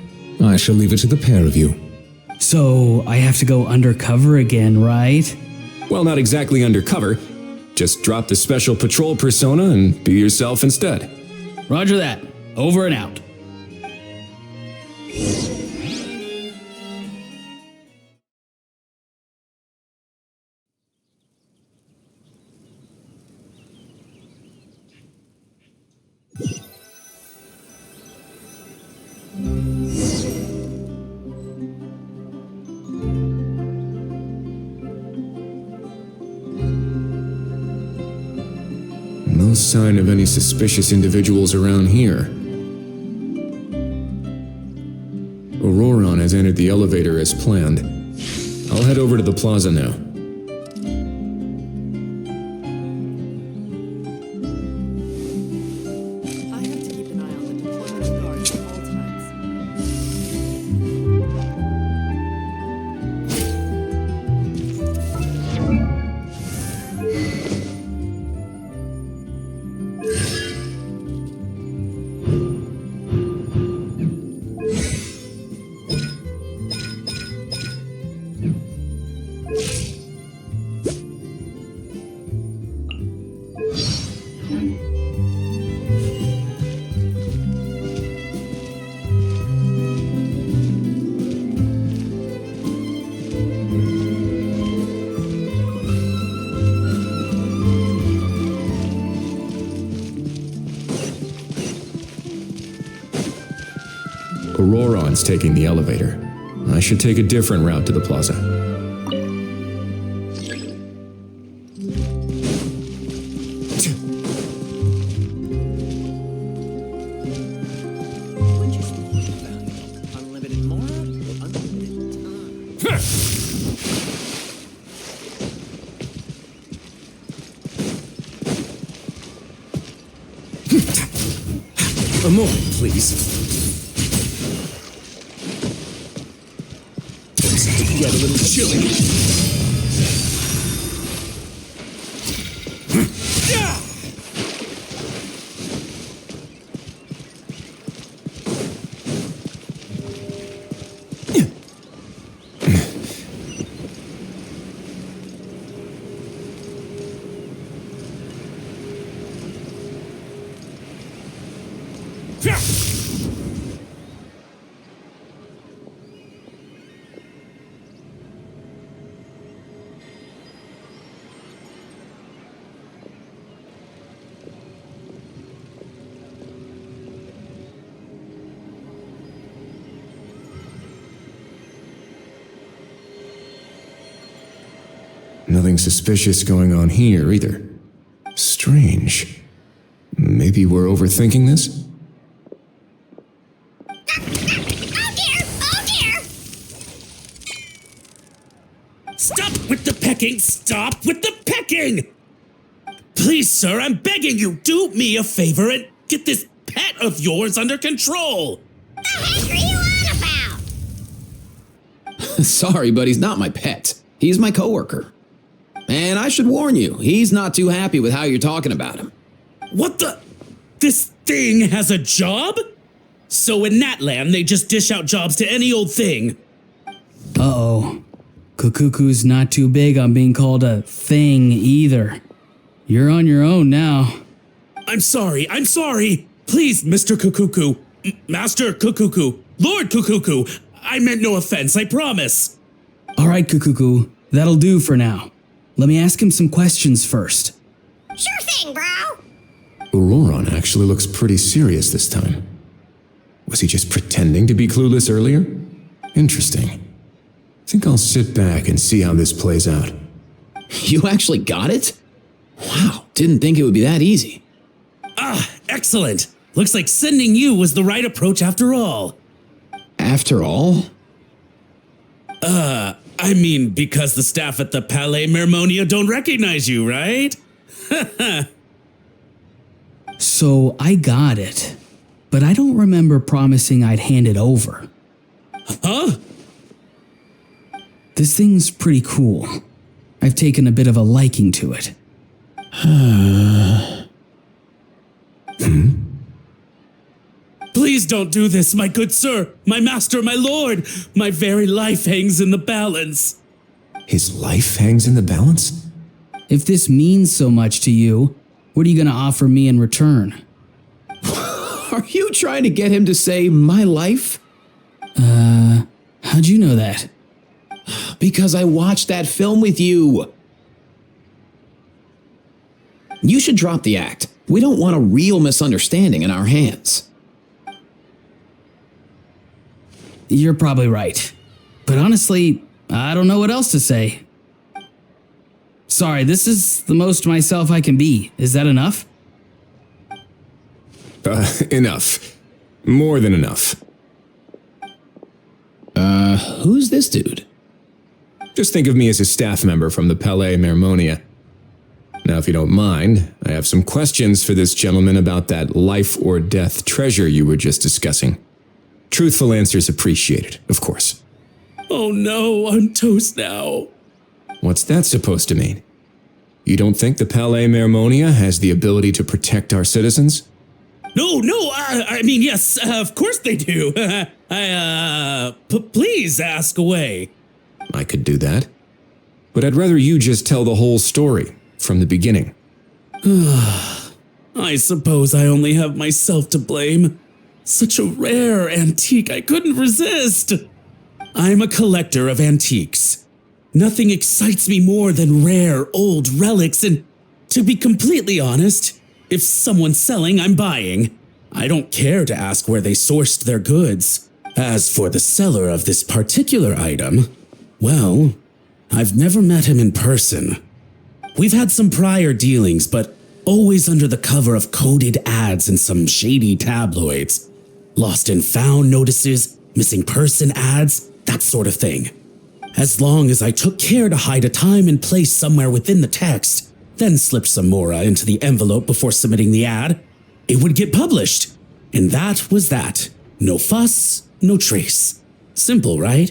I shall leave it to the pair of you. So, I have to go undercover again, right? Well, not exactly undercover. Just drop the special patrol persona and be yourself instead. Roger that. Over and out. No sign of any suspicious individuals around here. Auroron has entered the elevator as planned. I'll head over to the plaza now. I have to keep an eye on the deployment of guards at all times. Auroron's taking the elevator. I should take a different route to the plaza. Unlimited more or unlimited time? A moment, please. Get a little chilly. Nothing suspicious going on here either. Strange. Maybe we're overthinking this? Oh dear! Oh dear! Stop with the pecking! Stop with the pecking! Please, sir, I'm begging you, do me a favor and get this pet of yours under control! The heck are you on about? Sorry, but he's not my pet. He's my coworker. And I should warn you, he's not too happy with how you're talking about him. What the? This thing has a job? So in Natland, they just dish out jobs to any old thing. Uh-oh. Kukuku's not too big on being called a thing either. You're on your own now. I'm sorry. Please, Mr. Kukuku, Master Kukuku, Lord Kukuku, I meant no offense, I promise. All right, Kukuku, that'll do for now. Let me ask him some questions first. Sure thing, bro. Auroron actually looks pretty serious this time. Was he just pretending to be clueless earlier? Interesting. Think I'll sit back and see how this plays out. You actually got it? Wow, didn't think it would be that easy. Ah, excellent. Looks like sending you was the right approach after all. After all? I mean, because the staff at the Palais Mermonia don't recognize you, right? So I got it, but I don't remember promising I'd hand it over. Huh? This thing's pretty cool. I've taken a bit of a liking to it. Please don't do this, my good sir, my master, my lord. My very life hangs in the balance. His life hangs in the balance? If this means so much to you, what are you gonna offer me in return? Are you trying to get him to say my life? How'd you know that? Because I watched that film with you. You should drop the act. We don't want a real misunderstanding in our hands. You're probably right. But honestly, I don't know what else to say. Sorry, this is the most myself I can be. Is that enough? Enough. More than enough. Who's this dude? Just think of me as a staff member from the Palais Mermonia. Now, if you don't mind, I have some questions for this gentleman about that life or death treasure you were just discussing. Truthful answers appreciated, of course. Oh no, I'm toast now. What's that supposed to mean? You don't think the Palais Mermonia has the ability to protect our citizens? No, I mean, yes, of course they do. Please ask away. I could do that. But I'd rather you just tell the whole story, from the beginning. I suppose I only have myself to blame. Such a rare antique, I couldn't resist. I'm a collector of antiques. Nothing excites me more than rare old relics, and to be completely honest, if someone's selling, I'm buying. I don't care to ask where they sourced their goods. As for the seller of this particular item, well, I've never met him in person. We've had some prior dealings, but always under the cover of coded ads in some shady tabloids. Lost and found notices, missing person ads, that sort of thing. As long as I took care to hide a time and place somewhere within the text, then slipped some more into the envelope before submitting the ad, it would get published. And that was that. No fuss, no trace. Simple, right?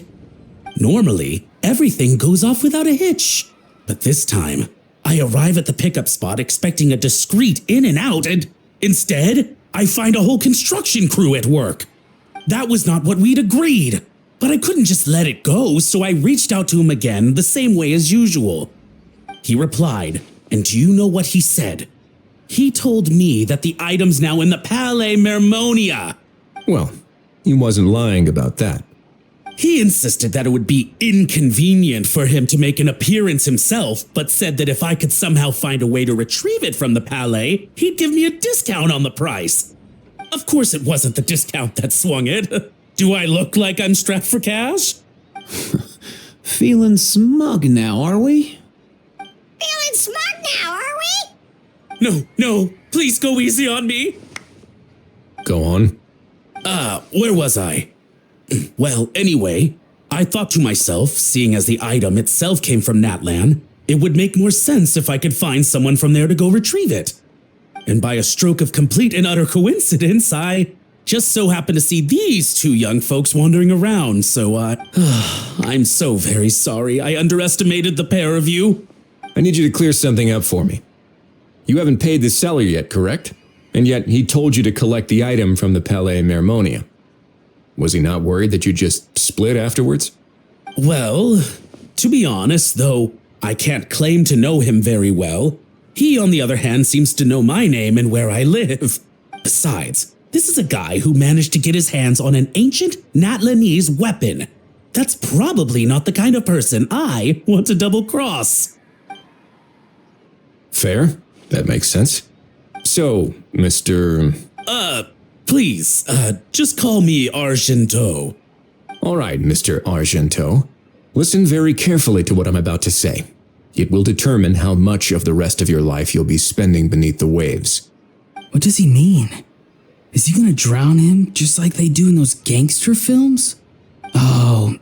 Normally, everything goes off without a hitch. But this time, I arrive at the pickup spot expecting a discreet in and out, and instead, I find a whole construction crew at work. That was not what we'd agreed. But I couldn't just let it go, so I reached out to him again the same way as usual. He replied, and do you know what he said? He told me that the item's now in the Palais Mermonia. Well, he wasn't lying about that. He insisted that it would be inconvenient for him to make an appearance himself, but said that if I could somehow find a way to retrieve it from the Palais, he'd give me a discount on the price. Of course it wasn't the discount that swung it. Do I look like I'm strapped for cash? Feeling smug now, are we? No, please go easy on me. Go on. Where was I? Well, anyway, I thought to myself, seeing as the item itself came from Natlan, it would make more sense if I could find someone from there to go retrieve it. And by a stroke of complete and utter coincidence, I just so happened to see these two young folks wandering around, so I'm so very sorry I underestimated the pair of you. I need you to clear something up for me. You haven't paid the seller yet, correct? And yet he told you to collect the item from the Palais Mermonia. Was he not worried that you just split afterwards? Well, to be honest, though I can't claim to know him very well, he, on the other hand, seems to know my name and where I live. Besides, this is a guy who managed to get his hands on an ancient Natlanese weapon. That's probably not the kind of person I want to double-cross. Fair. That makes sense. So, Mr. Please, just call me Argento. All right, Mr. Argento. Listen very carefully to what I'm about to say. It will determine how much of the rest of your life you'll be spending beneath the waves. What does he mean? Is he gonna drown him just like they do in those gangster films? Oh,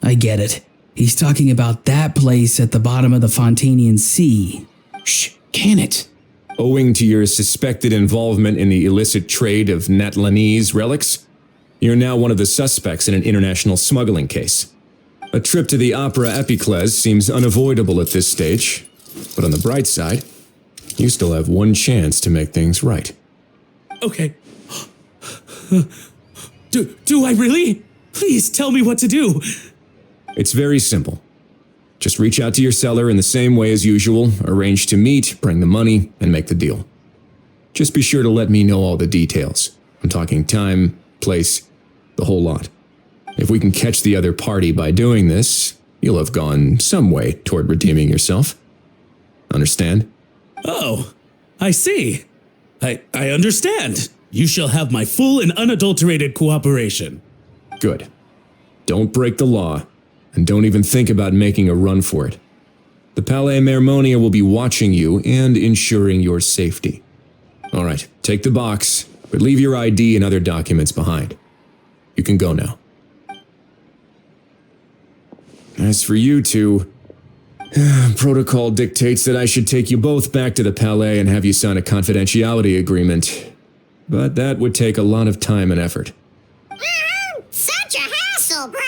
I get it. He's talking about that place at the bottom of the Fontanian Sea. Shh, can it? Owing to your suspected involvement in the illicit trade of Natlanese relics, you're now one of the suspects in an international smuggling case. A trip to the Opera Epiclese seems unavoidable at this stage, but on the bright side, you still have one chance to make things right. Okay. Do I really? Please tell me what to do. It's very simple. Just reach out to your seller in the same way as usual, arrange to meet, bring the money, and make the deal. Just be sure to let me know all the details. I'm talking time, place, the whole lot. If we can catch the other party by doing this, you'll have gone some way toward redeeming yourself. Understand? Oh, I see. I understand. You shall have my full and unadulterated cooperation. Good. Don't break the law, and don't even think about making a run for it. The Palais Mermonia will be watching you and ensuring your safety. All right, take the box, but leave your ID and other documents behind. You can go now. As for you two, protocol dictates that I should take you both back to the Palais and have you sign a confidentiality agreement. But that would take a lot of time and effort. Such a hassle, bro!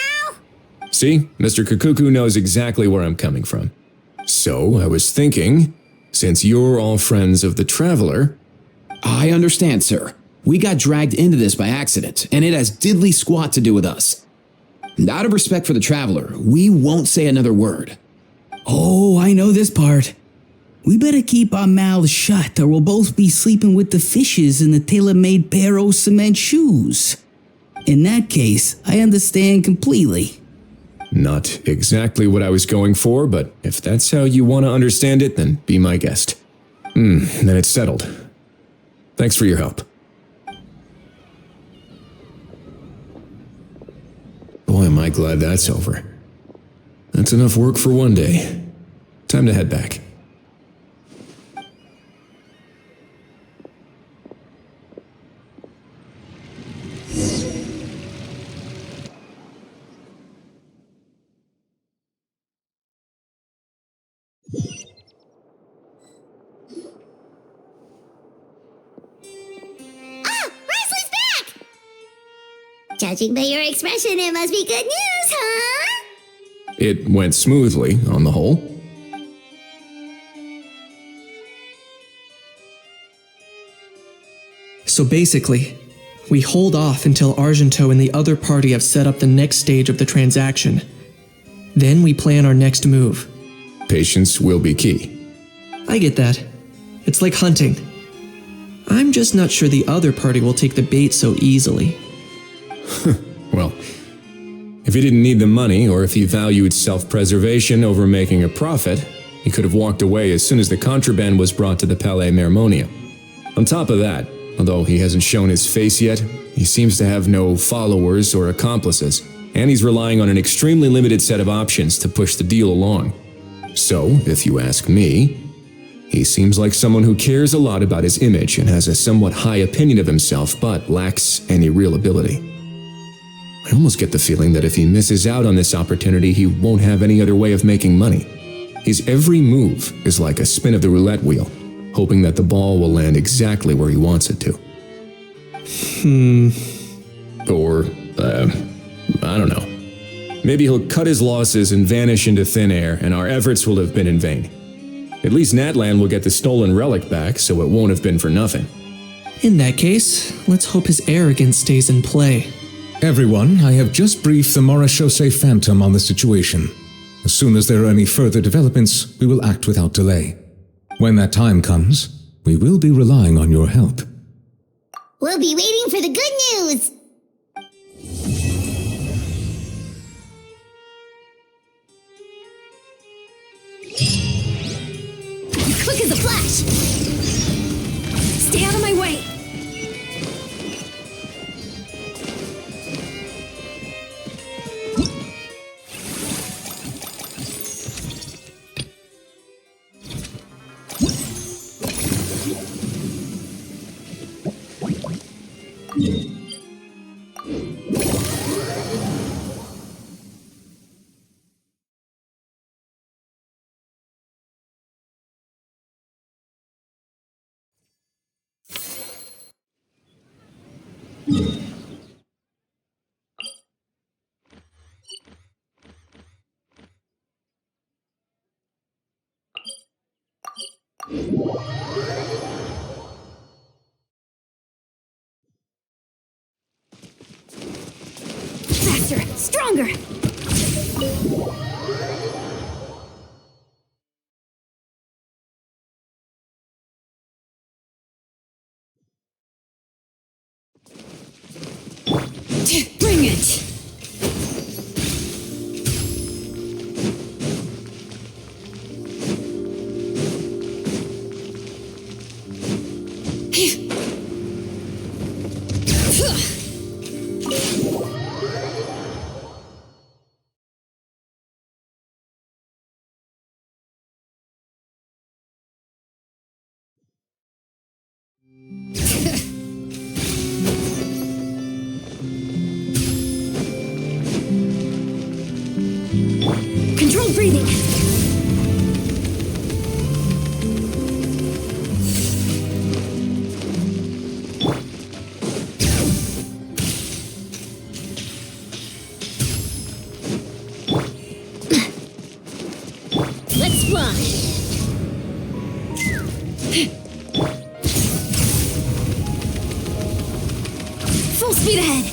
See, Mr. Kukuku knows exactly where I'm coming from. So, I was thinking, since you're all friends of the Traveler... I understand, sir. We got dragged into this by accident, and it has diddly squat to do with us. And out of respect for the Traveler, we won't say another word. Oh, I know this part. We better keep our mouths shut or we'll both be sleeping with the fishes in the tailor-made pair of cement shoes. In that case, I understand completely. Not exactly what I was going for, but if that's how you want to understand it, then be my guest. Then it's settled. Thanks for your help. Boy, am I glad that's over. That's enough work for one day. Time to head back. Judging by your expression, it must be good news, huh? It went smoothly, on the whole. So basically, we hold off until Argento and the other party have set up the next stage of the transaction. Then we plan our next move. Patience will be key. I get that. It's like hunting. I'm just not sure the other party will take the bait so easily. Well, if he didn't need the money, or if he valued self-preservation over making a profit, he could have walked away as soon as the contraband was brought to the Palais Mermonia. On top of that, although he hasn't shown his face yet, he seems to have no followers or accomplices, and he's relying on an extremely limited set of options to push the deal along. So, if you ask me, He seems like someone who cares a lot about his image and has a somewhat high opinion of himself, but lacks any real ability. I almost get the feeling that if he misses out on this opportunity, he won't have any other way of making money. His every move is like a spin of the roulette wheel, hoping that the ball will land exactly where he wants it to. Or, I don't know. Maybe he'll cut his losses and vanish into thin air, and our efforts will have been in vain. At least Natlan will get the stolen relic back, so it won't have been for nothing. In that case, let's hope his arrogance stays in play. Everyone, I have just briefed the Morishose Phantom on the situation. As soon as there are any further developments, we will act without delay. When that time comes, we will be relying on your help. We'll be waiting for the good news! Quick as a flash! Stay out of my way! Faster! Stronger! Bring it! Controlled breathing. Let's fly. Full speed ahead.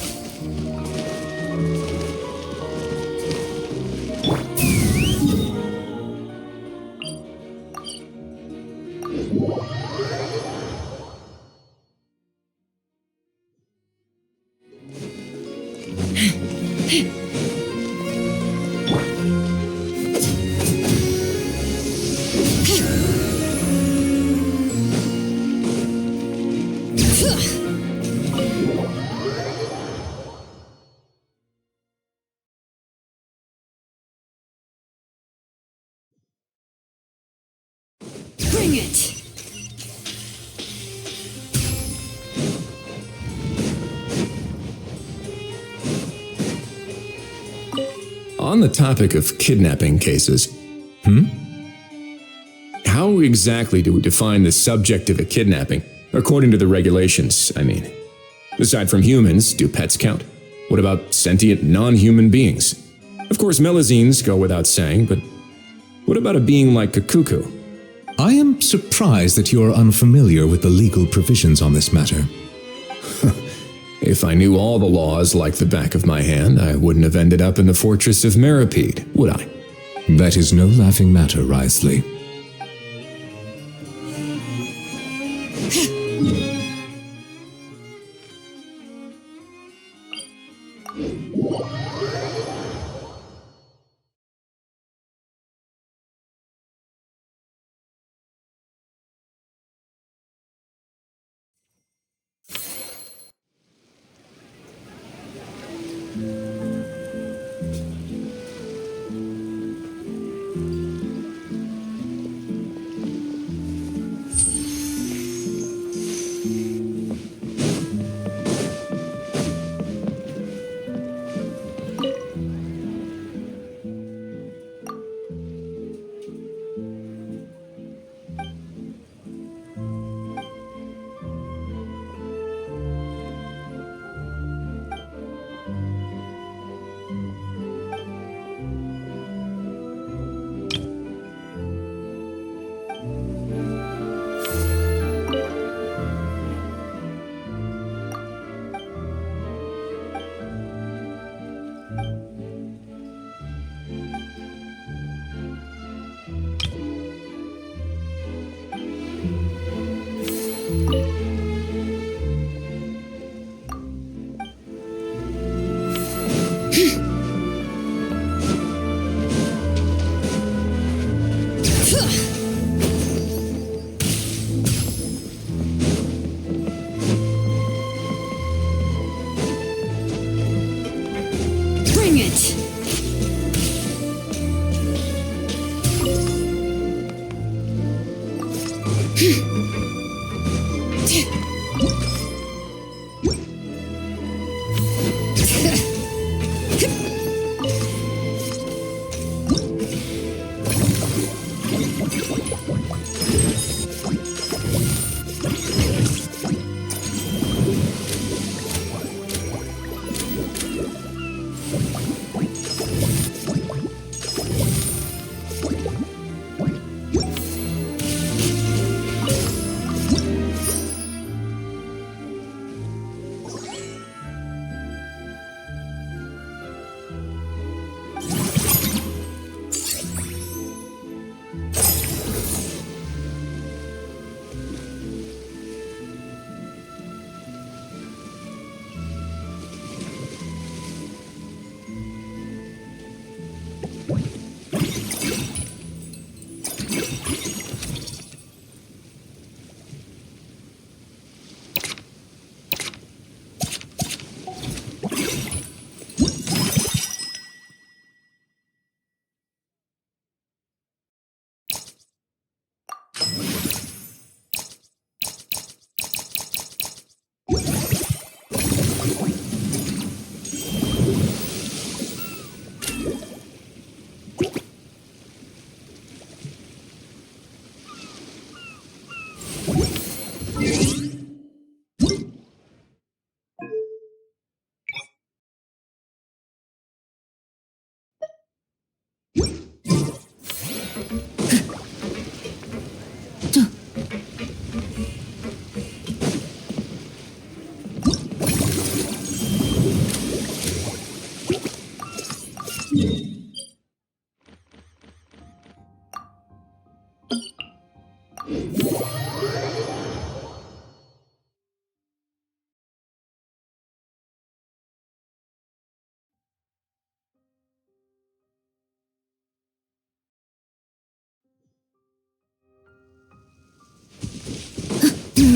Bring it! On the topic of kidnapping cases, how exactly do we define the subject of a kidnapping? According to the regulations, I mean. Aside from humans, do pets count? What about sentient non-human beings? Of course, melazines go without saying, but what about a being like Kakuku? I am surprised that you are unfamiliar with the legal provisions on this matter. If I knew all the laws like the back of my hand, I wouldn't have ended up in the fortress of Meripede, would I? That is no laughing matter, Wriothesley.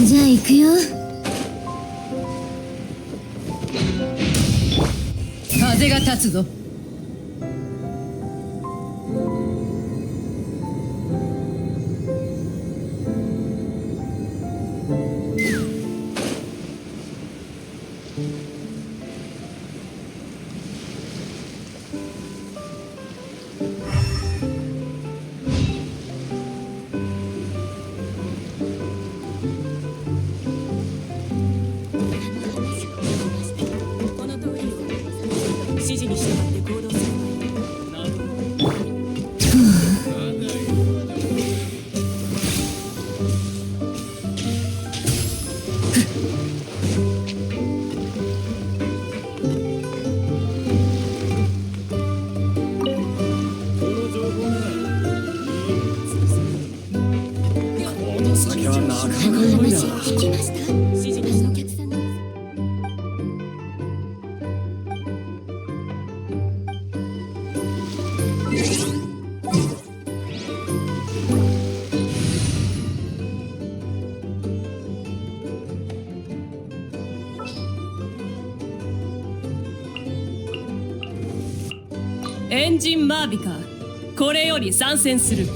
じゃあ行くよ。風が立つぞ。指示に従って行動すればいい。なるほど。この先はなかなか良いな。聞きました？指示に従ってお客さんのエンジンマービカ、これより参戦する。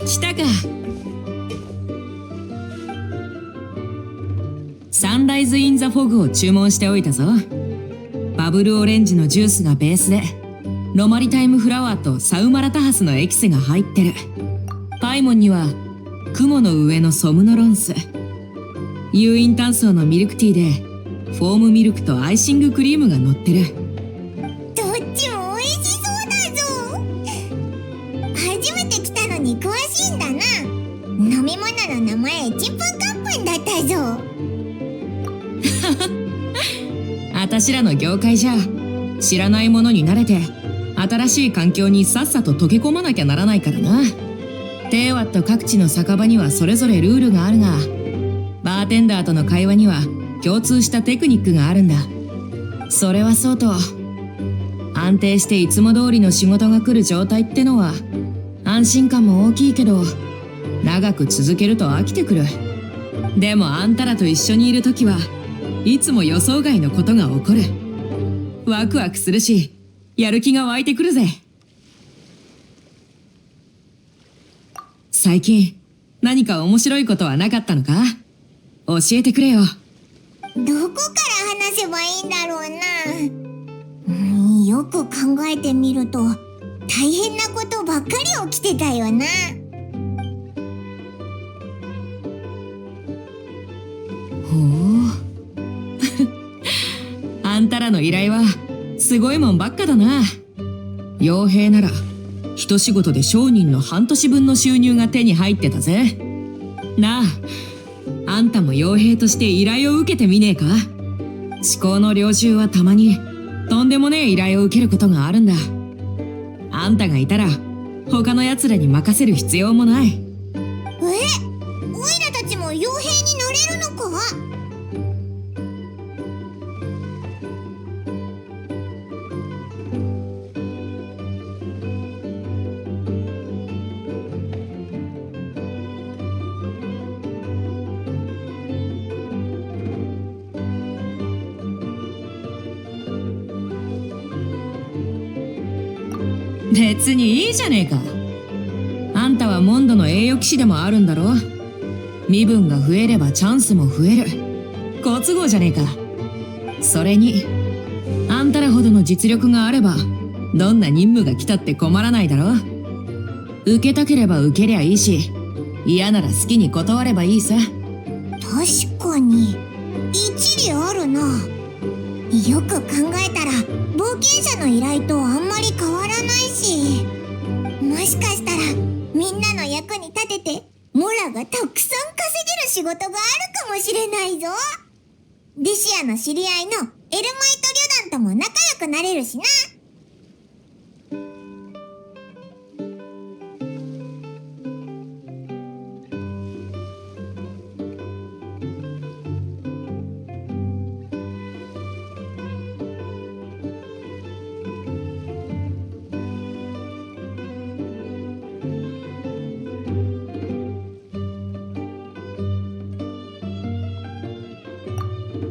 来たか。サンライズ・イン・ザ・フォグを注文しておいたぞ。バブルオレンジのジュースがベースで、ロマリタイムフラワーとサウマラタハスのエキスが入ってる。パイモンには雲の上のソムノロンス、有印炭素のミルクティーでフォームミルクとアイシングクリームが乗ってる。どっちも美味しそうだぞ。初めて来たのに詳しいんだな。飲み物の名前ちんぷんかんぷんだったぞ。あたしらの業界じゃ知らないものに慣れて新しい環境にさっさと溶け込まなきゃならないからな。テーワット各地の酒場にはそれぞれルールがあるが、バーテンダーとの会話には共通したテクニックがあるんだ。それはそうと、安定していつも通りの仕事が来る状態ってのは安心感も大きいけど、長く続けると飽きてくる。でもあんたらと一緒にいるときはいつも予想外のことが起こる。ワクワクするし、やる気が湧いてくるぜ。最近何か面白いことはなかったのか？教えてくれよ。どこから話せばいいんだろうな。よく考えてみると大変なことばっかり起きてたよな。ほうあんたらの依頼はすごいもんばっかだな。傭兵なら一仕事で商人の半年分の収入が手に入ってたぜ。なあ、あんたも傭兵として依頼を受けてみねえか？至高の領袖はたまにとんでもねえ依頼を受けることがあるんだ。あんたがいたら他の奴らに任せる必要もない。オイラたちも傭兵になれるのか？別にいいじゃねえか。あんたはモンドの栄誉騎士でもあるんだろ。身分が増えればチャンスも増える。好都合じゃねえか。それにあんたらほどの実力があればどんな任務が来たって困らないだろ。受けたければ受けりゃいいし、嫌なら好きに断ればいいさ。確かに一理あるな。よく考えたら冒険者の依頼とあんまり変わらないし、もしかしたらみんなの役に立ててモラがたくさん稼げる仕事があるかもしれないぞ。デシアの知り合いのエルマイト旅団とも仲良くなれるしな。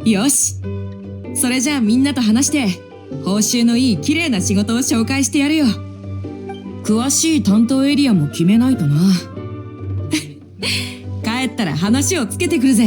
よし、それじゃあみんなと話して報酬のいい綺麗な仕事を紹介してやるよ。詳しい担当エリアも決めないとな。帰ったら話をつけてくるぜ。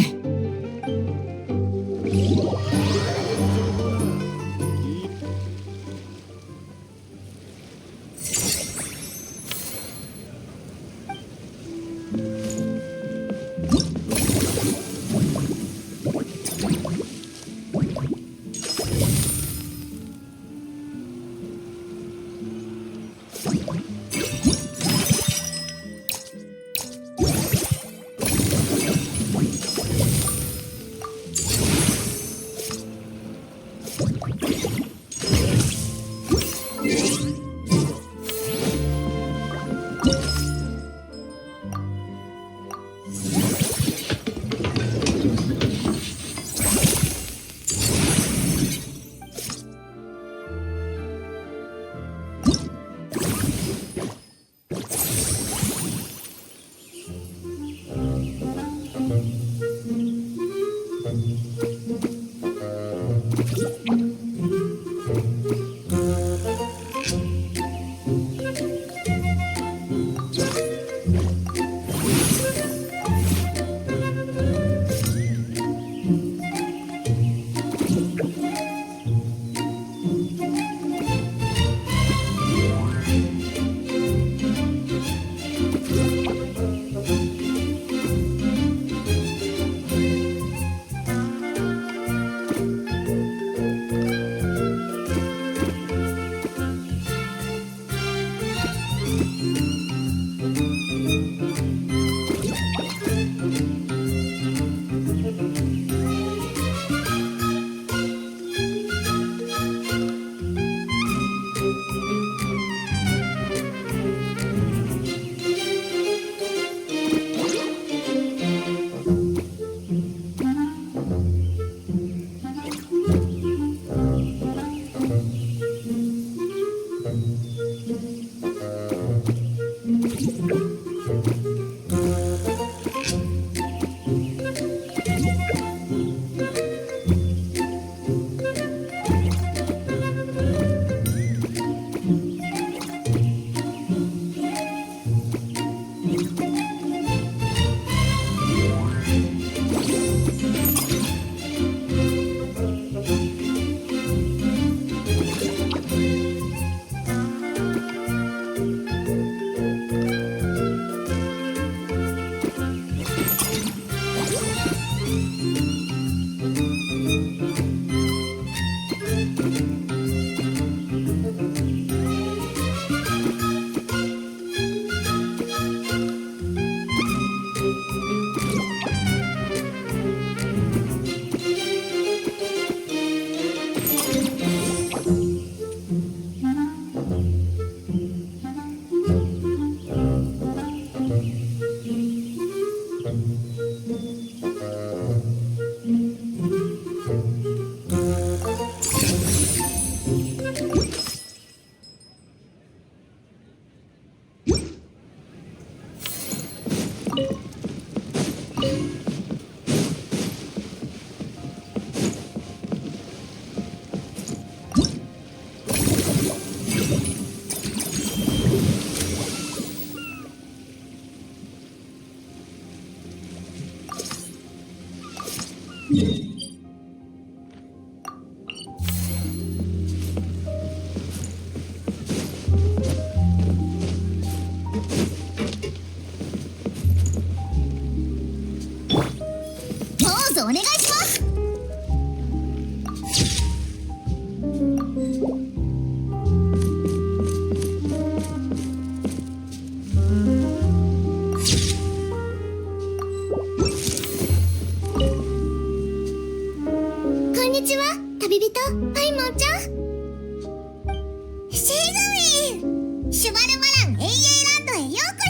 シュバルマラン永遠ランドへようこ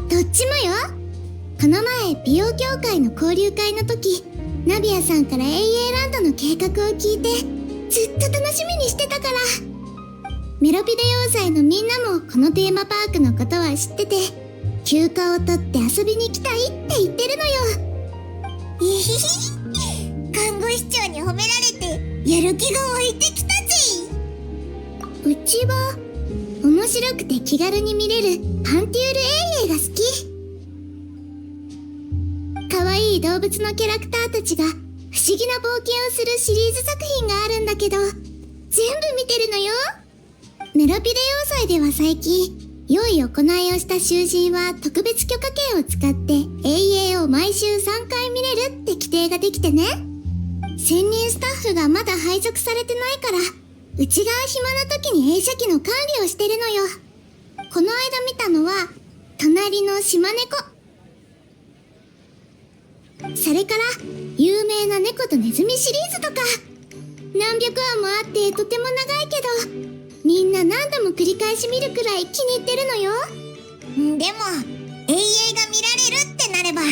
そ。どっちもよ。この前美容協会の交流会の時、ナビアさんから永遠ランドの計画を聞いてずっと楽しみにしてたから。メロピデ要塞のみんなもこのテーマパークのことは知ってて、休暇を取って遊びに来たいって言ってるのよ。えひひ、看護師長に褒められてやる気が湧いてきたぜ。うちは面白くて気軽に見れるパンティール永遠が好き。可愛い動物のキャラクターたちが不思議な冒険をするシリーズ作品があるんだけど、全部見てるのよ。メロピデ要塞では最近、良い行いをした囚人は特別許可権を使って永遠を毎週3回見れるって規定ができてね。専任スタッフがまだ配属されてないから、うちが暇な時に映写機の管理をしてるのよ。この間見たのは隣の島猫、それから有名な猫とネズミシリーズとか、何百話もあってとても長いけど、みんな何度も繰り返し見るくらい気に入ってるのよ。でも永遠が見られるってなれば、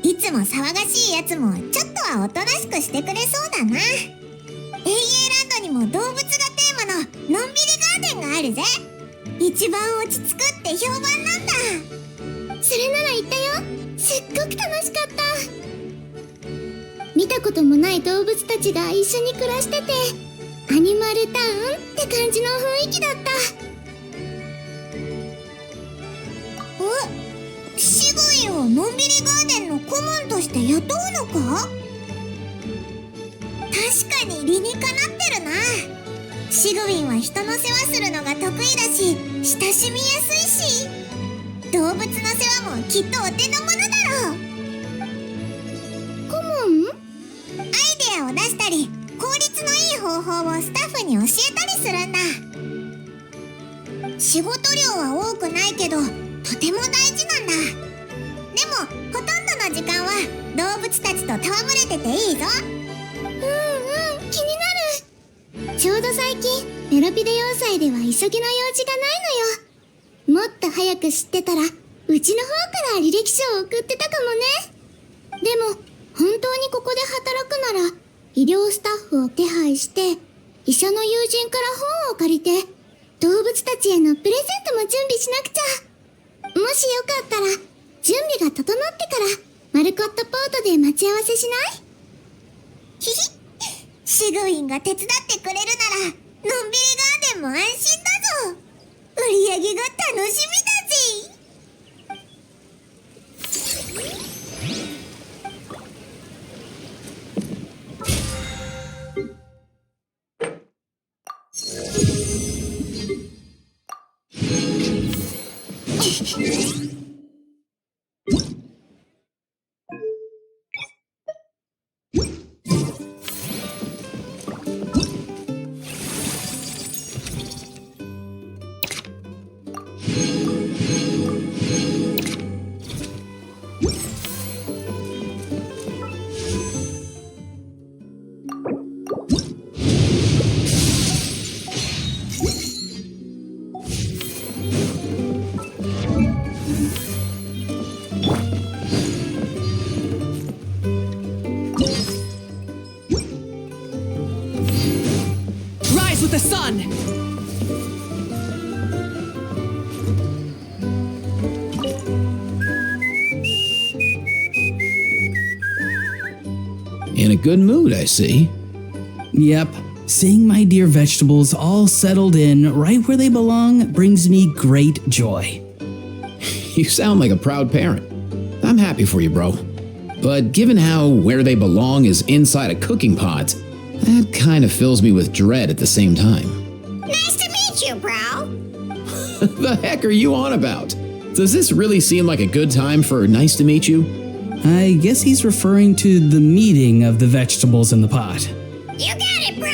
いつも騒がしいやつもちょっとはおとなしくしてくれそうだな。永遠ランドにも動物がテーマののんびりガーデンがあるぜ。一番落ち着くって評判なんだ。それなら行ったよ。すっごく楽しかった。見たこともない動物たちが一緒に暮らしてて、アニマルタウンって感じの雰囲気だった。シグイをのんびりガーデンの顧問として雇うのか？確かに理にかなってるな。シグウィンは人の世話するのが得意だし、親しみやすいし、動物の世話もきっとお手の物だろう。顧問？アイデアを出したり、効率のいい方法をスタッフに教えたりするんだ。仕事量は多くないけど、とても大事なんだ。でもほとんどの時間は動物たちと戯れてていいぞ。気になる。ちょうど最近メロピデ要塞では急ぎの用事がないのよ。もっと早く知ってたら、うちの方から履歴書を送ってたかもね。でも本当にここで働くなら、医療スタッフを手配して、医者の友人から本を借りて、動物たちへのプレゼントも準備しなくちゃ。もしよかったら、準備が整ってからマルコットポートで待ち合わせしない？ひひ、シグウィンが手伝ってくれるなら、のんびりガーデンも安心だぞ。売り上げが楽しみだぜ。With the sun! In a good mood, I see. Yep. Seeing my dear vegetables all settled in right where they belong brings me great joy. You sound like a proud parent. I'm happy for you, bro. But given how where they belong is inside a cooking pot, that kind of fills me with dread at the same time. Nice to meet you, bro. The heck are you on about? Does this really seem like a good time for nice to meet you? I guess he's referring to the meeting of the vegetables in the pot. You got it, bro.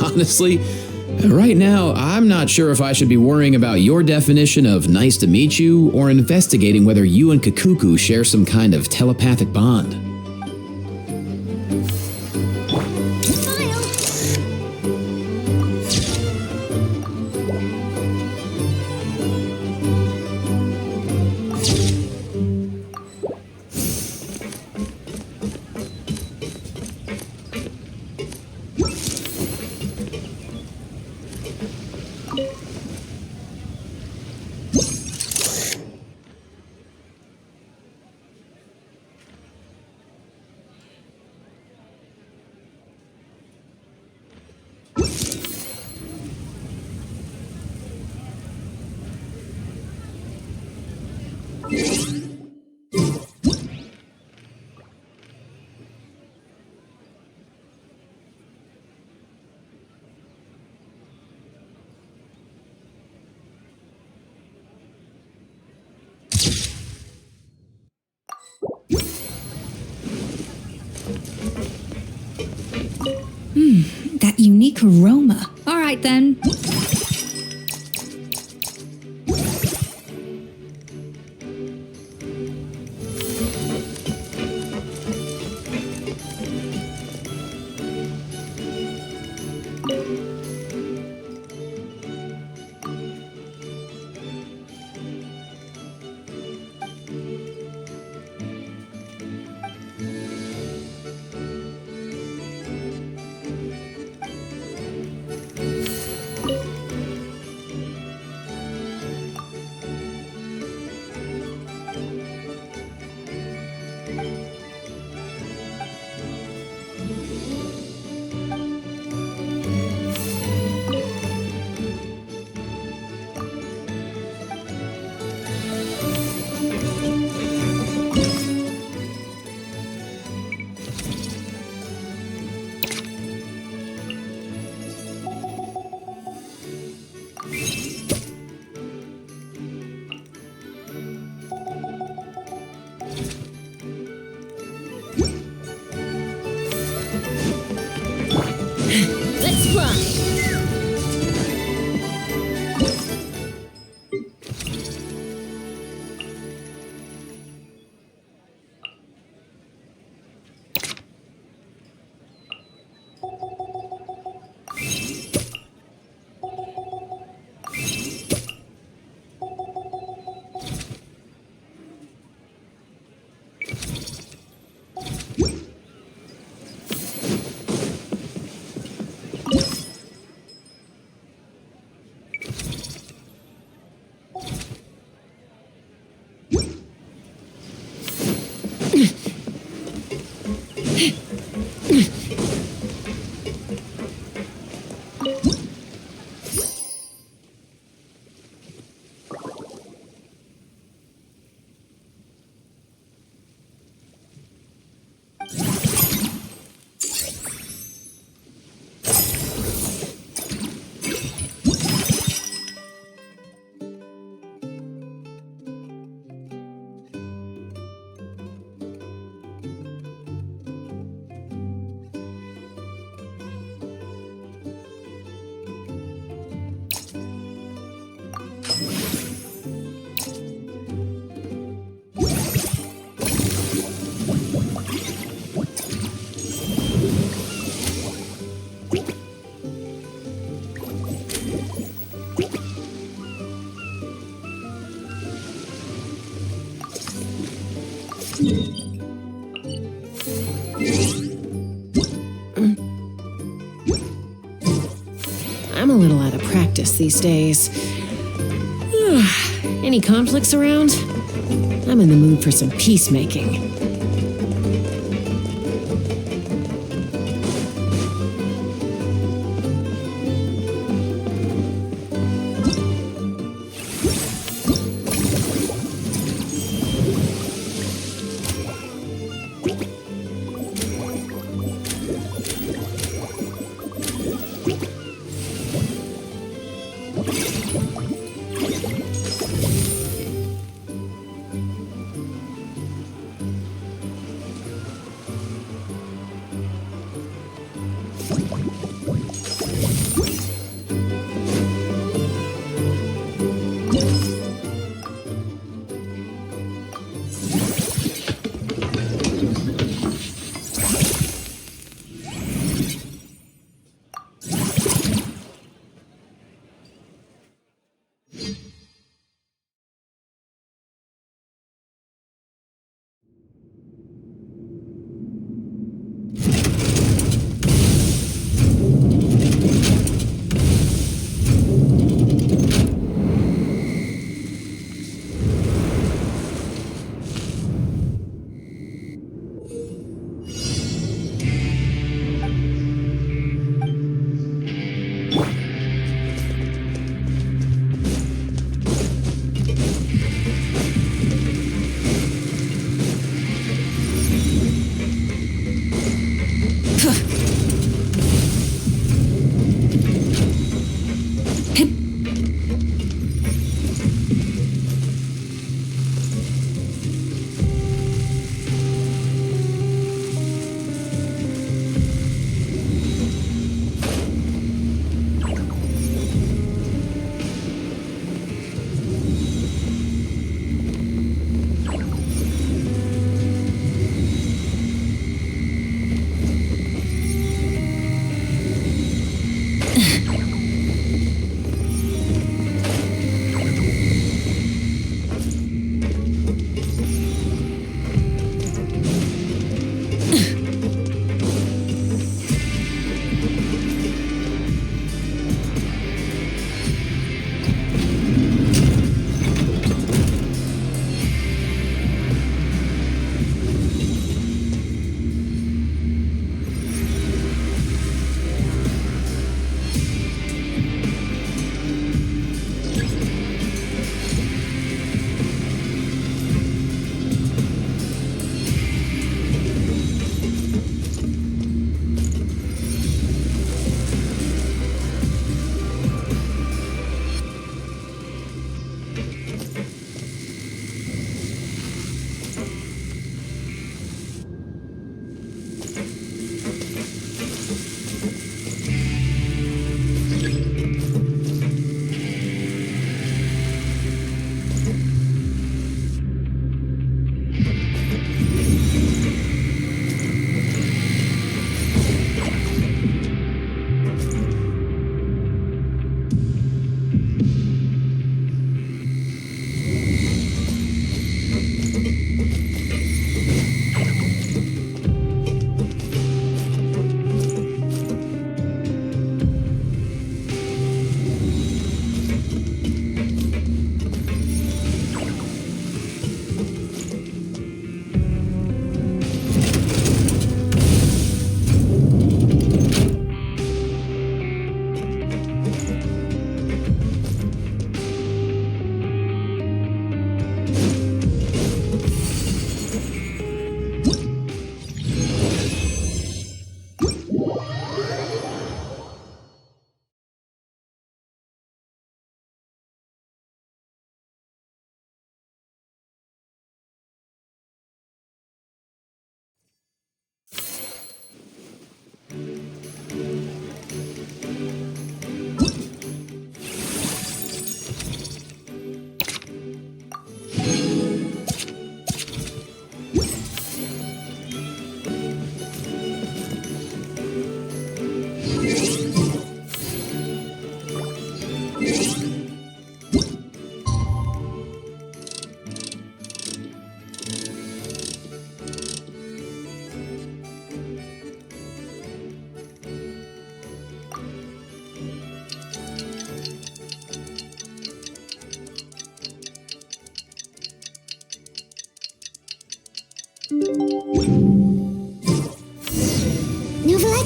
Honestly, right now, I'm not sure if I should be worrying about your definition of nice to meet you or investigating whether you and Kakuku share some kind of telepathic bond. That unique aroma. All right then. Let's run! I'm a little out of practice these days. Any conflicts around? I'm in the mood for some peacemaking.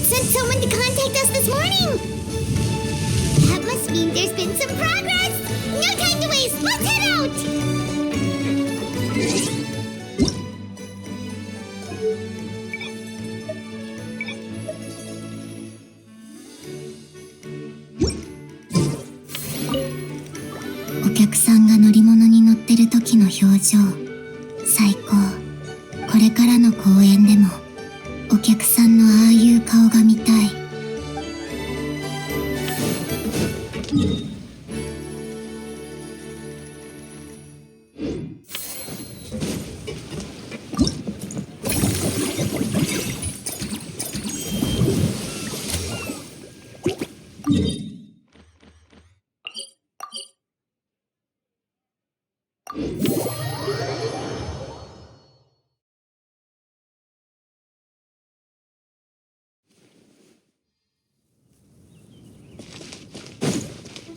sent someone to contact us this morning! That must mean there's been some progress! No time to waste! Let's head out!お客さんが乗り物に乗ってる時の表情、最高。これからの公演でもお客さんのああいう顔が見たい。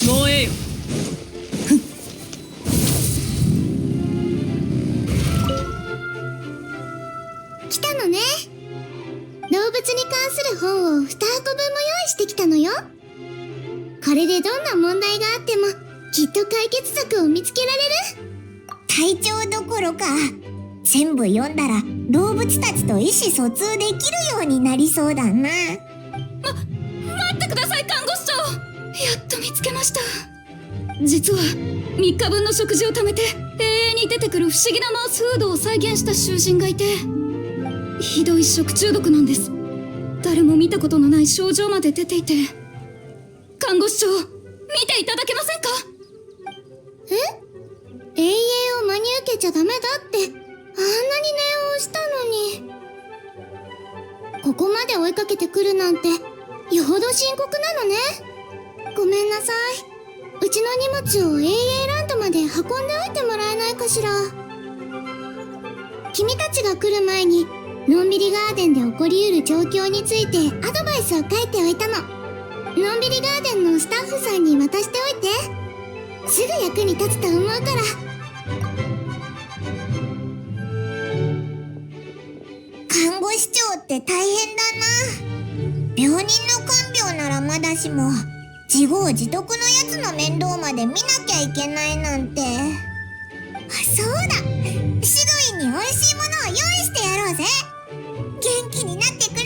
もうええよ。来たのね。動物に関する本を2箱分も用意してきたのよ。これでどんな問題があってもきっと解決策を見つけられる。隊長どころか、全部読んだら動物たちと意思疎通できるようになりそうだな。待ってください、看護師長。やっと見つけました。実は3日分の食事を貯めて永遠に出てくる不思議なマウスフードを再現した囚人がいて、ひどい食中毒なんです。誰も見たことのない症状まで出ていて、看護師長、見ていただけませんか？え？永遠を真に受けちゃダメだってあんなに念を押したのに。ここまで追いかけてくるなんてよほど深刻なのね。ごめんなさい。うちの荷物を AA ランドまで運んでおいてもらえないかしら。君たちが来る前にのんびりガーデンで起こりうる状況についてアドバイスを書いておいたの。のんびりガーデンのスタッフさんに渡しておいて。すぐ役に立つと思うから。看護師長って大変だな。病人の看病ならまだしも、自業自得のやつの面倒まで見なきゃいけないなんて。そうだ、シドウィンに美味しいものを用意してやろうぜ。元気になってくれるといい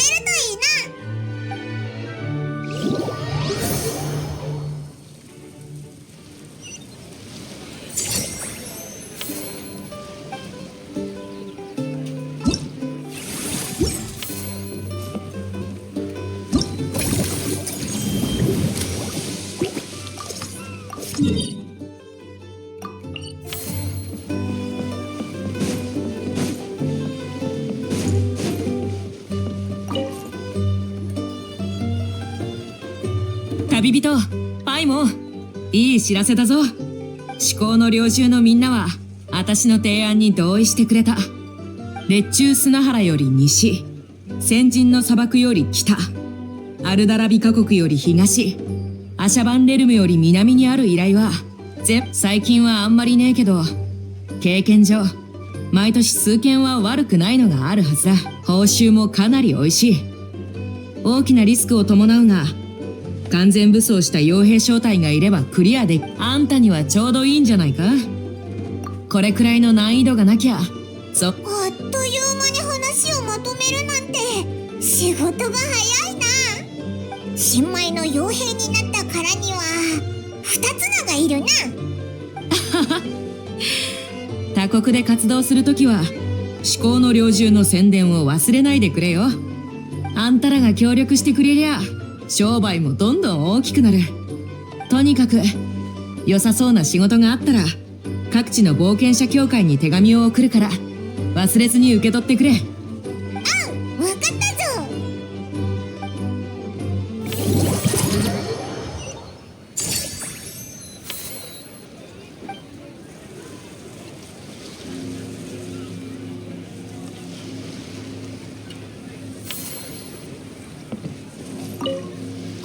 旅人パイモン、いい知らせだぞ。思考の猟銃のみんなは私の提案に同意してくれた。列中砂原より西、先人の砂漠より北、アルダラビカ国より東、アシャバンレルムより南にある依頼は最近はあんまりねえけど、経験上毎年数件は悪くないのがあるはずだ。報酬もかなり美味しい。大きなリスクを伴うが、完全武装した傭兵小隊がいればクリアで、あんたにはちょうどいいんじゃないか。これくらいの難易度がなきゃ。あっという間に話をまとめるなんて仕事が早いな。新米の傭兵になったからには2つのがいるな。他国で活動するときは至高の猟銃の宣伝を忘れないでくれよ。あんたらが協力してくれりゃ商売もどんどん大きくなる。とにかく良さそうな仕事があったら各地の冒険者協会に手紙を送るから忘れずに受け取ってくれ。わかったぞ。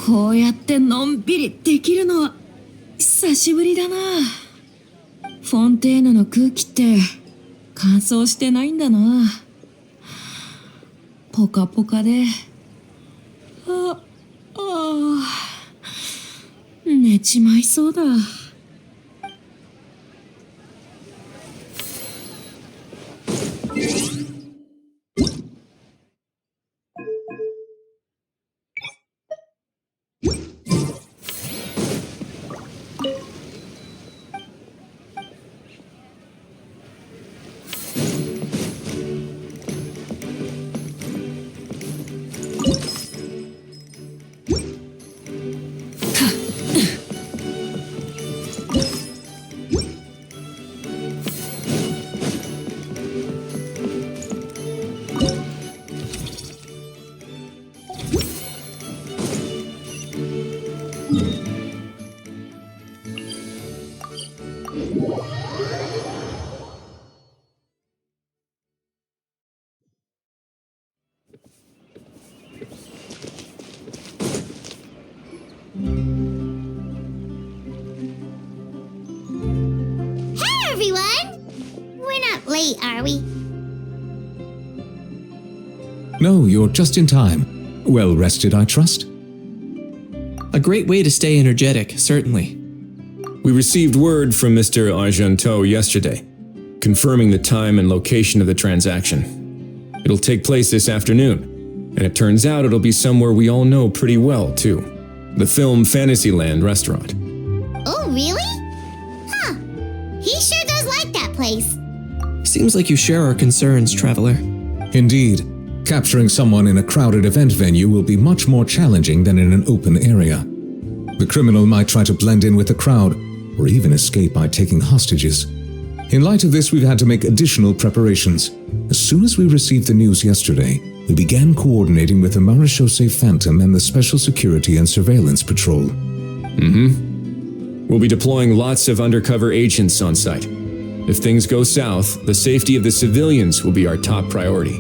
こうやってのんびりできるのは久しぶりだな。フォンテーヌの空気って乾燥してないんだな。ポカポカで、あちまいそうだ。Hey, everyone! We're not late, are we? No, you're just in time. Well rested, I trust? A great way to stay energetic, certainly. We received word from Mr. Argenteau yesterday, confirming the time and location of the transaction. It'll take place this afternoon, and it turns out it'll be somewhere we all know pretty well, too. The Film Fantasyland restaurant. Oh, really? Huh. He sure does like that place. Seems like you share our concerns, Traveler. Indeed. Capturing someone in a crowded event venue will be much more challenging than in an open area. The criminal might try to blend in with the crowd, or even escape by taking hostages. In light of this, we've had to make additional preparations. As soon as we received the news yesterday, we began coordinating with the Marechaussee Phantom and the Special Security and Surveillance Patrol. We'll be deploying lots of undercover agents on site. If things go south, the safety of the civilians will be our top priority.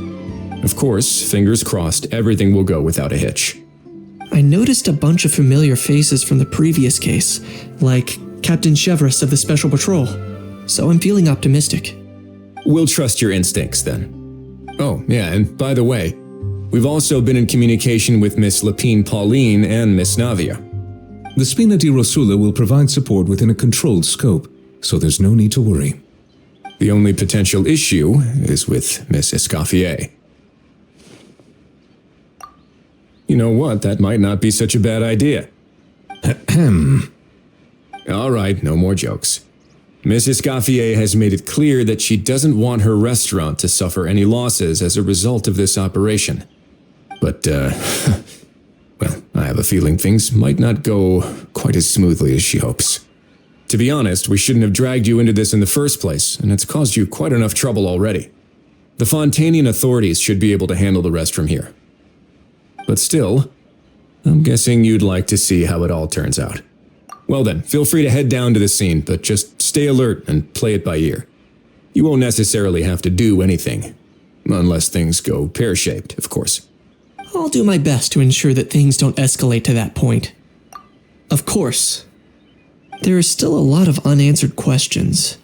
Of course, fingers crossed, everything will go without a hitch. I noticed a bunch of familiar faces from the previous case, like Captain Chevrolet of the Special Patrol, so I'm feeling optimistic. We'll trust your instincts then. Oh, yeah, and by the way, we've also been in communication with Miss Lapine Pauline and Miss Navia. The Spina di Rosula will provide support within a controlled scope, so there's no need to worry. The only potential issue is with Miss Escoffier. You know what, that might not be such a bad idea. All right, no more jokes. Miss Escoffier has made it clear that she doesn't want her restaurant to suffer any losses as a result of this operation. But, well, I have a feeling things might not go quite as smoothly as she hopes. To be honest, we shouldn't have dragged you into this in the first place, and it's caused you quite enough trouble already. The Fontainian authorities should be able to handle the rest from here. But still, I'm guessing you'd like to see how it all turns out. Well then, feel free to head down to the scene, but just stay alert and play it by ear. You won't necessarily have to do anything. Unless things go pear-shaped, of course. I'll do my best to ensure that things don't escalate to that point. Of course. There is still a lot of unanswered questions,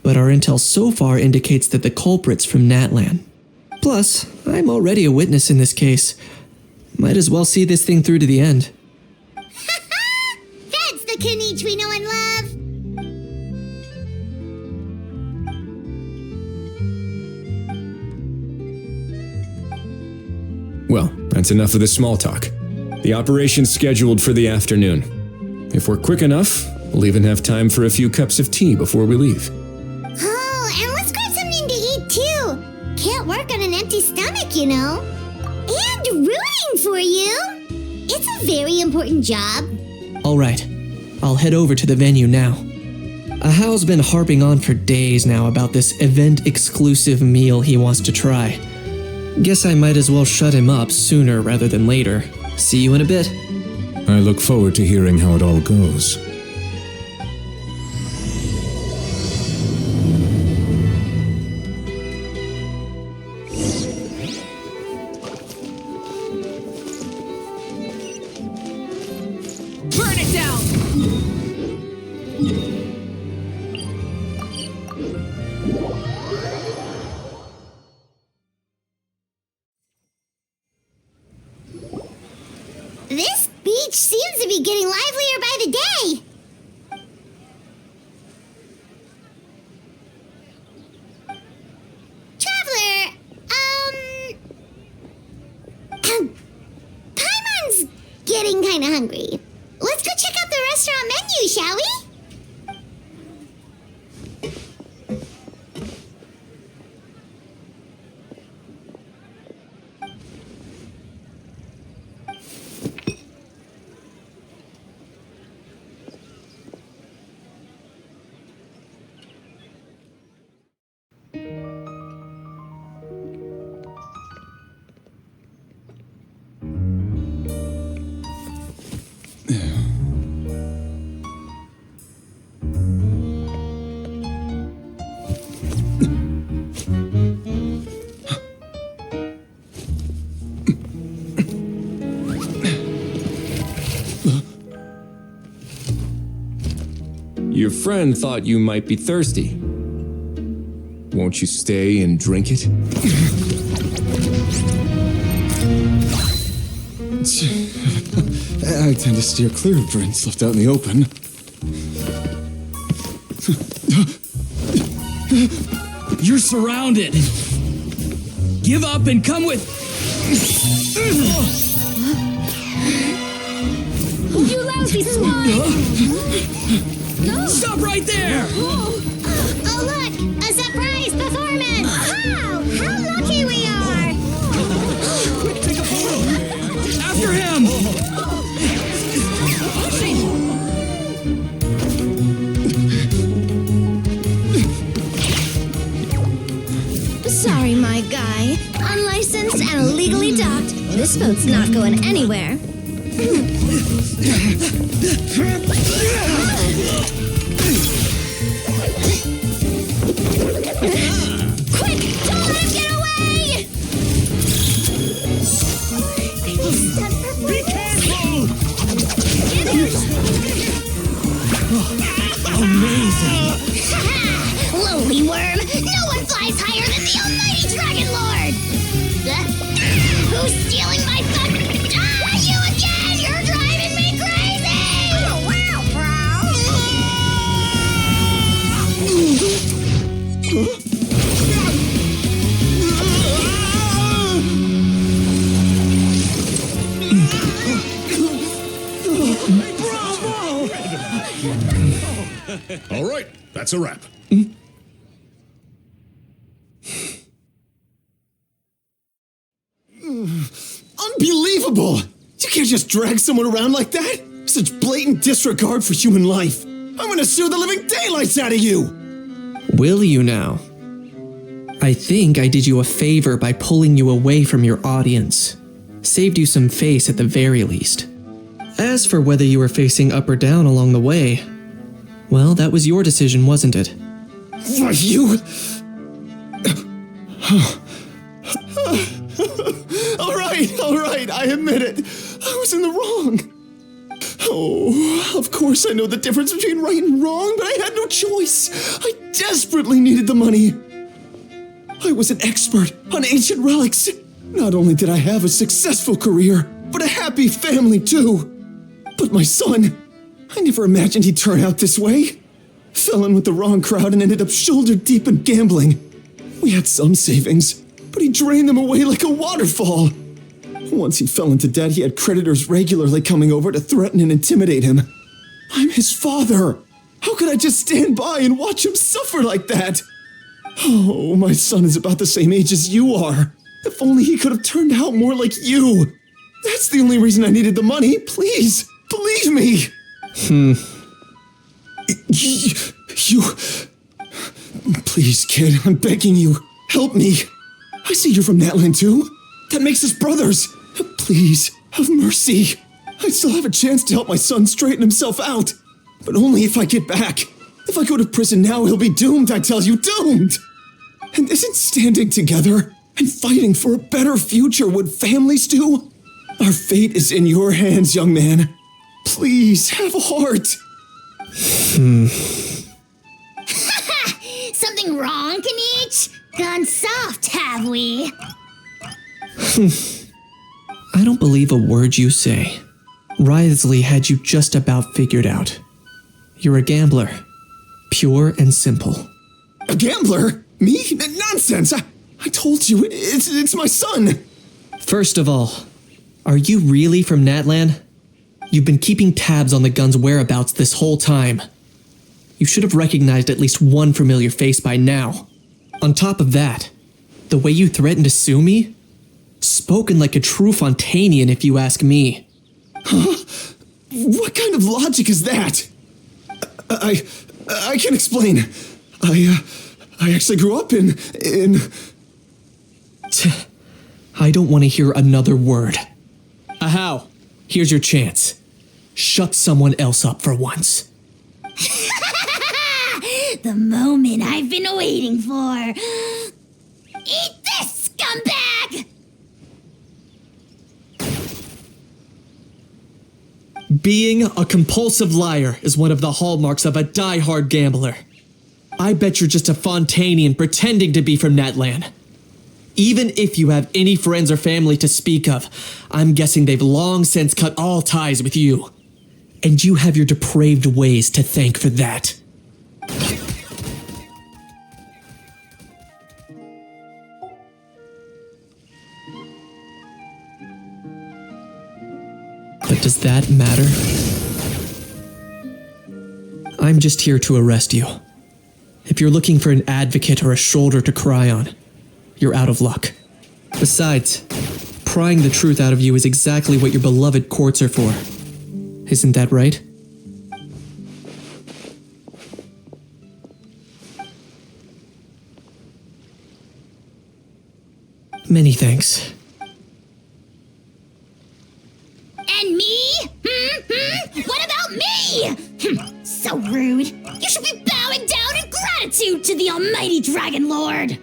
but our intel so far indicates that the culprit's from Natlan. Plus, I'm already a witness in this case. Might as well see this thing through to the end. That's the Kenichi we know and love. Well, that's enough of the small talk. The operation's scheduled for the afternoon. If we're quick enough, we'll even have time for a few cups of tea before we leave. Oh, and let's grab something to eat too. Can't work on an empty stomach, you know. And rooting for you. It's a very important job. Alright, I'll head over to the venue now. Ahal's been harping on for days now about this event-exclusive meal he wants to try. Guess I might as well shut him up sooner rather than later. See you in a bit. I look forward to hearing how it all goes. Burn it down! This beach seems to be getting livelier by the day. getting kinda hungry. Let's go check out the restaurant menu, shall we? Your friend thought you might be thirsty. Won't you stay and drink it? I tend to steer clear of drinks left out in the open. You're surrounded. Give up and come with. You lousy swine! Stop right there! Oh, look! A surprise performance! Wow! How lucky we are! Quick, take a photo! After him! Sorry, my guy. Unlicensed and illegally docked. This boat's not going anywhere. Quick! Don't let him get away! Be careful! Amazing! Lowly worm! No one flies higher than the almighty Dragon Lord! Who's stealing my fun? You again! You're driving me crazy! Oh, wow, All right, that's a wrap. Unbelievable! You can't just drag someone around like that! Such blatant disregard for human life! I'm gonna sue the living daylights out of you! Will you now? I think I did you a favor by pulling you away from your audience. Saved you some face at the very least. As for whether you were facing up or down along the way, well, that was your decision, wasn't it? Why, you... All right, I admit it. I was in the wrong. Oh, of course I know the difference between right and wrong, but I had no choice. I desperately needed the money. I was an expert on ancient relics. Not only did I have a successful career, but a happy family too. But my son, I never imagined he'd turn out this way. Fell in with the wrong crowd and ended up shoulder deep in gambling. We had some savings, but he drained them away like a waterfall. Once he fell into debt, he had creditors regularly coming over to threaten and intimidate him. I'm his father. How could I just stand by and watch him suffer like that? Oh, my son is about the same age as you are. If only he could have turned out more like you. That's the only reason I needed the money. Please, believe me. You... Please, kid, I'm begging you. Help me. I see you're from Natlan too. That makes us brothers. Please, have mercy. I still have a chance to help my son straighten himself out. But only if I get back. If I go to prison now, he'll be doomed, I tell you, doomed! And isn't standing together and fighting for a better future what families do? Our fate is in your hands, young man. Please, have a heart. Something wrong, Kanich? Gone soft, have we? I don't believe a word you say. Wriothesley had you just about figured out. You're a gambler. Pure and simple. A gambler? Me? Nonsense! I told you, it's my son! First of all, are you really from Natlan? You've been keeping tabs on the gun's whereabouts this whole time. You should have recognized at least one familiar face by now. On top of that, the way you threatened to sue me? Spoken like a true Fontanian, if you ask me. Huh? What kind of logic is that? I can explain. I actually grew up in... I don't want to hear another word. Ahau, here's your chance. Shut someone else up for once. The moment I've been waiting for. Eat this, scumbag! Being a compulsive liar is one of the hallmarks of a die-hard gambler. I bet you're just a Fontanian pretending to be from Natlan. Even if you have any friends or family to speak of, I'm guessing they've long since cut all ties with you. And you have your depraved ways to thank for that. But does that matter? I'm just here to arrest you. If you're looking for an advocate or a shoulder to cry on, you're out of luck. Besides, prying the truth out of you is exactly what your beloved courts are for. Isn't that right? Many thanks. And me? What about me? So rude. You should be bowing down in gratitude to the almighty Dragon Lord.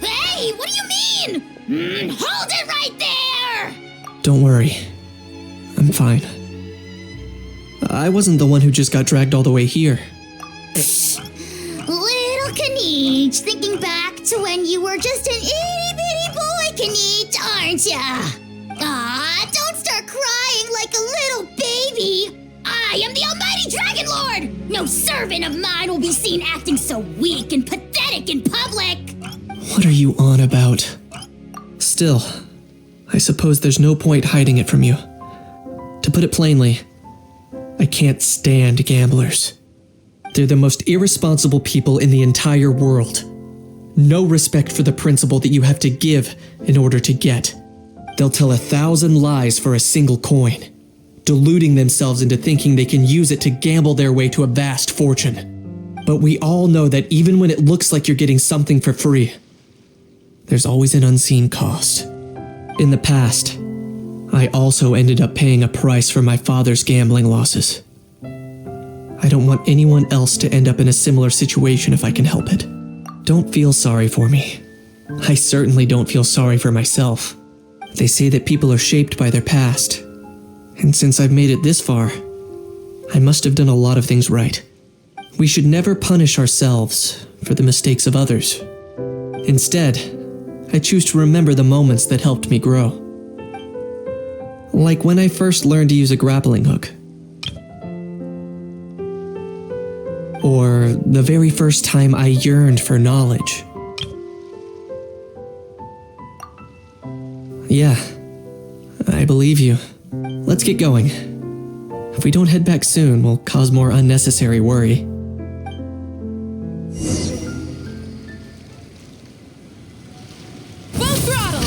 Hey, what do you mean? Hold it right there! Don't worry. I'm fine. I wasn't the one who just got dragged all the way here. Little Kaniche, thinking back to when you were just an itty-bitty boy, Kaniche, aren't ya? Ah, don't start crying like a little baby. I am the almighty Dragon Lord! No servant of mine will be seen acting so weak and pathetic in public! What are you on about? Still, I suppose there's no point hiding it from you. To put it plainly, I can't stand gamblers. They're the most irresponsible people in the entire world. No respect for the principle that you have to give in order to get. They'll tell 1,000 lies for a single coin, deluding themselves into thinking they can use it to gamble their way to a vast fortune. But we all know that even when it looks like you're getting something for free, there's always an unseen cost. In the past, I also ended up paying a price for my father's gambling losses. I don't want anyone else to end up in a similar situation if I can help it. Don't feel sorry for me. I certainly don't feel sorry for myself. They say that people are shaped by their past. And since I've made it this far, I must have done a lot of things right. We should never punish ourselves for the mistakes of others. Instead, I choose to remember the moments that helped me grow. Like when I first learned to use a grappling hook. Or the very first time I yearned for knowledge. Yeah, I believe you. Let's get going. If we don't head back soon, we'll cause more unnecessary worry. Full throttle!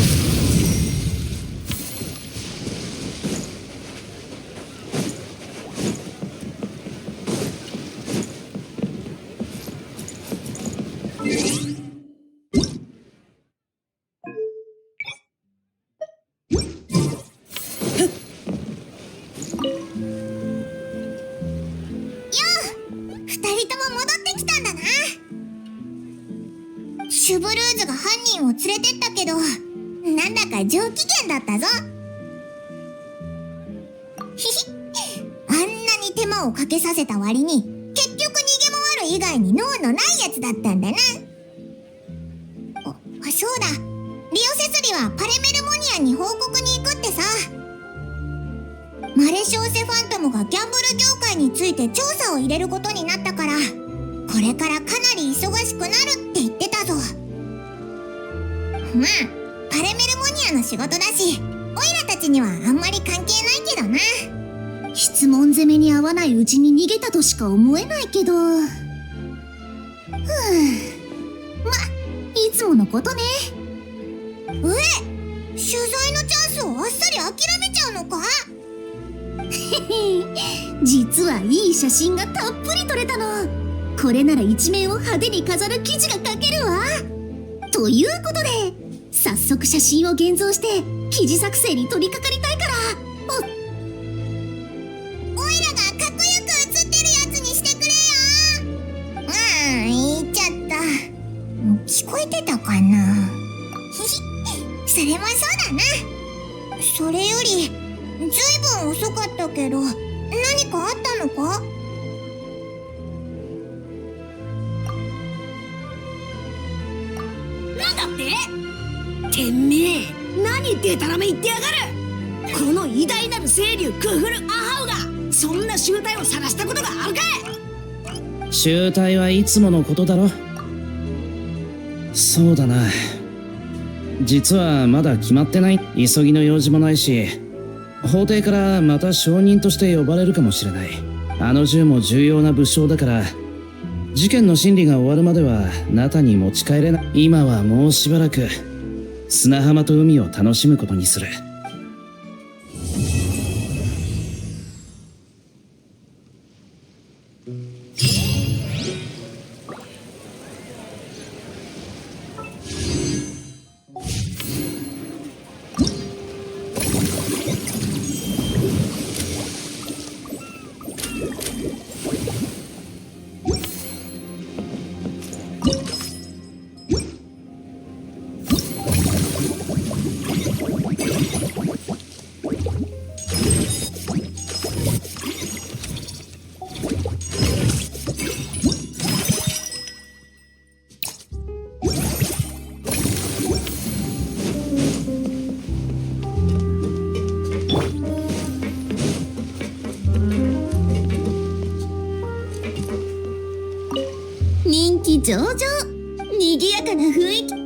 シュブルーズが犯人を連れてったけど、なんだか上機嫌だったぞ。ひひ、あんなに手間をかけさせた割に結局逃げ回る以外に脳のないやつだったんだな。そうだ、リオセスリはパレメルモニアに報告に行くってさ。マレショーセファントムがギャンブル業界について調査を入れることになったから、これからかなり忙しくなるって言ってたぞ。まあパルメルモニアの仕事だし、オイラたちにはあんまり関係ないけどな。質問攻めに合わないうちに逃げたとしか思えないけど。ま、いつものことね。取材のチャンスをあっさり諦めちゃうのか？実はいい写真がたっぷり撮れたの。これなら一面を派手に飾る記事が書けるわ。ということで早速写真を現像して記事作成に取り掛かりたいから、オイラがかっこよく写ってるやつにしてくれよ。言っちゃった。聞こえてたかな。それもそうだな。それよりずいぶん遅かったけど、何かあったのか？なんだって？てめえ、何デタラメ言ってやがる。この偉大なる清流クフルアハウがそんな集体を晒したことがあるかい？集体はいつものことだろ。そうだな、実はまだ決まってない。急ぎの用事もないし、法廷からまた証人として呼ばれるかもしれない。あの銃も重要な物証だから、事件の審理が終わるまではナタに持ち帰れない。今はもうしばらく砂浜と海を楽しむことにする。人気上々、にぎやかな雰囲気。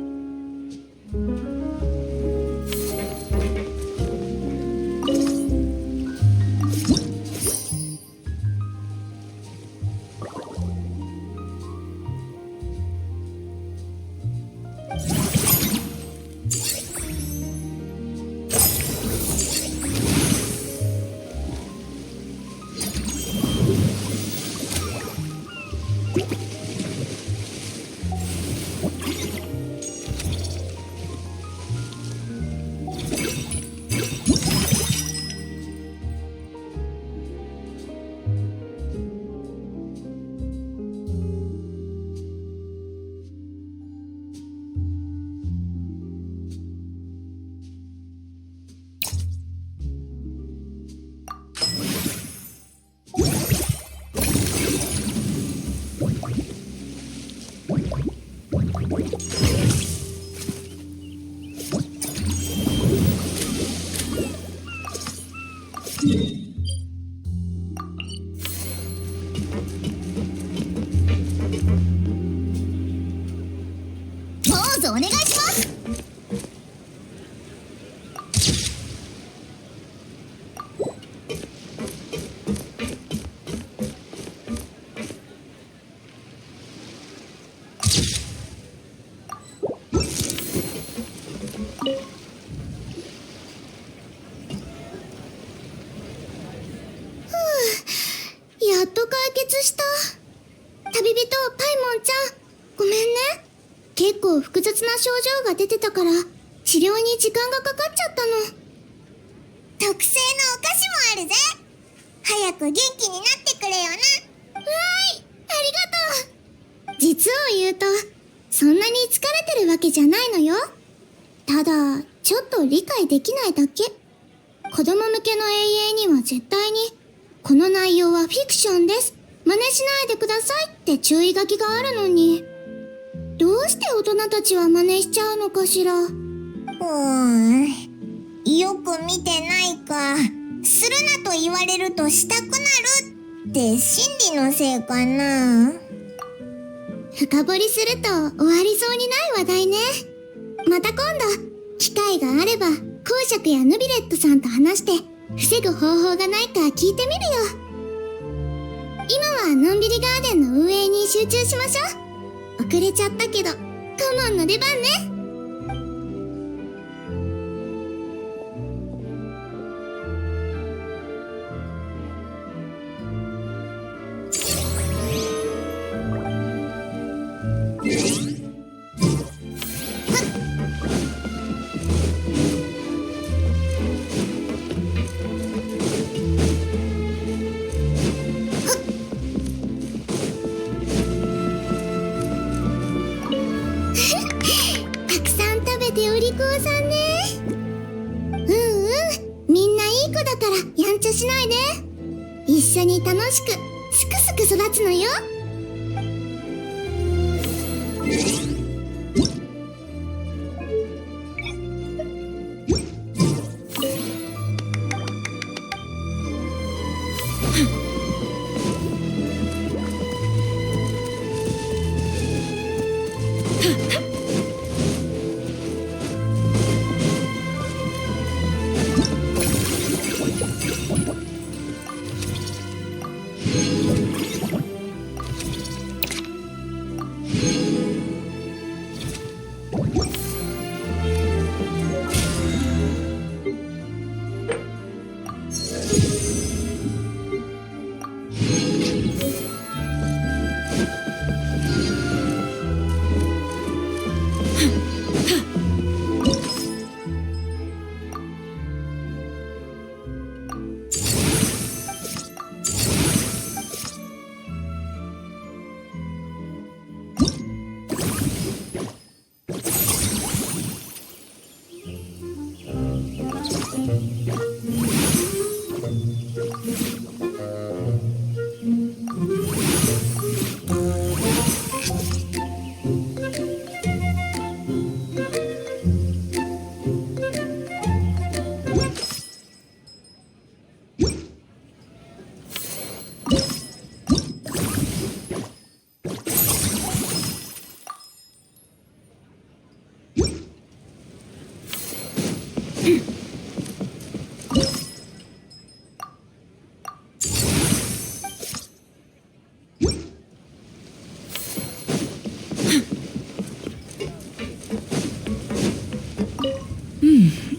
どうぞお願いします。やっと解決した。旅人パイモンちゃん、ごめんね。結構複雑な症状が出てたから治療に時間がかかっちゃったの。特製のお菓子もあるぜ。早く元気になってくれよな。わーい、ありがとう。実を言うとそんなに疲れてるわけじゃないのよ。ただちょっと理解できないだけ。子供向けの永遠には絶対にこの内容はフィクションです、真似しないでくださいって注意書きがあるのに、どうして大人たちは真似しちゃうのかしら。よく見てないか。するなと言われるとしたくなるって心理のせいかな。深掘りすると終わりそうにない話題ね。ままた今度機会があれば公爵やヌビレットさんと話して防ぐ方法がないか聞いてみるよ。今はのんびりガーデンの運営に集中しましょう。遅れちゃったけどコモンの出番ね。たくさん食べてお利口さんね。みんないい子だからやんちゃしないで。一緒に楽しくすくすく育つのよ。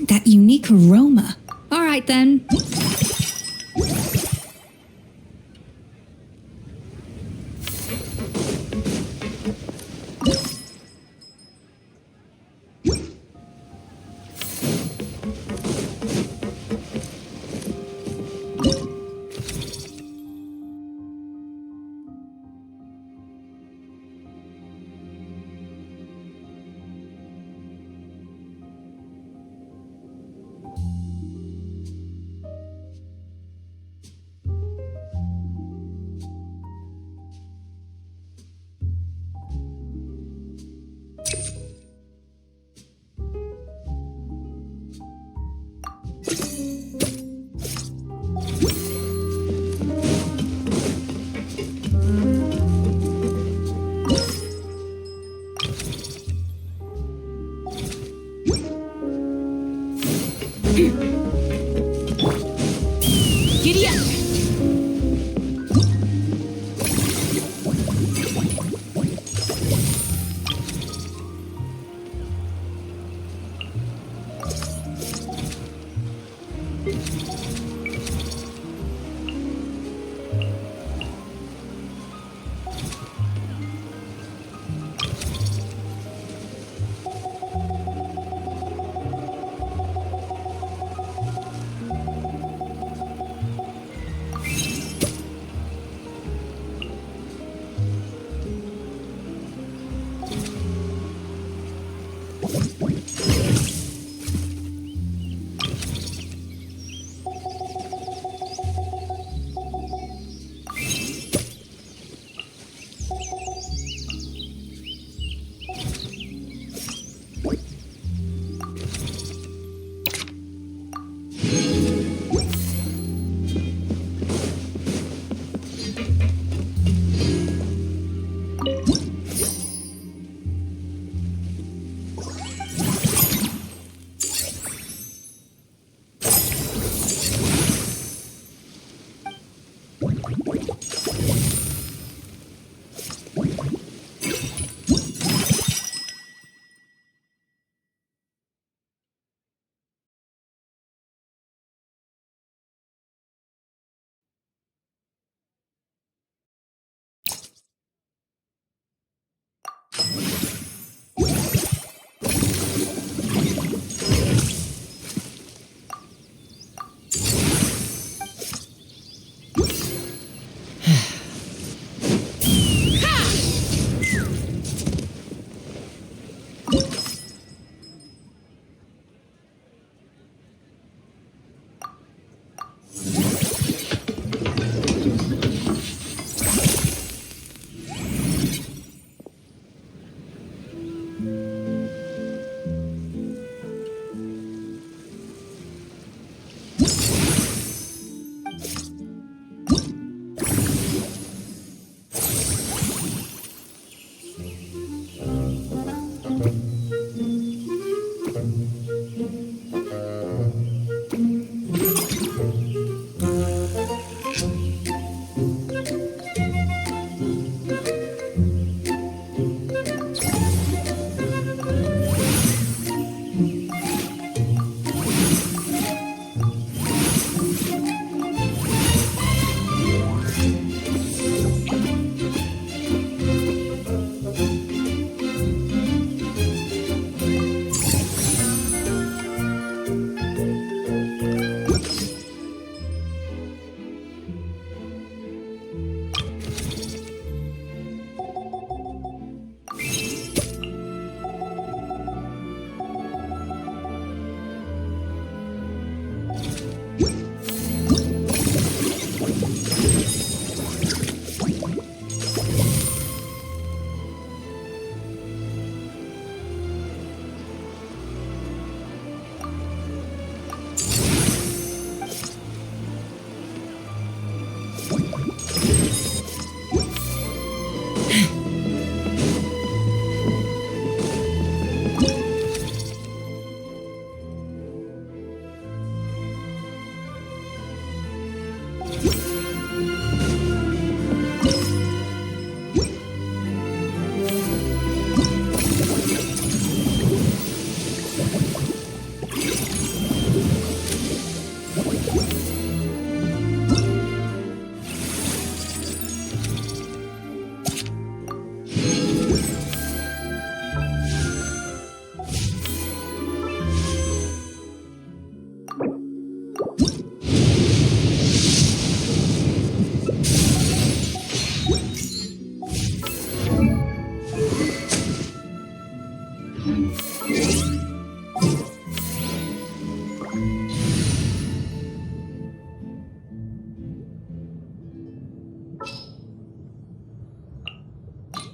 That unique aroma. All right then. Giddy up!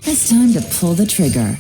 It's time to pull the trigger.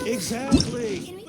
Exactly.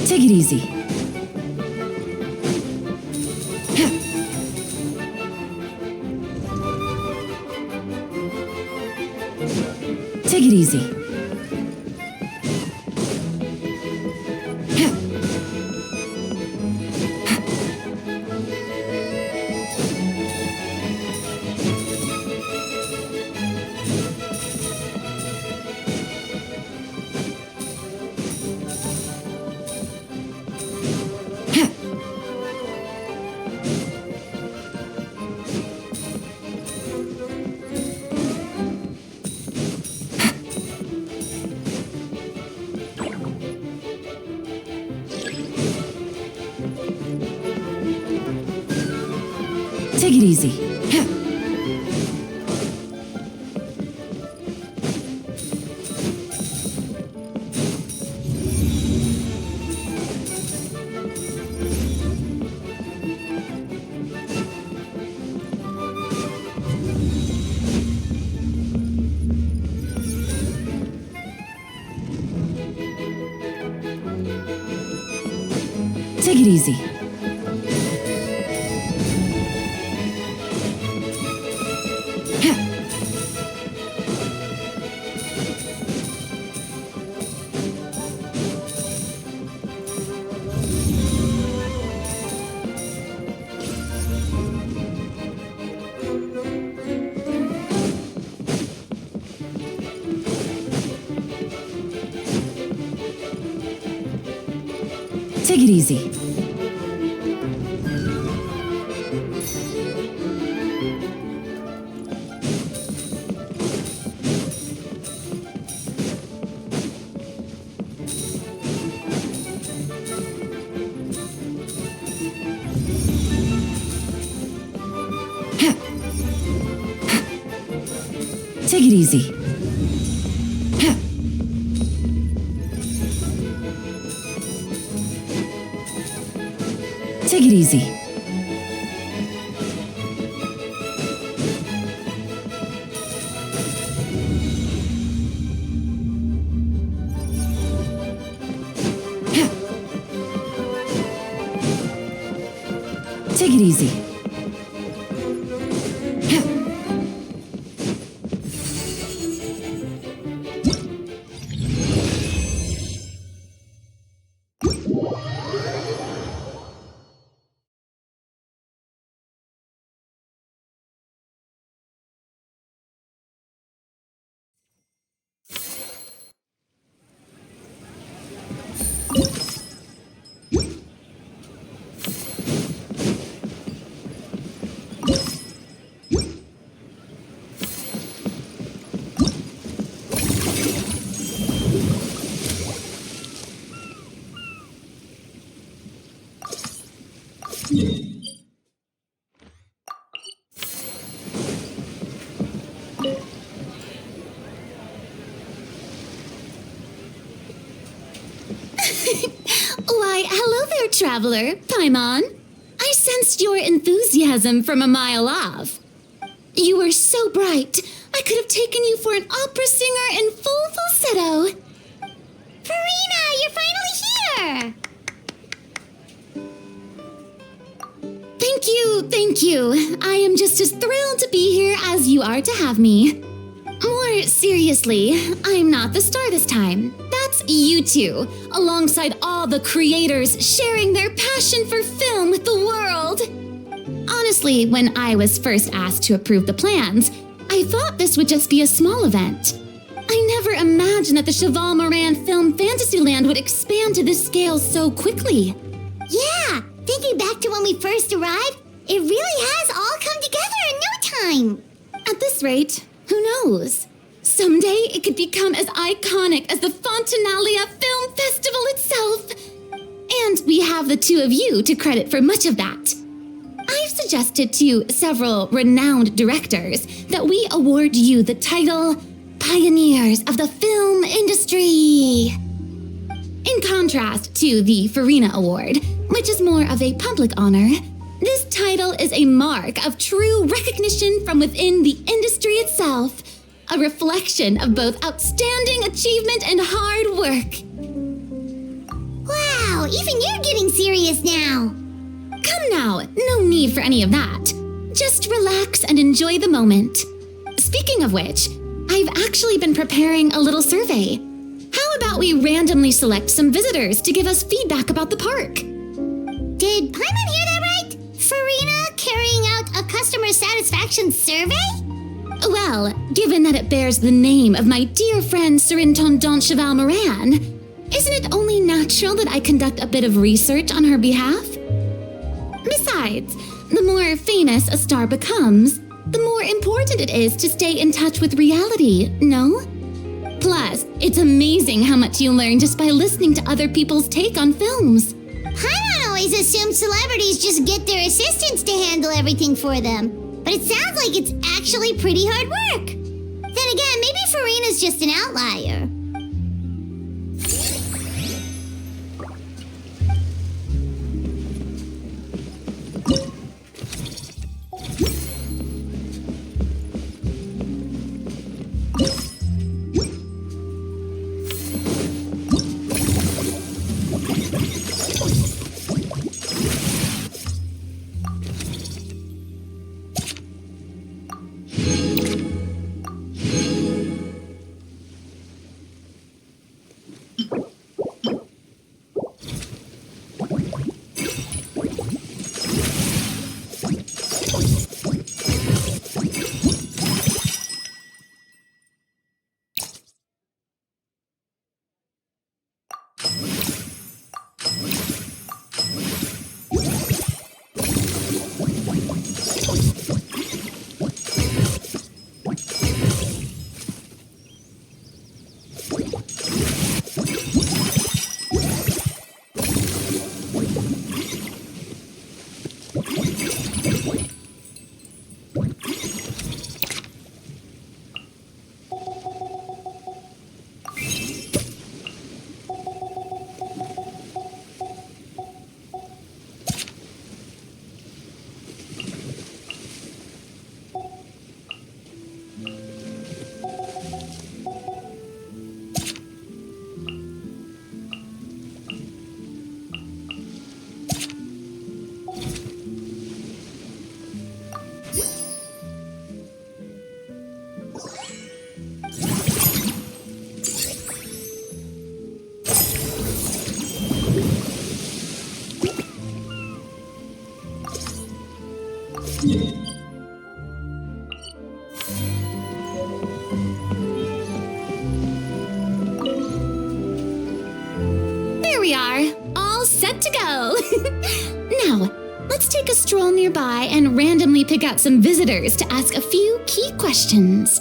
Take it easy. Take it easy. Take it easy. Take it easy. Take it easy. Take it easy. Take it easy. Take it easy. Why, hello there, traveler. Paimon. I sensed your enthusiasm from a mile off. You were so bright, I could have taken you for an opera singer in full falsetto. Farina, you're finally here! Thank you. I am just as thrilled to be here as you are to have me. More seriously, I'm not the star this time. That's you two, alongside all the creators sharing their passion for film with the world. Honestly, when I was first asked to approve the plans, I thought this would just be a small event. I never imagined that the Cheval Moran Film Fantasyland would expand to this scale so quickly. Yeah, thinking back to when we first arrived, it really has all come together in no time. At this rate, who knows? Someday it could become as iconic as the Fontanalia Film Festival itself. And we have the two of you to credit for much of that. I've suggested to several renowned directors that we award you the title Pioneers of the Film Industry. In contrast to the Farina Award, which is more of a public honor, this title is a mark of true recognition from within the industry itself, a reflection of both outstanding achievement and hard work. Wow, Wow, even you're getting serious now. Come now, no need for any of that. Just relax and enjoy the moment. Speaking of which, I've actually been preparing a little survey. How about we randomly select some visitors to give us feedback about the park? Did Paimon hear that right? Farina carrying out a customer satisfaction survey? Well, given that it bears the name of my dear friend Surintendant Cheval Moran, isn't it only natural that I conduct a bit of research on her behalf? Besides, the more famous a star becomes, the more important it is to stay in touch with reality, no? Plus, it's amazing how much you learn just by listening to other people's take on films. Paimon always assumed celebrities just get their assistants to handle everything for them. But it sounds like it's actually pretty hard work. Then again, maybe Farina's just an outlier. There we are, all set to go. Now, let's take a stroll nearby and randomly pick out some visitors to ask a few key questions.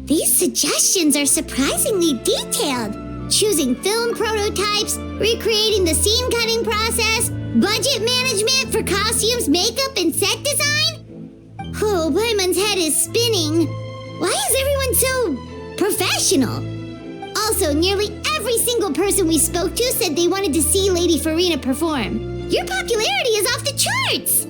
These suggestions are surprisingly detailed. Choosing film prototypes, recreating the scene cutting process, budget management for costumes, makeup, and set design? Oh, Paimon's head is spinning. Why is everyone so professional? Also, nearly every single person we spoke to said they wanted to see Lady Farina perform. Your popularity is off the charts!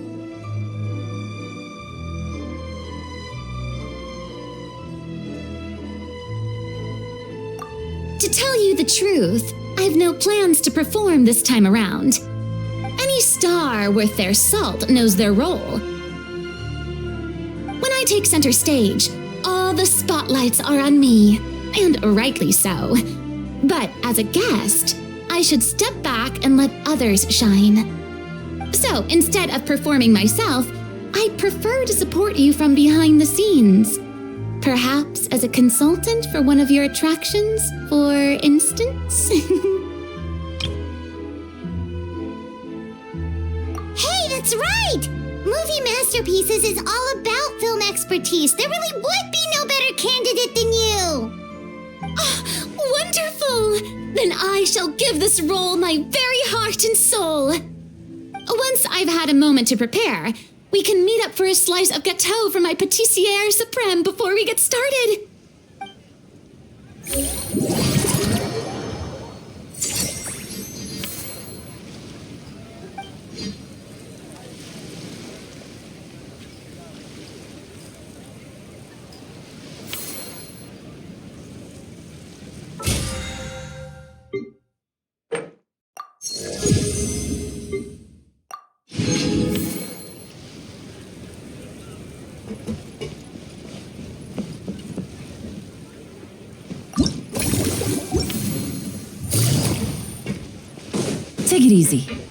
To tell you the truth, I've no plans to perform this time around. Any star worth their salt knows their role. When I take center stage, all the spotlights are on me, and rightly so. But as a guest, I should step back and let others shine. So instead of performing myself, I'd prefer to support you from behind the scenes. Perhaps as a consultant for one of your attractions, for instance? Hey, that's right! Movie Masterpieces is all about film expertise. There really would be no better candidate than you! Oh, wonderful! Then I shall give this role my very heart and soul. Once I've had a moment to prepare, we can meet up for a slice of gâteau from my pâtissière suprême before we get started. Take it easy.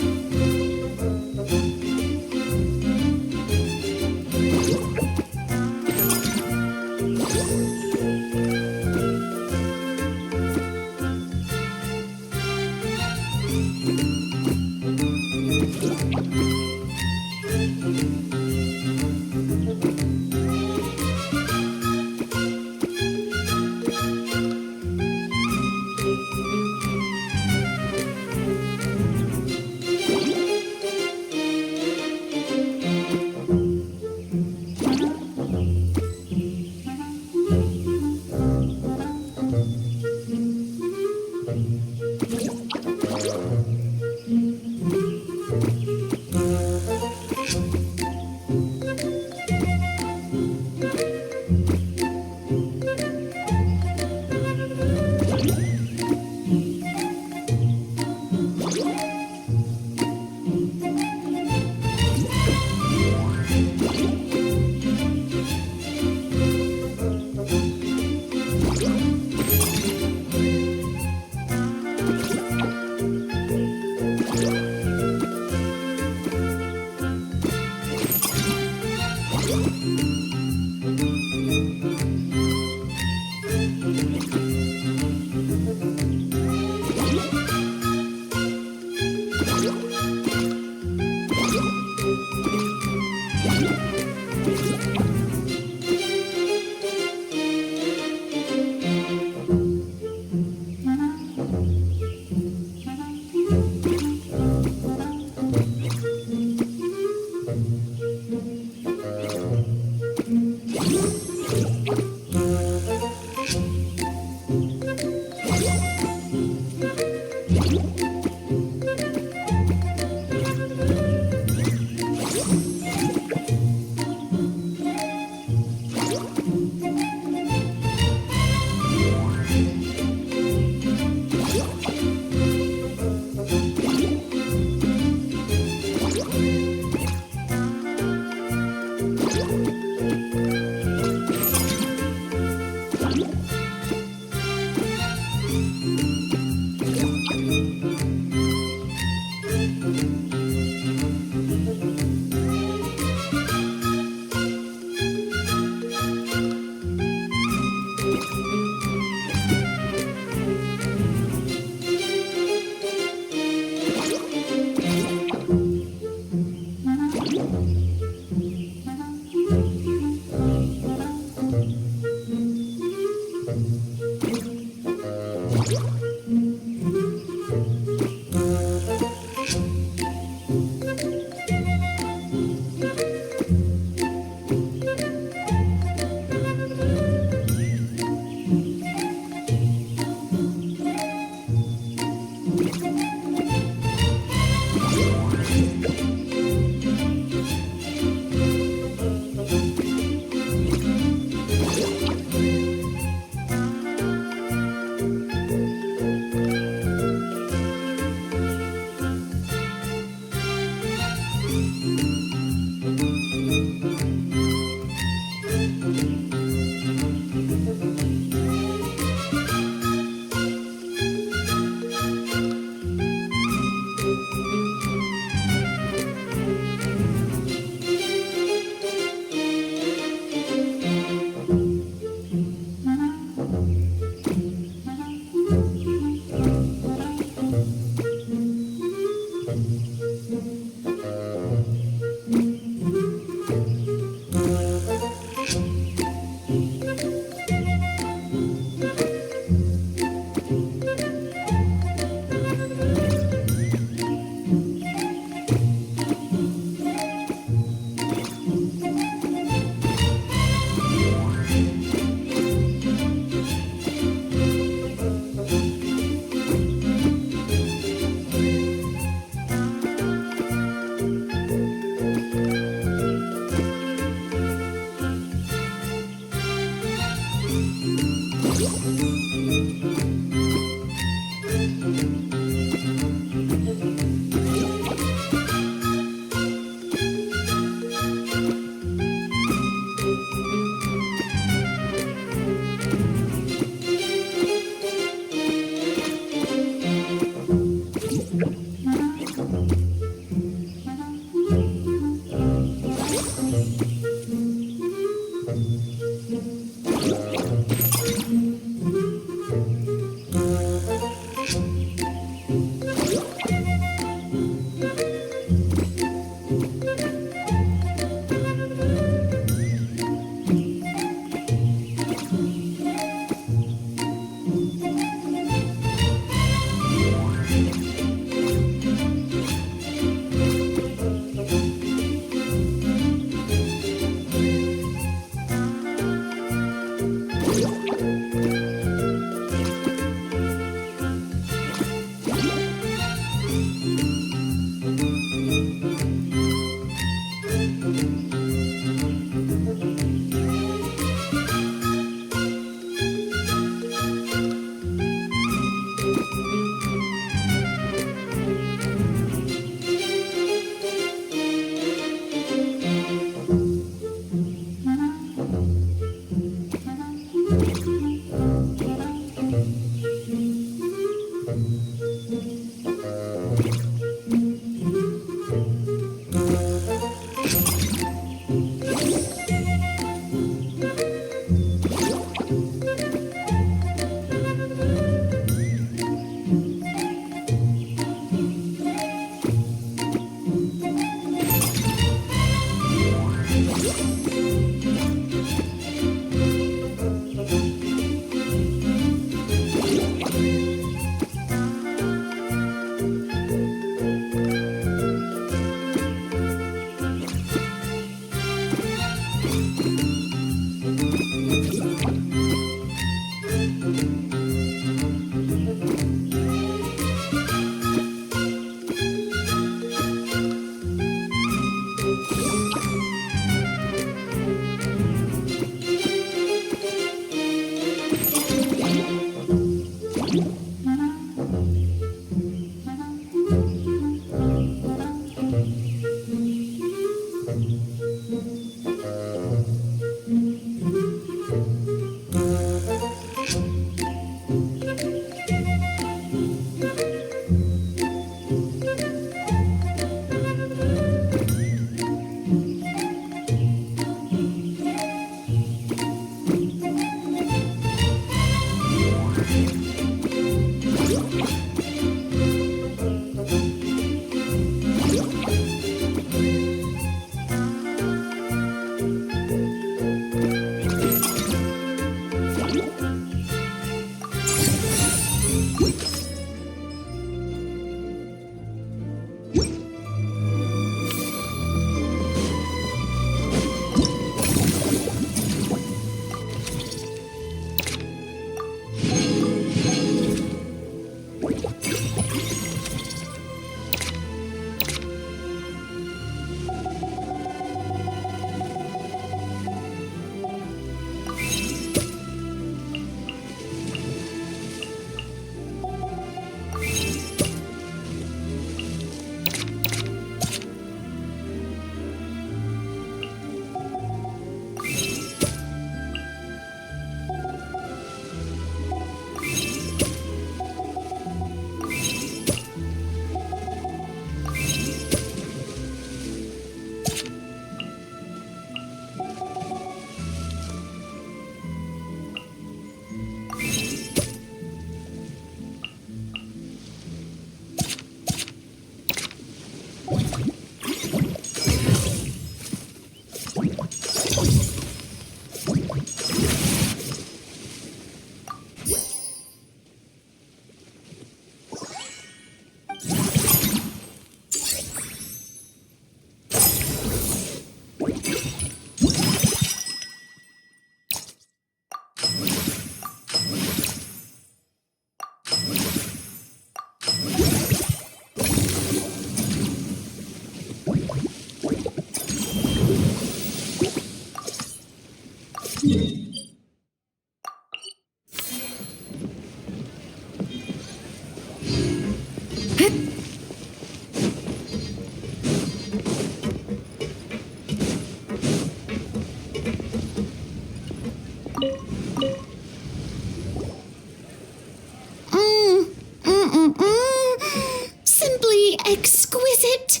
Simply exquisite.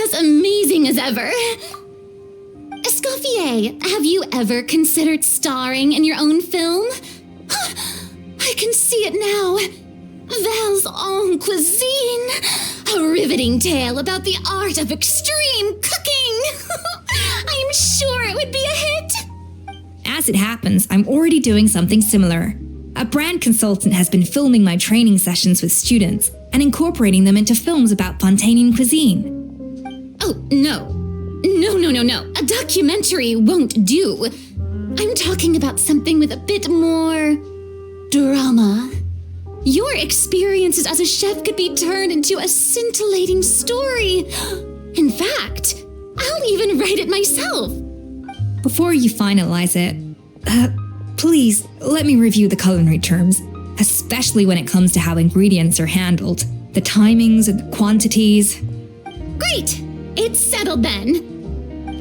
As amazing as ever. Escoffier, have you ever considered starring in your own film? I can see it now. Val's own cuisine. A riveting tale about the art of extreme cooking. I'm sure it would be a hit. As it happens, I'm already doing something similar. A brand consultant has been filming my training sessions with students and incorporating them into films about Fontainian cuisine. Oh, no. No. A documentary won't do. I'm talking about something with a bit more drama. Your experiences as a chef could be turned into a scintillating story. In fact, I'll even write it myself. Before you finalize it, please let me review the culinary terms, especially when it comes to how ingredients are handled, the timings and the quantities. Great! It's settled then.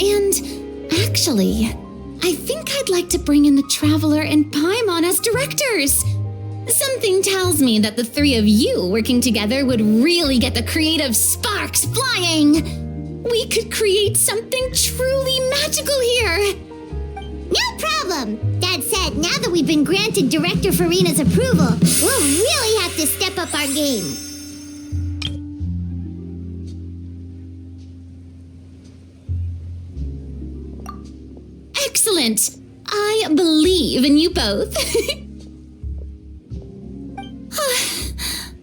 And actually, I think I'd like to bring in the Traveler and Paimon as directors. Something tells me that the three of you working together would really get the creative sparks flying. We could create something truly magical here. No problem. That said, now that we've been granted Director Farina's approval, we'll really have to step up our game. excellent. I believe in you both.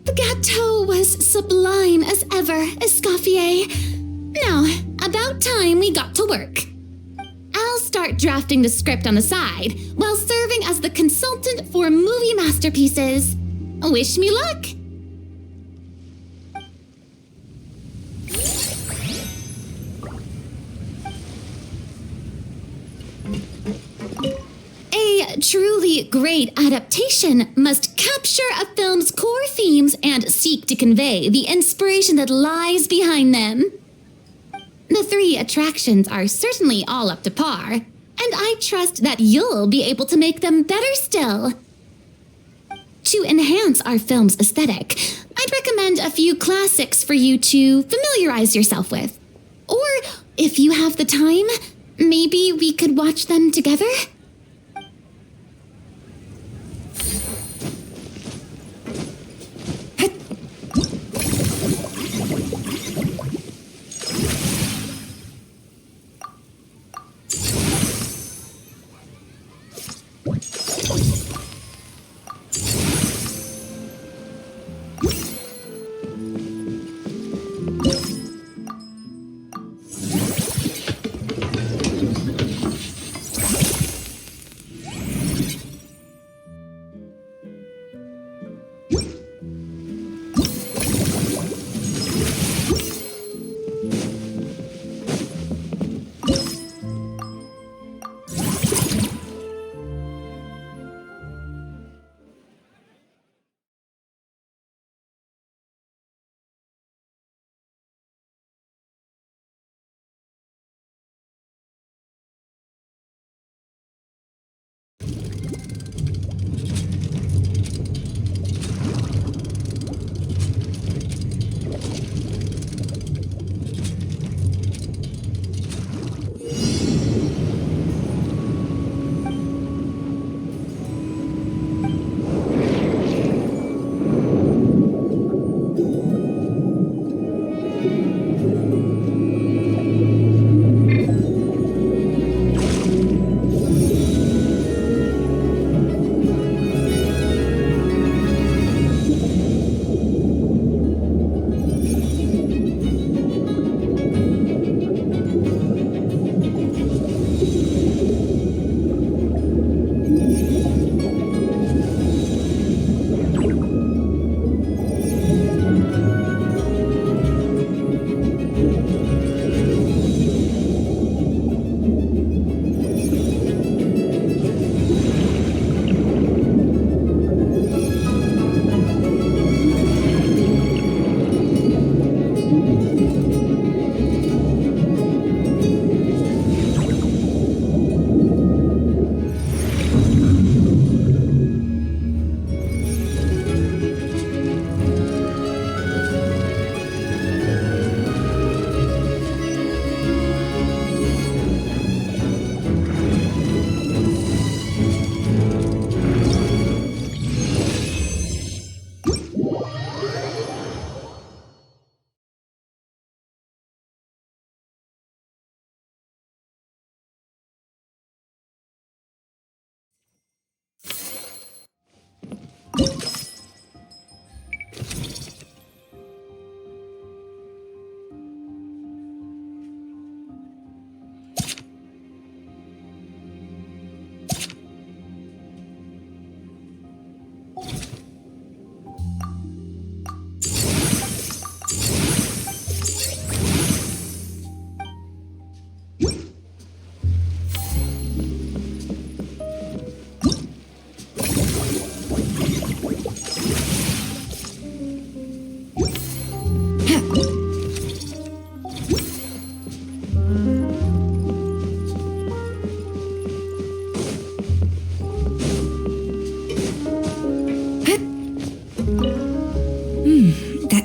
The gâteau was sublime as ever, Escoffier. Now, about time we got to work. I'll start drafting the script on the side while serving as the consultant for movie masterpieces. Wish me luck. A truly great adaptation must capture a film's core themes and seek to convey the inspiration that lies behind them. The 3 attractions are certainly all up to par, and I trust that you'll be able to make them better still. To enhance our film's aesthetic, I'd recommend a few classics for you to familiarize yourself with. Or, if you have the time, maybe we could watch them together?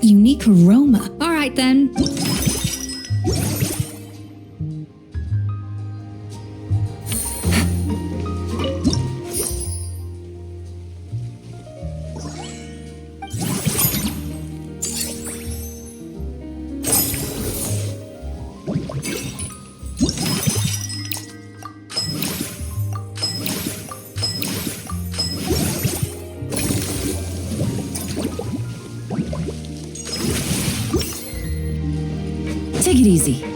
unique aroma. All right then. it easy.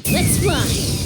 Let's fly.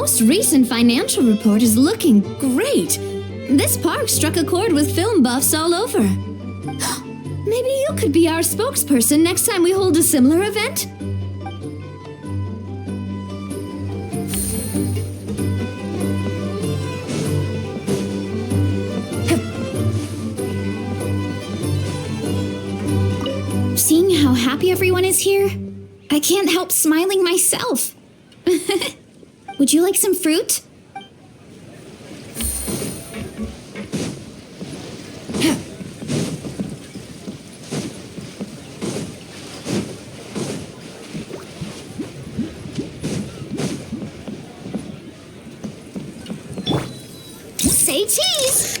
most recent financial report is looking great. This park struck a chord with film buffs all over. Maybe you could be our spokesperson next time we hold a similar event? Seeing how happy everyone is here, I can't help smiling myself. Would you like some fruit? Say cheese!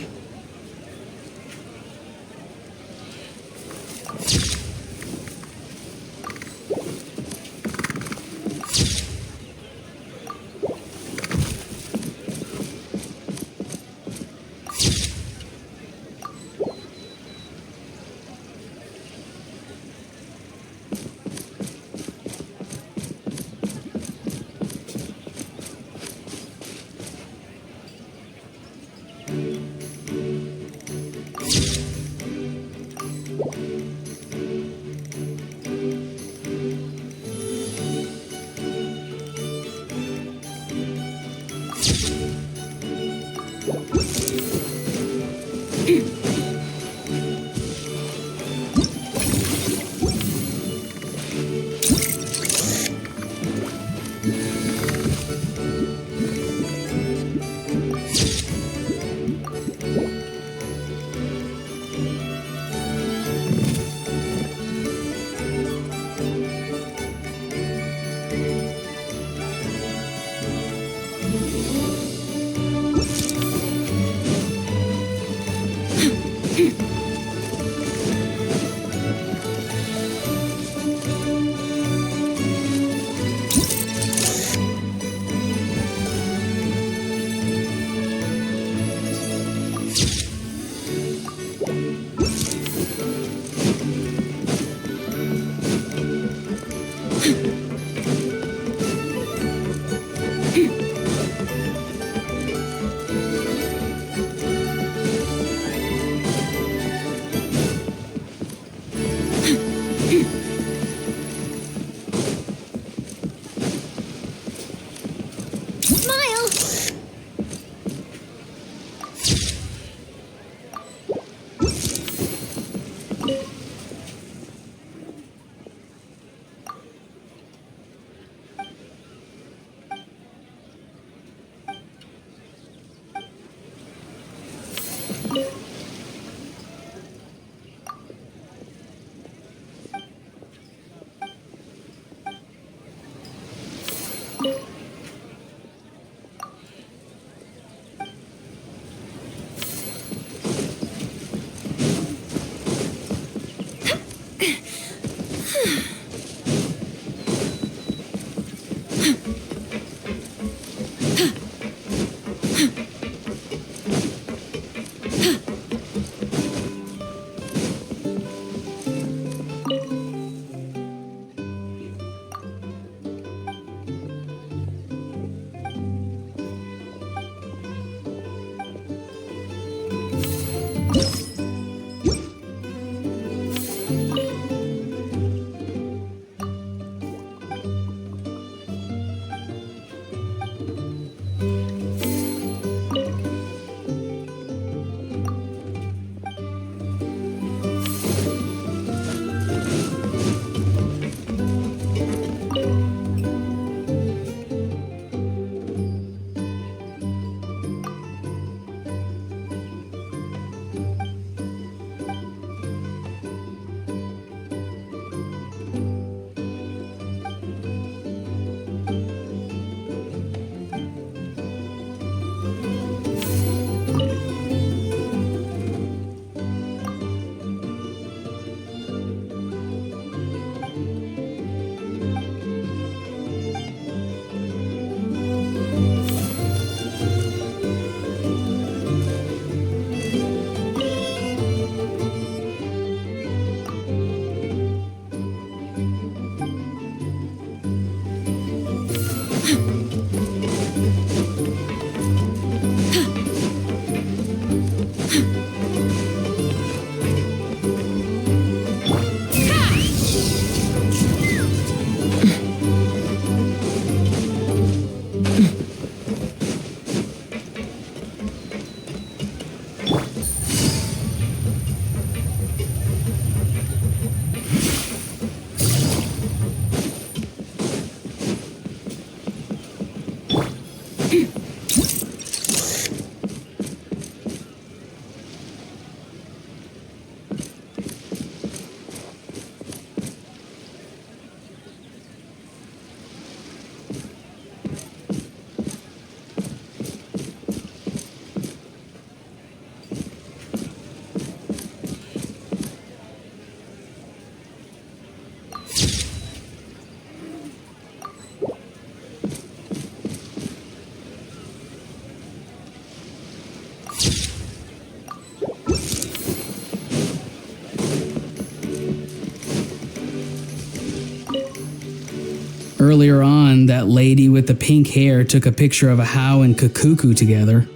Earlier on, that lady with the pink hair took a picture of a How and Kakuku together.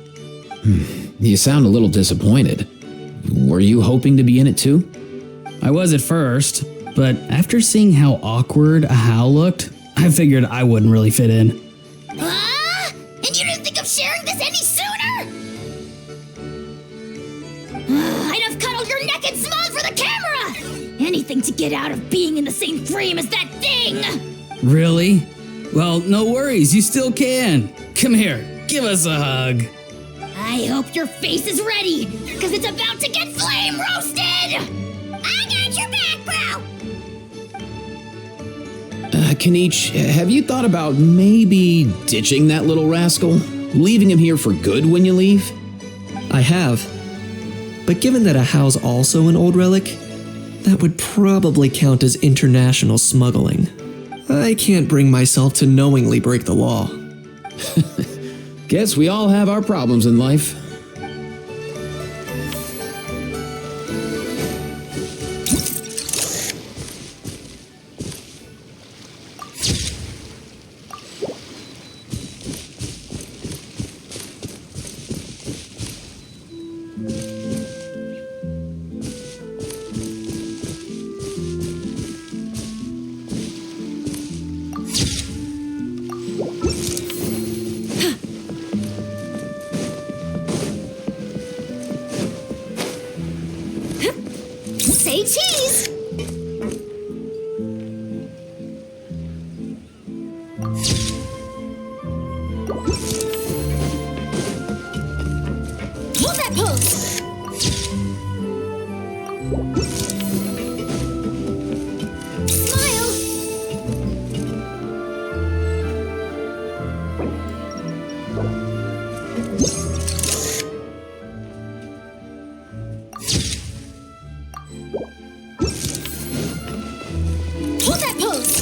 You sound a little disappointed. Were you hoping to be in it too? I was at first, but after seeing how awkward a How looked, I figured I wouldn't really fit in. And you didn't think of sharing this any sooner? I'd have cuddled your naked smile for the camera! Anything to get out of being in the same frame as that thing! Really? Well, no worries, you still can. Come here, give us a hug. I hope your face is ready, because it's about to get flame roasted! I got your back, bro! Kenichi, have you thought about maybe ditching that little rascal? Leaving him here for good when you leave? I have. But given that a How's also an old relic, that would probably count as international smuggling. I can't bring myself to knowingly break the law. Guess we all have our problems in life. Say cheese! Hold that pose! Hold that pose!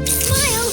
Smile!